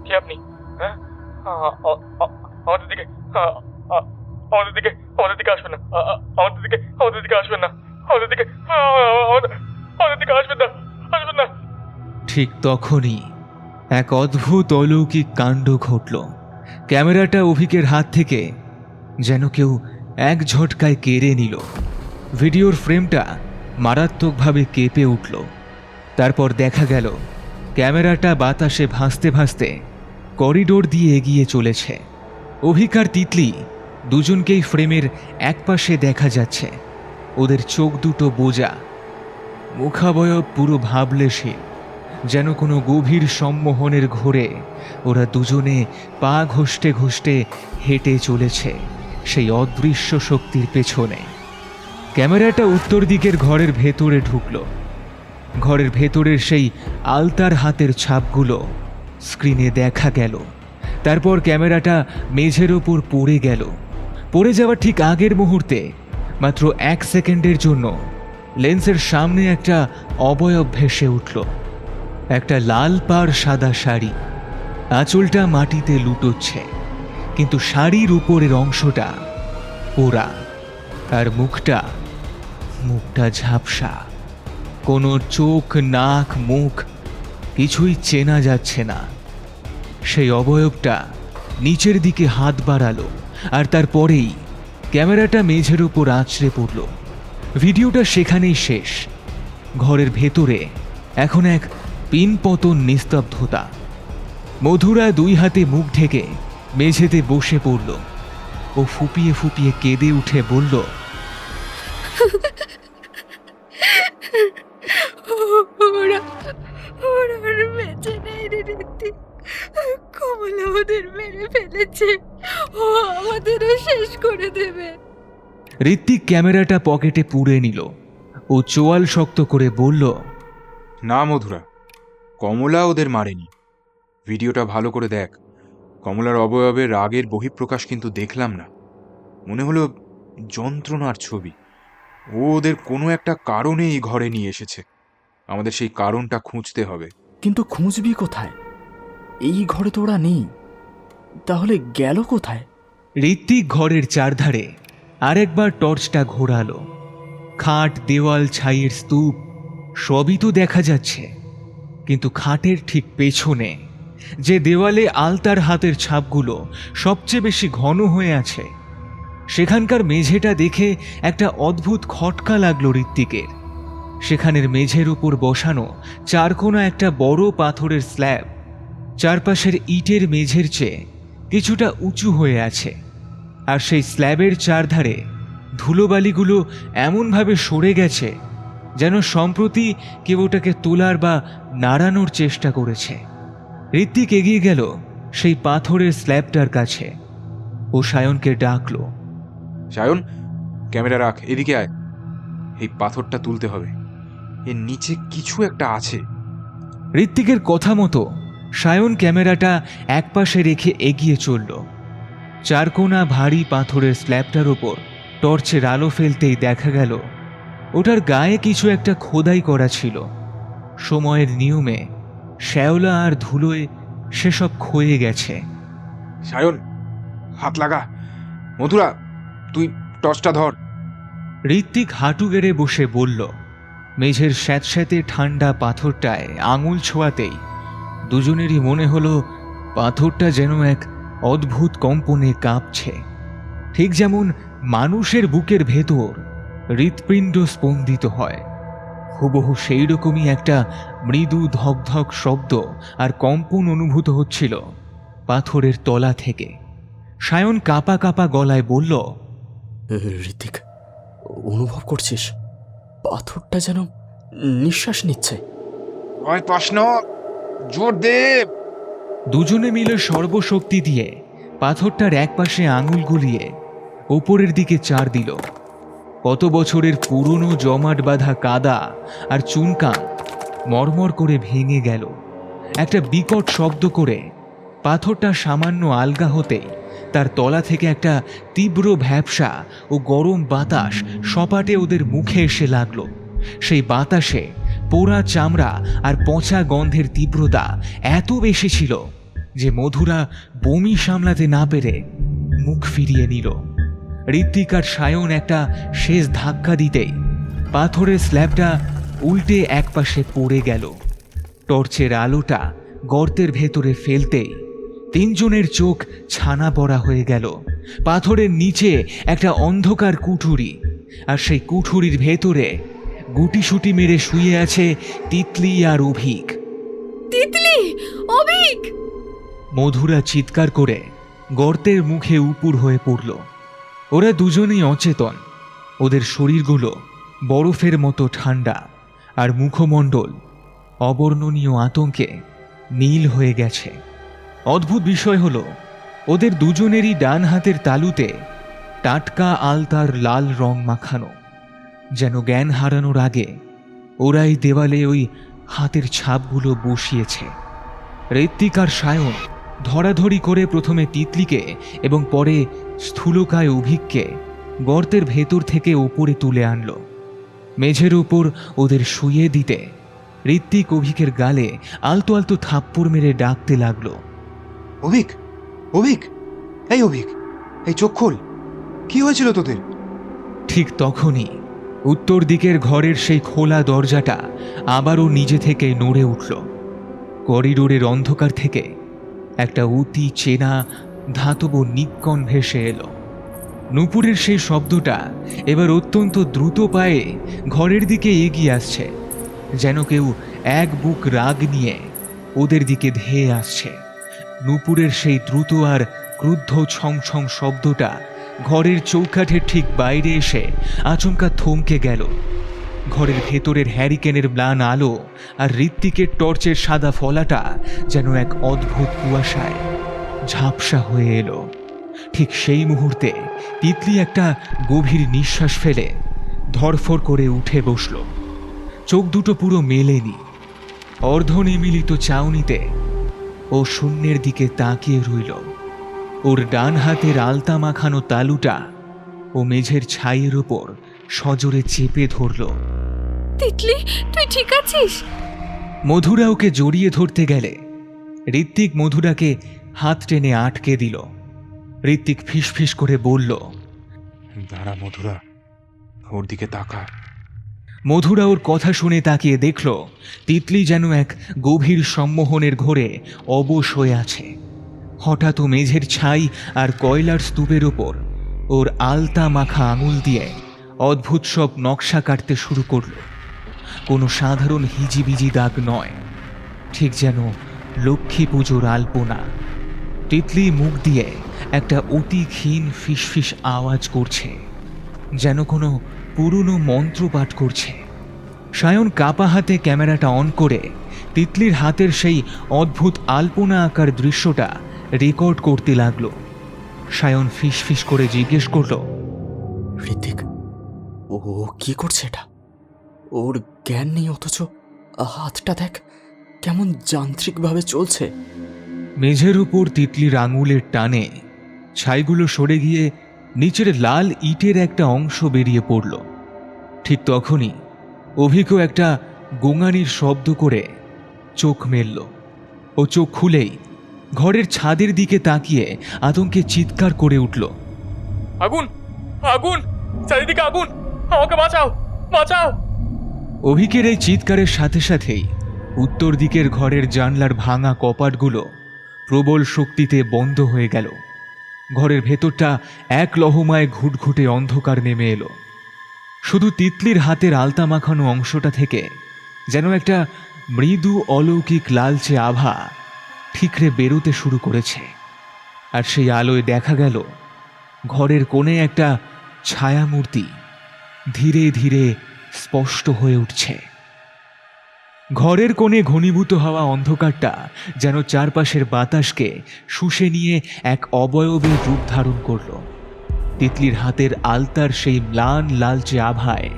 কে আপনি? হ্যাঁ, আমাদের দিকে আমাদের দিকে আমাদের দিকে আসবেন না, আমাদের দিকে আমাদের দিকে আসবেন না, আমাদের দিকে আমাদের দিকে আসবেন না, আসবেন না। ঠিক তখনই এক অদ্ভুত অলৌকিক কাণ্ড ঘটল। ক্যামেরাটা অভিকের হাত থেকে যেন কেউ এক ঝটকায় কেড়ে নিল। ভিডিওর ফ্রেমটা মারাত্মকভাবে কেঁপে উঠল। তারপর দেখা গেল ক্যামেরাটা বাতাসে ভাসতে ভাসতে করিডোর দিয়ে এগিয়ে চলেছে। অভিক আর তিতলি দুজনকেই ফ্রেমের একপাশে দেখা যাচ্ছে। ওদের চোখ দুটো বোজা, মুখাবয়ব পুরো ভাবলেশীল, যেন কোনো গভীর সম্মোহনের ঘোরে ওরা দুজনে পা ঘষতে ঘষতে হেঁটে চলেছে সেই অদৃশ্য শক্তির পেছনে। ক্যামেরাটা উত্তর দিকের ঘরের ভেতরে ঢুকল। ঘরের ভেতরের সেই আলতার হাতের ছাপগুলো স্ক্রিনে দেখা গেল। তারপর ক্যামেরাটা মেঝের ওপর পড়ে গেল। পড়ে যাওয়ার ঠিক আগের মুহূর্তে মাত্র 1 সেকেন্ডের জন্য লেন্সের সামনে একটা অবয়ব ভেসে উঠল। একটা লাল পাড় সাদা শাড়ি, আঁচলটা মাটিতে লুটোচ্ছে, কিন্তু শাড়ির উপরের অংশটা পোড়া। আর মুখটা ঝাপসা। কোনো চোখ, নাক, মুখ কিছুই চেনা যাচ্ছে না। সেই অবয়বটা নিচের দিকে হাত বাড়ালো, আর তারপরেই ক্যামেরাটা মেঝের উপর আছড়ে পড়ল। ভিডিওটা সেখানেই শেষ। ঘরের ভেতরে এখন এক পিনপতন নিস্তব্ধতা। মধুরা 2 হাতে মুখ ঢেকে মেঝেতে বসে পড়ল। ও ফুপিয়ে ফুপিয়ে কেঁদে উঠে বলল, ওরা ওরা আর বেঁচে নেই রে রীতি। কমলা ওদের মেরে ফেলেছে, ও আমাদেরও শেষ করে দেবে। ঋত্বিক ক্যামেরাটা পকেটে পুরে নিল। ও চোয়াল শক্ত করে বলল, না মধুরা, কমলা ওদের মারেনি। ভিডিওটা ভালো করে দেখ। কমলার অবয়বে রাগের বহিঃপ্রকাশ কিন্তু দেখলাম না। মনে হলো যন্ত্রণার ছবি। ও ওদের কোনো একটা কারণে এই ঘরে নিয়ে এসেছে। আমাদের সেই কারণটা খুঁজতে হবে। কিন্তু খুঁজবি কোথায়? এই ঘরে তো ওরা নেই, তাহলে গেল কোথায়? ঋত্বিক ঘরের চারধারে আরেকবার টর্চটা ঘোরালো। খাট, দেওয়াল, ছাইয়ের স্তূপ সবই তো দেখা যাচ্ছে, কিন্তু খাটের ঠিক পেছনে যে দেওয়ালে আলতার হাতের ছাপগুলো সবচেয়ে বেশি ঘন হয়ে আছে, সেখানকার মেঝেটা দেখে একটা অদ্ভুত খটকা লাগলো ঋত্বিকের। সেখানের মেঝের উপর বসানো চারকোনা একটা বড় পাথরের স্ল্যাব চারপাশের ইটের মেঝের চেয়ে কিছুটা উঁচু হয়ে আছে, আর সেই স্ল্যাবের চারধারে ধুলোবালিগুলো এমনভাবে সরে গেছে যেন সম্প্রতি কেউ ওটাকে তোলার বা নাড়ানোর চেষ্টা করেছে। ঋত্বিক এগিয়ে গেল সেই পাথরের স্ল্যাবটার কাছে। ও সায়নকে ডাকলো। সায়ন, ক্যামেরা রাখ, এদিকে আয়। এই পাথরটা তুলতে হবে, এর নিচে কিছু একটা আছে। ঋত্বিকের কথা মতো সায়ন ক্যামেরাটা একপাশে রেখে এগিয়ে চলল। চারকোনা ভারী পাথরের স্ল্যাবটার ওপর টর্চের আলো ফেলতেই দেখা গেল ওটার গায়ে কিছু একটা খোদাই করা ছিল। সময়ের নিয়মে শ্যাওলা আর ধুলোয় সেসব ক্ষয়ে গেছে। সায়ন, হাত লাগা। মধুরা, তুই টর্চটা ধর। ঋত্বিক হাঁটু গেড়ে বসে বলল। মেঝের স্যাঁতস্যাঁতে ঠান্ডা পাথরটায় আঙুল ছোঁয়াতেই দুজনেরই মনে হলো পাথরটা যেন এক অদ্ভুত কম্পনে কাঁপছে, ঠিক যেমন মানুষের বুকের ভেতর হৃৎপিণ্ড স্পন্দিত হয়। হুবহু সেই রকমই একটা মৃদু ধকধক শব্দ আর কম্পন অনুভূত হচ্ছিল পাথরের তলা থেকে। সায়ন কাঁপা কাঁপা গলায় বলল, ঋতিক, অনুভব করছিস পাথরটা যেন নিঃশ্বাস নিচ্ছে? ভয় পাস না, জোর দে। দুজনে মিলে সর্বশক্তি দিয়ে পাথরটার একপাশে আঙুল গুলিয়ে ওপরের দিকে চার দিল। কত বছরের পুরনো জমাট বাঁধা কাদা আর চুনকাম মরমর করে ভেঙে গেল। একটা বিকট শব্দ করে পাথরটা সামান্য আলগা হতেই তার তলা থেকে একটা তীব্র ভ্যাপসা ও গরম বাতাস সপাটে ওদের মুখে এসে লাগলো। সেই বাতাসে পোড়া চামড়া আর পচা গন্ধের তীব্রতা এত বেশি ছিল যে মধুরা বমি সামলাতে না পেরে মুখ ফিরিয়ে নিল। ঋত্বিক আর সায়ন একটা শেষ ধাক্কা দিতেই পাথরের স্ল্যাবটা উল্টে একপাশে পড়ে গেল। টর্চের আলোটা গর্তের ভেতরে ফেলতেই তিনজনের চোখ ছানা পড়া হয়ে গেল। পাথরের নিচে একটা অন্ধকার কুঠুরি, আর সেই কুঠুরির ভেতরে গুটিসুটি মেরে শুয়ে আছে তিতলি আর অভিক। তিতলি, অভিক! মধুরা চিৎকার করে গর্তের মুখে উপুর হয়ে পড়ল। ওরা দুজনেই অচেতন। ওদের শরীরগুলো বরফের মতো ঠান্ডা, আর মুখমণ্ডল অবর্ণনীয় আতঙ্কে নীল হয়ে গেছে। অদ্ভুত বিষয় হলো, ওদের দুজনেরই ডান হাতের তালুতে টাটকা আলতার লাল রং মাখানো, যেন জ্ঞান হারানোর আগে ওরাই দেওয়ালে ওই হাতের ছাপগুলো বসিয়েছে। ঋত্বিক আর সায়ন ধরাধরি করে প্রথমে তিতলিকে এবং পরে স্থূলকায় অভিককে গর্তের ভেতর থেকে ওপরে তুলে আনলো। মেঝের উপর ওদের শুইয়ে দিতে ঋত্বিক অভিকের গালে আলতো আলতো থাপ্পড় মেরে ডাকতে লাগলো, অভিক, অভিক, এই অভিক, এই চোখ খোল, কি হয়েছিল তোদের? ঠিক তখনই উত্তর দিকের ঘরের সেই খোলা দরজাটা আবারও নিজে থেকে নড়ে উঠল। করিডোরের অন্ধকার থেকে একটা অতি চেনা ধাতব নিক্কণ ভেসে এলো। নূপুরের সেই শব্দটা এবার অত্যন্ত দ্রুত পায়ে ঘরের দিকে এগিয়ে আসছে, যেন কেউ এক বুক রাগ নিয়ে ওদের দিকে ধেয়ে আসছে। নূপুরের সেই দ্রুত আর ক্রুদ্ধ ছং ছং শব্দটা ঘরের চৌকাঠের ঠিক বাইরে এসে আচমকা থমকে গেল। ঘরের ভেতরের হ্যারিকেনের ম্লান আলো আর ঋত্বিকের টর্চের সাদা ফলাটা যেন এক অদ্ভুত কুয়াশায় ঝাপসা হয়ে এলো। ঠিক সেই মুহূর্তে তিতলি একটা গভীর নিঃশ্বাস ফেলে ধরফর করে উঠে বসল। চোখ দুটো পুরো মেলেনি। অর্ধনিমিলিত চাউনিতে ও শূন্যের দিকে তাকিয়ে রইল। ওর ডান হাতের আলতা মাখানো তালুটা ও মেঝের ছাইয়ের ওপর সজোরে চেপে ধরল। তিতলি, তুই ঠিক আছিস? মধুরা ওকে জড়িয়ে ধরতে গেলে ঋত্বিক মধুরাকে হাত টেনে আটকে দিল। ঋত্বিক ফিসফিস করে বলল, দাঁড়া মধুরা, ওর দিকে তাকা। মধুরা ওর কথা শুনে তাকিয়ে দেখল তিতলি যেন এক গভীর সম্মোহনের ঘোরে অবশ হয়ে আছে। হঠাৎ ও মেঝের ছাই আর কয়লার স্তূপের ওপর ওর আলতা মাখা আঙুল দিয়ে অদ্ভুত সব নকশা কাটতে শুরু করল। কোনো সাধারণ হিজিবিজি দাগ নয়, ঠিক যেন লক্ষ্মী পুজোর আলপনা। তিতলি মুখ দিয়ে একটা অতি ক্ষীণ ফিসফিস আওয়াজ করছে, যেন কোনো পুরনো মন্ত্র পাঠ করছে। সায়ন কাপা হাতে ক্যামেরাটা অন করে তিতলির হাতের সেই অদ্ভুত আলপনা আঁকার দৃশ্যটা রেকর্ড করতে লাগলো। সায়ন ফিসফিস করে জিজ্ঞেস করলো, ঋত্বিক, ও কি করছে এটা? ওর জ্ঞান নেই, অথচ হাতটা দেখ কেমন যান্ত্রিকভাবে চলছে। মেঝের উপর তিতলির আঙুলের টানে ছাইগুলো সরে গিয়ে নিচের লাল ইটের একটা অংশ বেরিয়ে পড়ল। ঠিক তখনই অভিকও একটা গোঙানির শব্দ করে চোখ মেলল। ও চোখ খুলেই ঘরের ছাদের দিকে তাকিয়ে আতঙ্কে চিৎকার করে উঠল, আগুন, আগুন, চারিদিকে আগুন, আমাকে বাঁচাও, বাঁচাও! অভিকের এই চিৎকারের সাথে সাথেই উত্তর দিকের ঘরের জানলার ভাঙা কপাটগুলো প্রবল শক্তিতে বন্ধ হয়ে গেল। ঘরের ভেতরটা এক লহমায় ঘুটঘুটে অন্ধকার নেমে এলো। শুধু তিতলির হাতের আলতা মাখানো অংশটা থেকে যেন একটা মৃদু অলৌকিক লালচে আভা ঠিকরে বেরোতে শুরু করেছে। আর সেই আলোয় দেখা গেল ঘরের কোণে একটা ছায়ামূর্তি ধীরে ধীরে স্পষ্ট হয়ে উঠছে। ঘরের কোণে ঘনীভূত হওয়া অন্ধকারটা যেন চারপাশের বাতাসকে শুষে নিয়ে এক অবয়বের রূপ ধারণ করল। তিতলির হাতের আলতার সেই ম্লান লালচে আভায়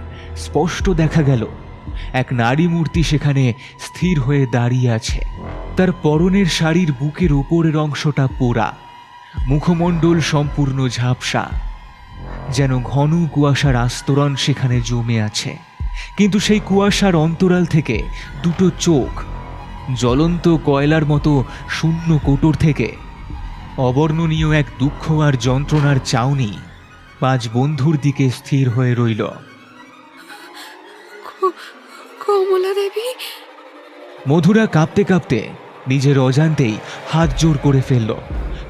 স্পষ্ট দেখা গেল এক নারী মূর্তি সেখানে স্থির হয়ে দাঁড়িয়ে আছে। তার পরনের শাড়ির বুকের উপরের অংশটা পোড়া, মুখমণ্ডল সম্পূর্ণ ঝাপসা, যেন ঘন কুয়াশার আস্তরণ সেখানে জমে আছে। কিন্তু সেই কুয়াশার অন্তরাল থেকে দুটো চোখ জ্বলন্ত কয়লার মতো শূন্য কোটর থেকে অবর্ণনীয় এক দুঃখ আর যন্ত্রণার চাউনি পাঁচ বন্ধুর দিকে স্থির হয়ে রইল। কমলা দেবী! মধুরা কাঁপতে কাঁপতে নিজের অজান্তেই হাত জোর করে ফেলল।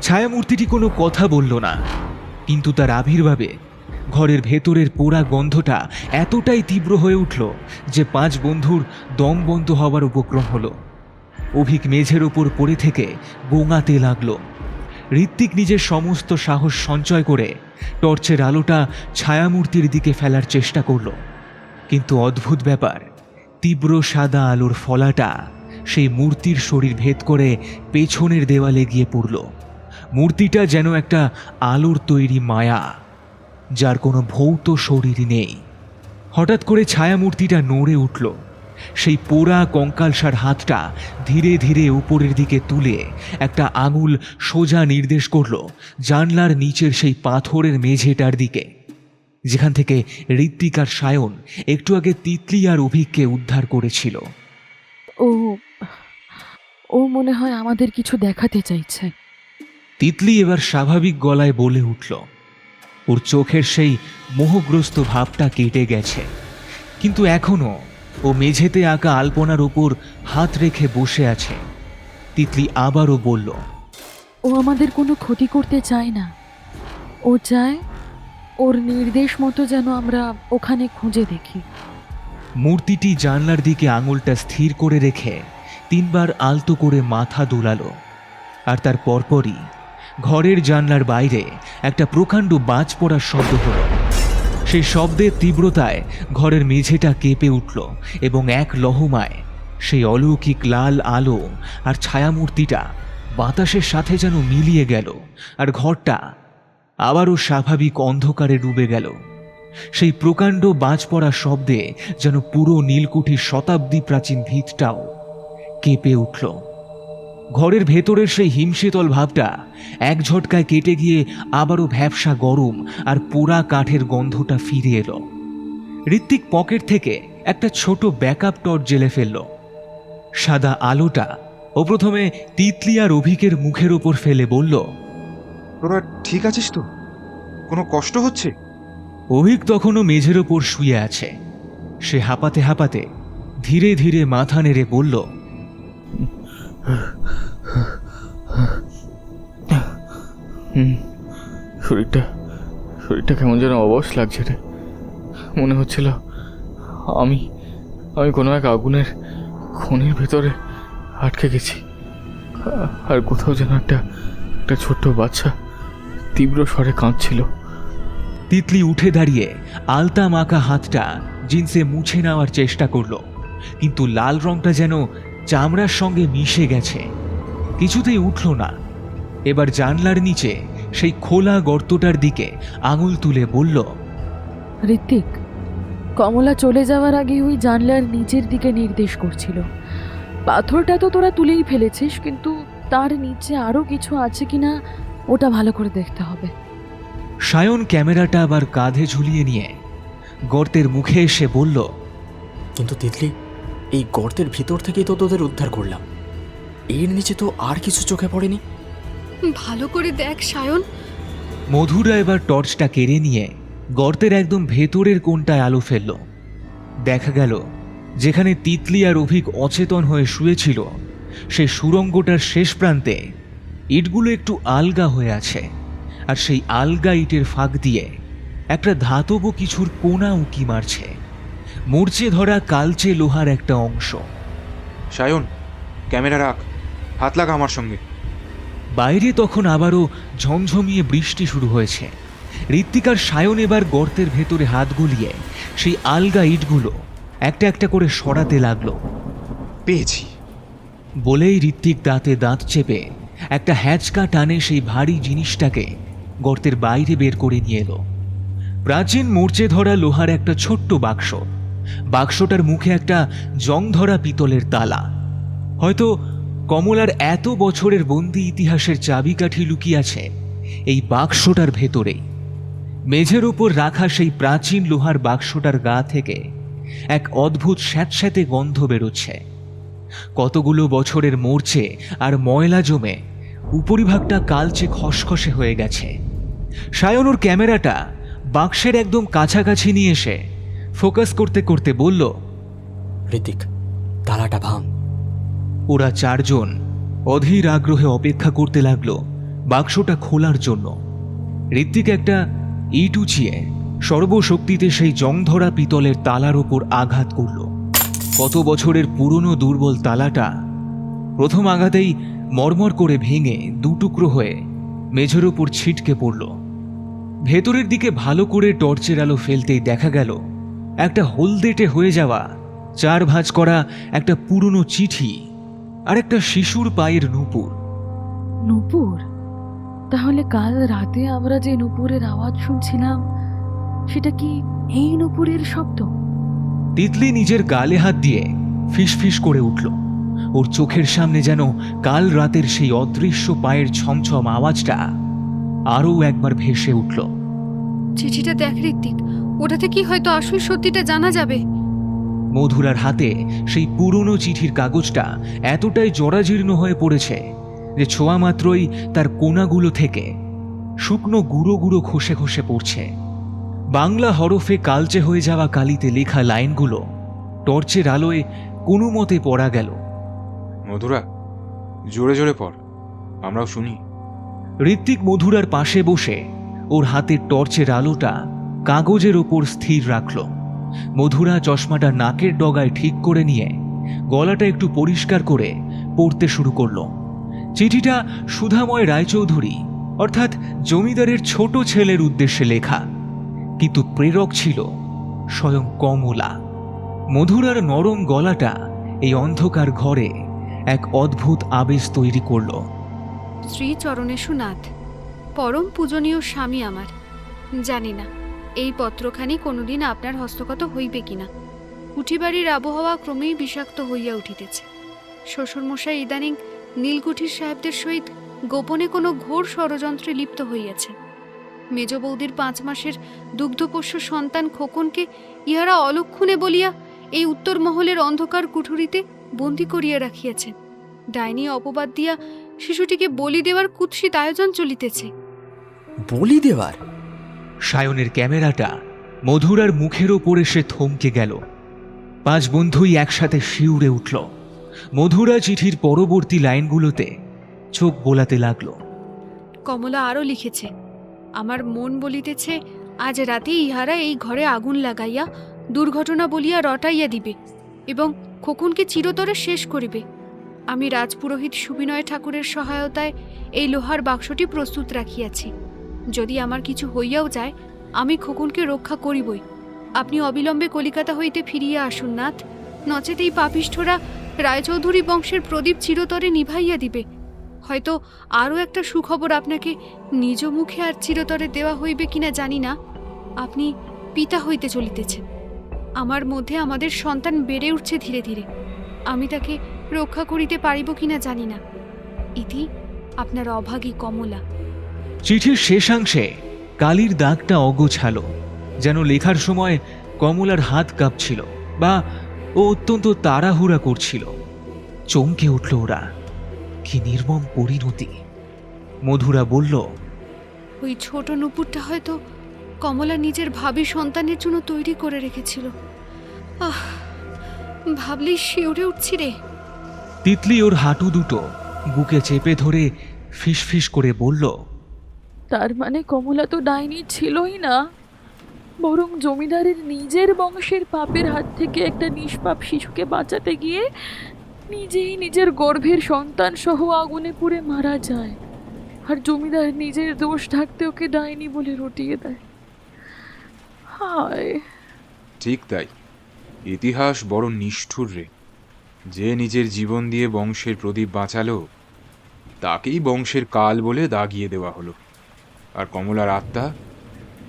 ছায়ামূর্তিটি কোনো কথা বলল না, কিন্তু তার আবির্ভাবে ঘরের ভেতরের পোড়া গন্ধটা এতটাই তীব্র হয়ে উঠল যে পাঁচ বন্ধুর দম বন্ধ হওয়ার উপক্রম হলো। অভিক মেঝের ওপর পড়ে থেকে গোঙাতে লাগলো। ঋত্বিক নিজের সমস্ত সাহস সঞ্চয় করে টর্চের আলোটা ছায়ামূর্তির দিকে ফেলার চেষ্টা করল, কিন্তু অদ্ভুত ব্যাপার, তীব্র সাদা আলোর ফলাটা সেই মূর্তির শরীর ভেদ করে পেছনের দেওয়ালে গিয়ে পড়ল। মূর্তিটা যেন একটা আলোর তৈরি মায়া, যার কোনো ভৌত শরীর নেই। হঠাৎ করে ছায়ামূর্তিটা নড়ে উঠল। সেই পোড়া কঙ্কালসার হাতটা ধীরে ধীরে উপরের দিকে তুলে একটা আঙুল সোজা নির্দেশ করল জানলার নিচের সেই পাথরের মেঝেটার দিকে, যেখান থেকে ঋত্বিক আর সায়ন একটু আগে তিতলি আর অভিককে উদ্ধার করেছিল। ও মনে হয় আমাদের কিছু দেখাতে চাইছে। তিতলি এবার স্বাভাবিক গলায় বলে উঠল। ওর চোখের সেই মোহগ্রস্ত ভাবটা কেটে গেছে, কিন্তু এখনো ও মেঝেতে আঁকা আলপনার উপর হাত রেখে বসে আছে। তিতলি আবারও বলল, ও আমাদের কোনো ক্ষতি করতে চায় না। ও চায় ওর নির্দেশ মতো যেন আমরা ওখানে খুঁজে দেখি। মূর্তিটি জানলার দিকে আঙুলটা স্থির করে রেখে তিনবার আলতো করে মাথা দোলালো, আর তার পরপরই ঘরের জানলার বাইরে একটা প্রকাণ্ড বাজ পড়ার শব্দ হলো। সেই শব্দের তীব্রতায় ঘরের মেঝেটা কেঁপে উঠল এবং এক লহমায় সেই অলৌকিক লাল আলো আর ছায়ামূর্তিটা বাতাসের সাথে যেন মিলিয়ে গেল, আর ঘরটা আবারও স্বাভাবিক অন্ধকারে ডুবে গেল। সেই প্রকাণ্ড বাজ পড়ার শব্দে যেন পুরো নীলকুঠির শতাব্দী প্রাচীন ভিতটাও কেঁপে উঠল। ঘরের ভেতরের সেই হিমশীতল ভাবটা এক ঝটকায় কেটে গিয়ে আবারও ভ্যাপসা গরম আর পোড়া কাঠের গন্ধটা ফিরে এলো। ঋত্বিক পকেট থেকে একটা ছোট ব্যাকআপ টর্চ জ্বেলে ফেলল। সাদা আলোটা ও প্রথমে তিতলি আর অভিকের মুখের ওপর ফেলে বলল, তোরা ঠিক আছিস তো? কোনো কষ্ট হচ্ছে? অভিক তখনও মেঝের ওপর শুয়ে আছে। সে হাঁপাতে হাঁপাতে ধীরে ধীরে মাথা নেড়ে বলল, শরীরটা শরীরটা কেমন যেন অবশ লাগছে রে। মনে হচ্ছিল আমি আমি কোনো এক আগুনের খনির ভেতরে আটকে গেছি। আর কোথাও যেন একটা ছোট্ট বাচ্চা তীব্র স্বরে কাঁদছিল। তিতলি উঠে দাঁড়িয়ে আলতা মাখা হাতটা জিন্সে মুছে নেওয়ার চেষ্টা করলো, কিন্তু লাল রংটা যেন চামড়ার সঙ্গে মিশে গেছে। কিছুতেই উঠল না। এবার জানলার নিচে সেই খোলা গর্তটার দিকে আঙুল তুলে বলল, ঋত্বিক, কমলা চলে যাওয়ার আগে ওই জানলার নিচের দিকে নির্দেশ করছিল। পাথরটা তো তোরা তুলেই ফেলেছিস, কিন্তু তার নিচে আরও কিছু আছে কিনা ওটা ভালো করে দেখতে হবে। সায়ন ক্যামেরাটা আবার কাঁধে ঝুলিয়ে নিয়ে গর্তের মুখে এসে বলল, কিন্তু তিতলি, এই গর্তের ভিতর থেকেই তো তোদের উদ্ধার করলাম, এর নিচে তো আর কিছু চোখে পড়েনি। ভালো করে দেখ সায়ন। মধুরা এবার টর্চটা কেড়ে নিয়ে গর্তের একদম ভেতরের কোণটায় আলো ফেলল। দেখা গেল যেখানে তিতলি আর অভিক অচেতন হয়ে শুয়েছিল সেই সুড়ঙ্গটার শেষ প্রান্তে ইটগুলো একটু আলগা হয়ে আছে, আর সেই আলগা ইটের ফাঁক দিয়ে একটা ধাতব কিছুর কোনা উঁকি মারছে। মরচে ধরা কালচে লোহার একটা অংশ। সায়ন, ক্যামেরা রাখ, হাত লাগা আমার সঙ্গে। বাইরে তখন আবারও ঝমঝমিয়ে বৃষ্টি শুরু হয়েছে। ঋত্বিক আর সায়ন এবার গর্তের ভেতরে হাত গুলিয়ে সেই আলগা ইটগুলো একটা একটা করে সরাতে লাগলো। পেয়েছি বলেই ঋত্বিক দাঁতে দাঁত চেপে একটা হ্যাচকা টানে সেই ভারী জিনিসটাকে গর্তের বাইরে বের করে নিয়ে এলো। প্রাচীন মরচে ধরা লোহার একটা ছোট্ট বাক্স। বাক্সটার মুখে একটা জং ধরা পিতলের তালা। হয়তো কমলার এত বছরের বন্দি ইতিহাসের চাবিকাঠি লুকিয়ে আছে এই বাক্সটার ভেতরেই। মেঝের উপর রাখা সেই প্রাচীন লোহার বাক্সটার গা থেকে এক অদ্ভুত স্যাঁতস্যাঁতে গন্ধ বেরোচ্ছে। কতগুলো বছরের মরচে আর ময়লা জমে উপরিভাগটা কালচে খসখসে হয়ে গেছে। সায়ন ওর ক্যামেরাটা বাক্সের একদম কাছাকাছি নিয়ে এসে ফোকাস করতে করতে বলল, ঋতিক, তালাটা ভাঙ। ওরা চারজন অধীর আগ্রহে অপেক্ষা করতে লাগলো বাক্সটা খোলার জন্য। ঋত্বিক একটা ইট উঁচিয়ে সর্বশক্তিতে সেই জংধরা পিতলের তালার ওপর আঘাত করল। কত বছরের পুরনো দুর্বল তালাটা প্রথম আঘাতেই মরমর করে ভেঙে দুটুকরো হয়ে মেঝের ওপর ছিটকে পড়ল। ভেতরের দিকে ভালো করে টর্চের আলো ফেলতেই দেখা গেল একটা হলদেটে হয়ে যাওয়া 4 ভাঁজ করা একটা পুরনো চিঠি আর একটা শিশুর পায়ের নূপুর। নূপুর? তাহলে কাল রাতে আমরা যে নূপুরের আওয়াজ শুনছিলাম সেটা কি এই নূপুরের শব্দ? তিতলি নিজের গালে হাত দিয়ে ফিসফিস করে উঠল। ওর চোখের সামনে যেন কাল রাতের সেই অদৃশ্য পায়ের ছমছম আওয়াজটা আরও একবার ভেসে উঠল। চিঠিটা দেখ ঋত্বিক, ওটাতে কি হয়তো আসল সত্যিটা জানা যাবে। মধুরার হাতে সেই পুরনো চিঠির কাগজটা এতটাই জরাজীর্ণ হয়ে পড়েছে যে ছোঁয়া মাত্রই তার কোনাগুলো থেকে শুকনো গুঁড়ো গুঁড়ো খসে খসে পড়ছে। বাংলা হরফে কালচে হয়ে যাওয়া কালিতে লেখা লাইনগুলো টর্চের আলোয় কোনো মতে পড়া গেল। মধুরা, জোরে জোরে পড়, আমরাও শুনি। ঋত্বিক মধুরার পাশে বসে ওর হাতের টর্চের আলোটা কাগজের ওপর স্থির রাখল। মধুরা চশমাটা নাকের ডগায় ঠিক করে নিয়ে গলাটা একটু পরিষ্কার করে পড়তে শুরু করল। চিঠিটা সুধাময় রায়চৌধুরী অর্থাৎ জমিদারের ছোট ছেলের উদ্দেশ্যে লেখা, কিন্তু প্রেরক ছিল স্বয়ং কমলা। মধুরার নরম গলাটা এই অন্ধকার ঘরে এক অদ্ভুত আবেশ তৈরি করল। শ্রী চরণেশুনাথ, পরম পূজনীয় স্বামী আমার, জানি না এই পত্রখানি কোনোদিন আপনার হস্তগত হইবে কিনা। উঠিবাড়ির আবহাওয়া ক্রমেই বিষাক্ত হইয়া উঠিতেছে। শ্বশুরমশাই ইদানিং নীলকুঠির সাহেবদের সহিত গোপনে কোনো ঘোর ষড়যন্ত্রে লিপ্ত হইয়াছে। মেজ বৌদির 5 মাসের দুগ্ধপোষ্য সন্তান খোকনকে ইহারা অলক্ষণে বলিয়া এই উত্তর মহলের অন্ধকার কুঠুরিতে বন্দী করিয়া রাখিয়াছে। ডাইনি অপবাদ দিয়া শিশুটিকে বলি দেওয়ার কুৎসিত আয়োজন চলিতেছে। বলি দেওয়ার? সায়নের ক্যামেরাটা মধুরার মুখের ওপর এসে থমকে গেল। 5 বন্ধুই একসাথে শিউরে উঠল। মধুরা চিঠির পরবর্তী লাইনগুলোতে চোখ বোলাতে লাগলো। কমলা আরও লিখেছে, আমার মন বলিতেছে আজ রাতে ইহারা এই ঘরে আগুন লাগাইয়া দুর্ঘটনা বলিয়া রটাইয়া দিবে এবং খোকনকে চিরতরে শেষ করিবে। আমি রাজপুরোহিত সুবিনয় ঠাকুরের সহায়তায় এই লোহার বাক্সটি প্রস্তুত রাখিয়াছি। যদি আমার কিছু হইয়াও যায়, আমি খোকনকে রক্ষা করিবই। আপনি অবিলম্বে কলিকাতা হইতে ফিরিয়া আসুন নাথ, নচেত এই পাপিষ্ঠরা রায়চৌধুরী বংশের প্রদীপ চিরতরে নিভাইয়া দিবে। হয়তো আরও একটা সুখবর আপনাকে নিজ মুখে আর চিরতরে দেওয়া হইবে কিনা জানি না। আপনি পিতা হইতে চলিতেছেন। আমার মধ্যে আমাদের সন্তান বেড়ে উঠছে ধীরে ধীরে। আমি তাকে রক্ষা করিতে পারিব কিনা জানি না। ইতি আপনার অভাগী কমলা। চিঠির শেষাংশে কালির দাগটা অগোছালো, যেন লেখার সময় কমলার হাত কাঁপছিল বা ও অত্যন্ত তাড়াহুড়া করছিল। চমকে উঠল ওরা। কি নির্মম পরিণতি! মধুরা বলল, ওই ছোট নুপুরটা হয়তো কমলা নিজের ভাবী সন্তানের জন্য তৈরি করে রেখেছিল। আহ, ভাবলেই শিউরে উঠছি রে। তিতলি ওর হাঁটু দুটো বুকে চেপে ধরে ফিসফিস করে বলল, তার মানে কমলা তো ডাইনি ছিলই না, বরং জমিদারের নিজের বংশের পাপের হাত থেকে একটা নিষ্পাপ শিশুকে বাঁচাতে গিয়ে নিজেই নিজের গর্ভের সন্তান সহ আগুনে পুড়ে মারা যায়, আর জমিদার নিজের দোষ ঢাকতে ওকে ডাইনি বলে রটিয়ে দেয়। হায়! ঠিক তাই, ইতিহাস বড় নিষ্ঠুর রে। যে নিজের জীবন দিয়ে বংশের প্রদীপ বাঁচালো, তাকেই বংশের কাল বলে দাগিয়ে দেওয়া হলো। আর কমলার আত্মা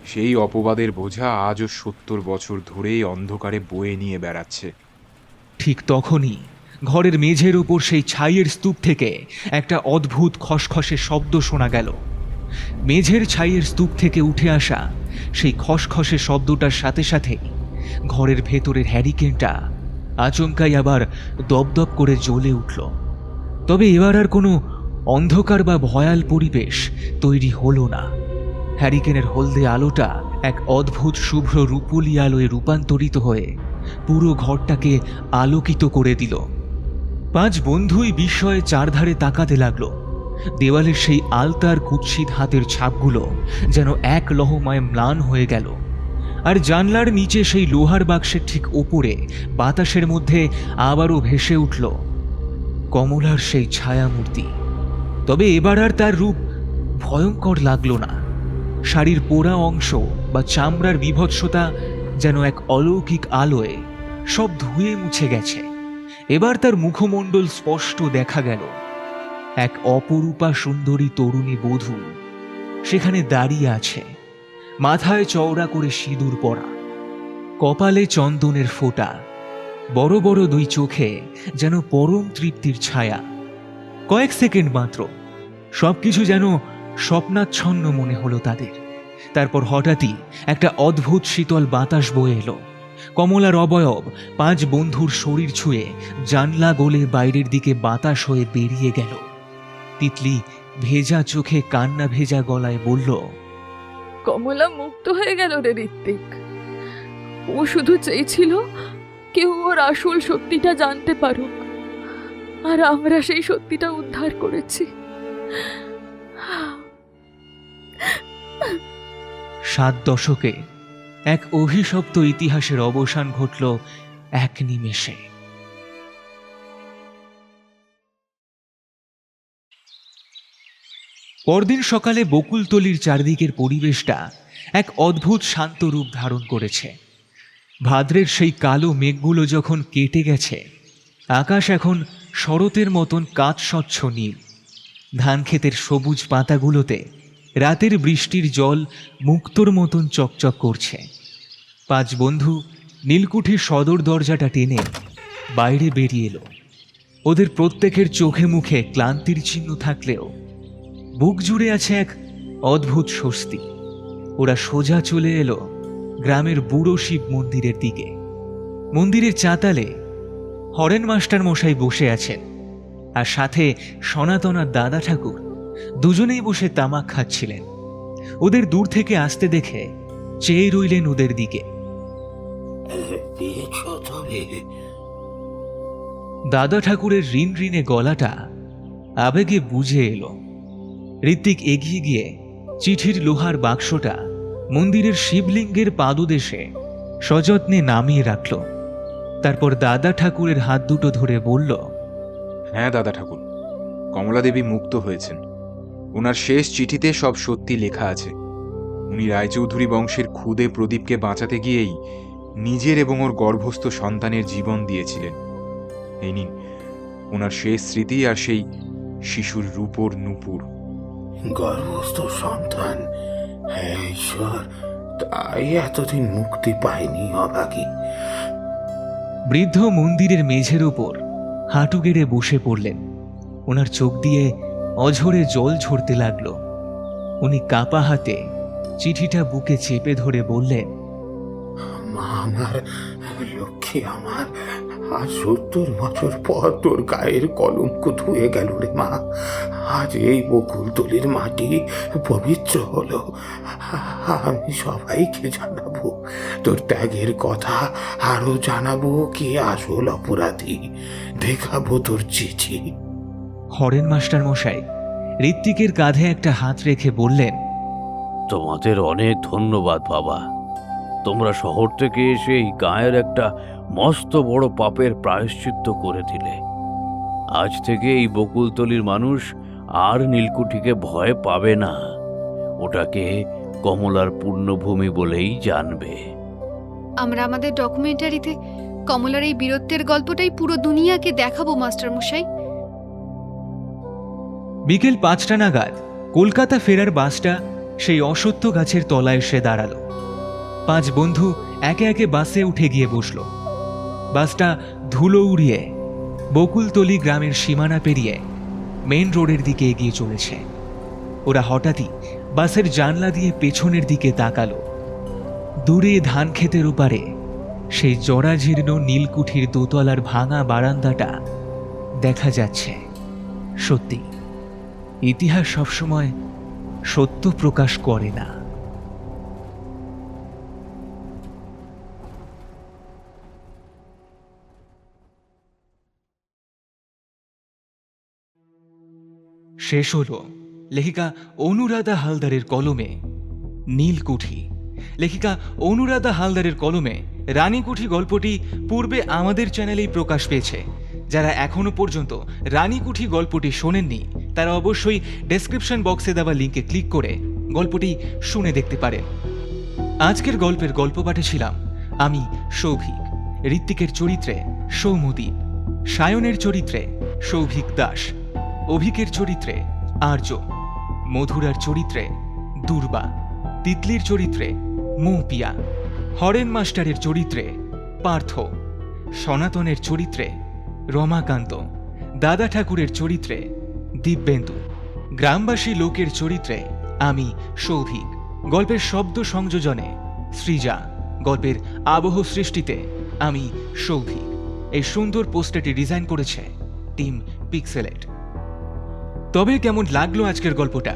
সেই অপবাদের বোঝা আজও 70 বছর ধরেই অন্ধকারে বয়ে নিয়ে বেড়াচ্ছে। ঠিক তখনই ঘরের মেঝের উপর সেই ছাইয়ের স্তূপ থেকে একটা অদ্ভুত খসখসে শব্দ শোনা গেল। মেঝের ছাইয়ের স্তূপ থেকে উঠে আসা সেই খসখসে শব্দটার সাথে সাথে ঘরের ভেতরের হ্যারিকেনটা আচমকাই আবার দপদপ করে জ্বলে উঠল। তবে এবার আর কোনো অন্ধকার বা ভয়াল পরিবেশ তৈরি হলো না। হ্যারিকেনের হলদে আলোটা এক অদ্ভুত শুভ্র রূপলি আলোয় রূপান্তরিত হয়ে পুরো ঘরটাকে আলোকিত করে দিল। 5 বন্ধুই বিস্ময়ে চারধারে তাকাতে লাগলো। দেওয়ালের সেই আলতার কুৎসিত হাতের ছাপগুলো যেন এক লহমায় ম্লান হয়ে গেল। আর জানলার নিচে সেই লোহার বাক্সের ঠিক ওপরে বাতাসের মধ্যে আবারও ভেসে উঠল কমলার সেই ছায়ামূর্তি। তবে এবার আর তার রূপ ভয়ঙ্কর লাগলো না। শাড়ির পোড়া অংশ বা চামড়ার বিভৎসতা যেন এক অলৌকিক আলোয় সব ধুয়ে মুছে গেছে। এবার তার মুখমণ্ডল স্পষ্ট দেখা গেল। এক অপরূপা সুন্দরী তরুণী বধূ সেখানে দাঁড়িয়ে আছে, মাথায় চওড়া করে সিঁদুর পরা, কপালে চন্দনের ফোঁটা, বড় বড় 2 চোখে যেন পরম তৃপ্তির ছায়া। কয়েক সেকেন্ড মাত্র সবকিছু যেন স্বপ্নাচ্ছন্ন মনে হলো তাদের। তারপর হঠাৎই একটা অদ্ভুত শীতল বাতাস বয়ে এলো। কমলার অবয়ব 5 বন্ধুর শরীর ছুঁয়ে জানলা গলে বাইরের দিকে বাতাস হয়ে বেরিয়ে গেল। তিতলি ভেজা চোখে কান্না ভেজা গলায় বলল, কমলা মুক্ত হয়ে গেল রে ঋত্বিক। ও শুধু চেয়েছিল কেউ ওর আসল সত্যিটা জানতে পারুক, আর আমরা সেই সত্যিটা উদ্ধার করেছি। 7 দশকে এক অভিশপ্ত ইতিহাসের অবসান ঘটল এক নিমেষে। পরদিন সকালে বকুলতলির চারদিকের পরিবেশটা এক অদ্ভুত শান্ত রূপ ধারণ করেছে। ভাদ্রের সেই কালো মেঘগুলো যখন কেটে গেছে, আকাশ এখন শরতের মতন কাঁচ স্বচ্ছ নীল। ধানক্ষেতের সবুজ পাতাগুলোতে রাতের বৃষ্টির জল মুক্তোর মতন চকচক করছে। 5 বন্ধু নীলকুঠির সদর দরজাটা টেনে বাইরে বেরিয়ে এলো। ওদের প্রত্যেকের চোখে মুখে ক্লান্তির চিহ্ন থাকলেও বুক জুড়ে আছে এক অদ্ভুত স্বস্তি। ওরা সোজা চলে এলো গ্রামের বুড়ো শিব মন্দিরের দিকে। মন্দিরের চাতালে হরেন মাস্টার মশাই বসে আছেন, আর সাথে সনাতনার দাদা ঠাকুর দুজনেই বসে তামাক খাচ্ছিলেন। ওদের দূর থেকে আসতে দেখে চেয়ে রইলেন ওদের দিকে। পেয়েছো তবে? দাদা ঠাকুরের ঋণ ঋণে গলাটা আবেগে বুঝে এলো। ঋত্বিক এগিয়ে গিয়ে চিঠির লোহার বাক্সটা মন্দিরের শিবলিঙ্গের পাদদেশে সযত্নে নামিয়ে রাখল। তারপর দাদা ঠাকুরের হাত দুটো ধরে বলল, হ্যাঁ দাদা ঠাকুর, কমলা দেবী মুক্ত হয়েছেন। ওনার শেষ চিঠিতে সব সত্যি লেখা আছে। উনি রায়চৌধুরী বংশের ক্ষুদে প্রদীপকে বাঁচাতে গিয়েই নিজের এবং ওর গর্ভস্থ সন্তানের জীবন দিয়েছিলেন। এই নিন ওনার শেষ স্মৃতি আর সেই শিশুর রূপোর নূপুর। গর্ভস্থ সন্তান? হ্যাঁ ঈশ্বর, তাই এতদিন মুক্তি পায়নি অভাগী। বৃদ্ধ মন্দিরের মেঝের উপর হাঁটু গেড়ে বসে পড়লেন। ওনার চোখ দিয়ে অঝরে জল ঝরতে লাগলো। উনি কাপা হাতে চিঠিটা বুকে চেপে ধরে বললেন, মা আমার, লক্ষ্মী আমার, আজ 70 বছর পর তোর গায়ের কলঙ্ক ধুয়ে গেল রে মা। আজ এই বকুলতলির মাটি পবিত্র হলো। আমি সবাইকে জানাবো তোর ত্যাগের কথা, আরো জানাবো কে আসল অপরাধী, দেখাবো তোর চিঠি। হরেন মাস্টার মশাই ঋত্বিকের কাঁধে একটা হাত রেখে বললেন, তোমাদের অনেক ধন্যবাদ বাবা। তোমরা শহর থেকে এসে এই গায়ের একটা মস্ত বড় পাপের প্রায়শ্চিত্ত করে দিলে। আজ থেকে এই বকুলতলির মানুষ আর নীলকুঠিকে ভয় পাবে না। ওটাকে কমলার পুণ্যভূমি বলেই জানবে। আমরা আমাদের ডকুমেন্টারিতে কমলার এই বীরত্বের গল্পটাই পুরো দুনিয়াকে দেখাবো মাস্টার মশাই। বিকেল 5টা নাগাদ কলকাতা ফেরার বাসটা সেই অসত্য গাছের তলায় এসে দাঁড়ালো। 5 বন্ধু একে একে বাসে উঠে গিয়ে বসল। বাসটা ধুলো উড়িয়ে বকুলতলি গ্রামের সীমানা পেরিয়ে মেন রোডের দিকে এগিয়ে চলেছে। ওরা হঠাৎই বাসের জানলা দিয়ে পেছনের দিকে তাকালো। দূরে ধান ক্ষেতের ওপারে সেই জরাজীর্ণ নীলকুঠির দোতলার ভাঙা বারান্দাটা দেখা যাচ্ছে। সত্যি, ইতিহাস সবসময় সত্য প্রকাশ করে না। শেষ হলো লেখিকা অনুরাধা হালদারের কলমে নীলকুঠি। লেখিকা অনুরাধা হালদারের কলমে রানীকুঠি গল্পটি পূর্বে আমাদের চ্যানেলেই প্রকাশ পেয়েছে। যারা এখনো পর্যন্ত রানীকুঠি গল্পটি শোনেননি তারা অবশ্যই ডেসক্রিপশন বক্সে দেওয়া লিঙ্কে ক্লিক করে গল্পটি শুনে দেখতে পারেন। আজকের গল্পের গল্প পাঠে ছিলাম আমি সৌভিক। ঋত্বিকের চরিত্রে সৌমদীপ, সায়নের চরিত্রে সৌভিক দাস, অভিকের চরিত্রে আর্য, মধুরার চরিত্রে দুর্বা, তিতলির চরিত্রে মৌপিয়া, হরেন মাস্টারের চরিত্রে পার্থ, সনাতনের চরিত্রে রমাকান্ত, দাদা ঠাকুরের চরিত্রে দিব্যেন্দু, গ্রামবাসী লোকের চরিত্রে আমি সৌভিক। গল্পের শব্দ সংযোজনে সৃজা, গল্পের আবহ সৃষ্টিতে আমি সৌভিক। এই সুন্দর পোস্টারটি ডিজাইন করেছে টিম পিক্সেলেট। তবে কেমন লাগলো আজকের গল্পটা?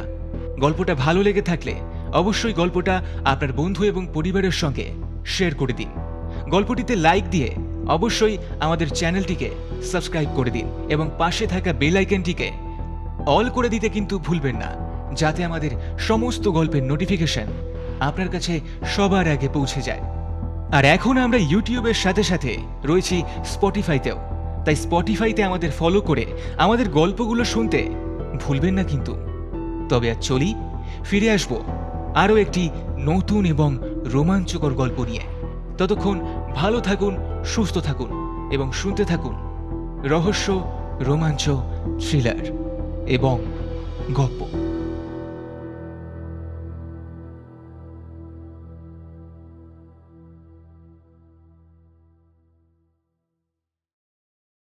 গল্পটা ভালো লেগে থাকলে অবশ্যই গল্পটা আপনার বন্ধু এবং পরিবারের সঙ্গে শেয়ার করে দিন। গল্পটিতে লাইক দিয়ে অবশ্যই আমাদের চ্যানেলটিকে সাবস্ক্রাইব করে দিন এবং পাশে থাকা বেল আইকনটিকে অল করে দিতে কিন্তু ভুলবেন না, যাতে আমাদের সমস্ত গল্পের নোটিফিকেশন আপনার কাছে সবার আগে পৌঁছে যায়। আর এখন আমরা ইউটিউবের সাথে সাথে রয়েছি স্পটিফাইতেও, তাই স্পটিফাইতে আমাদের ফলো করে আমাদের গল্পগুলো শুনতে ভুলবেন না কিন্তু। তবে আর চলি, ফিরে আসবো আরও একটি নতুন এবং রোমাঞ্চকর গল্প নিয়ে। ততক্ষণ ভালো থাকুন, সুস্থ থাকুন এবং শুনতে থাকুন রহস্য, রোমাঞ্চ, থ্রিলার এবং গল্প।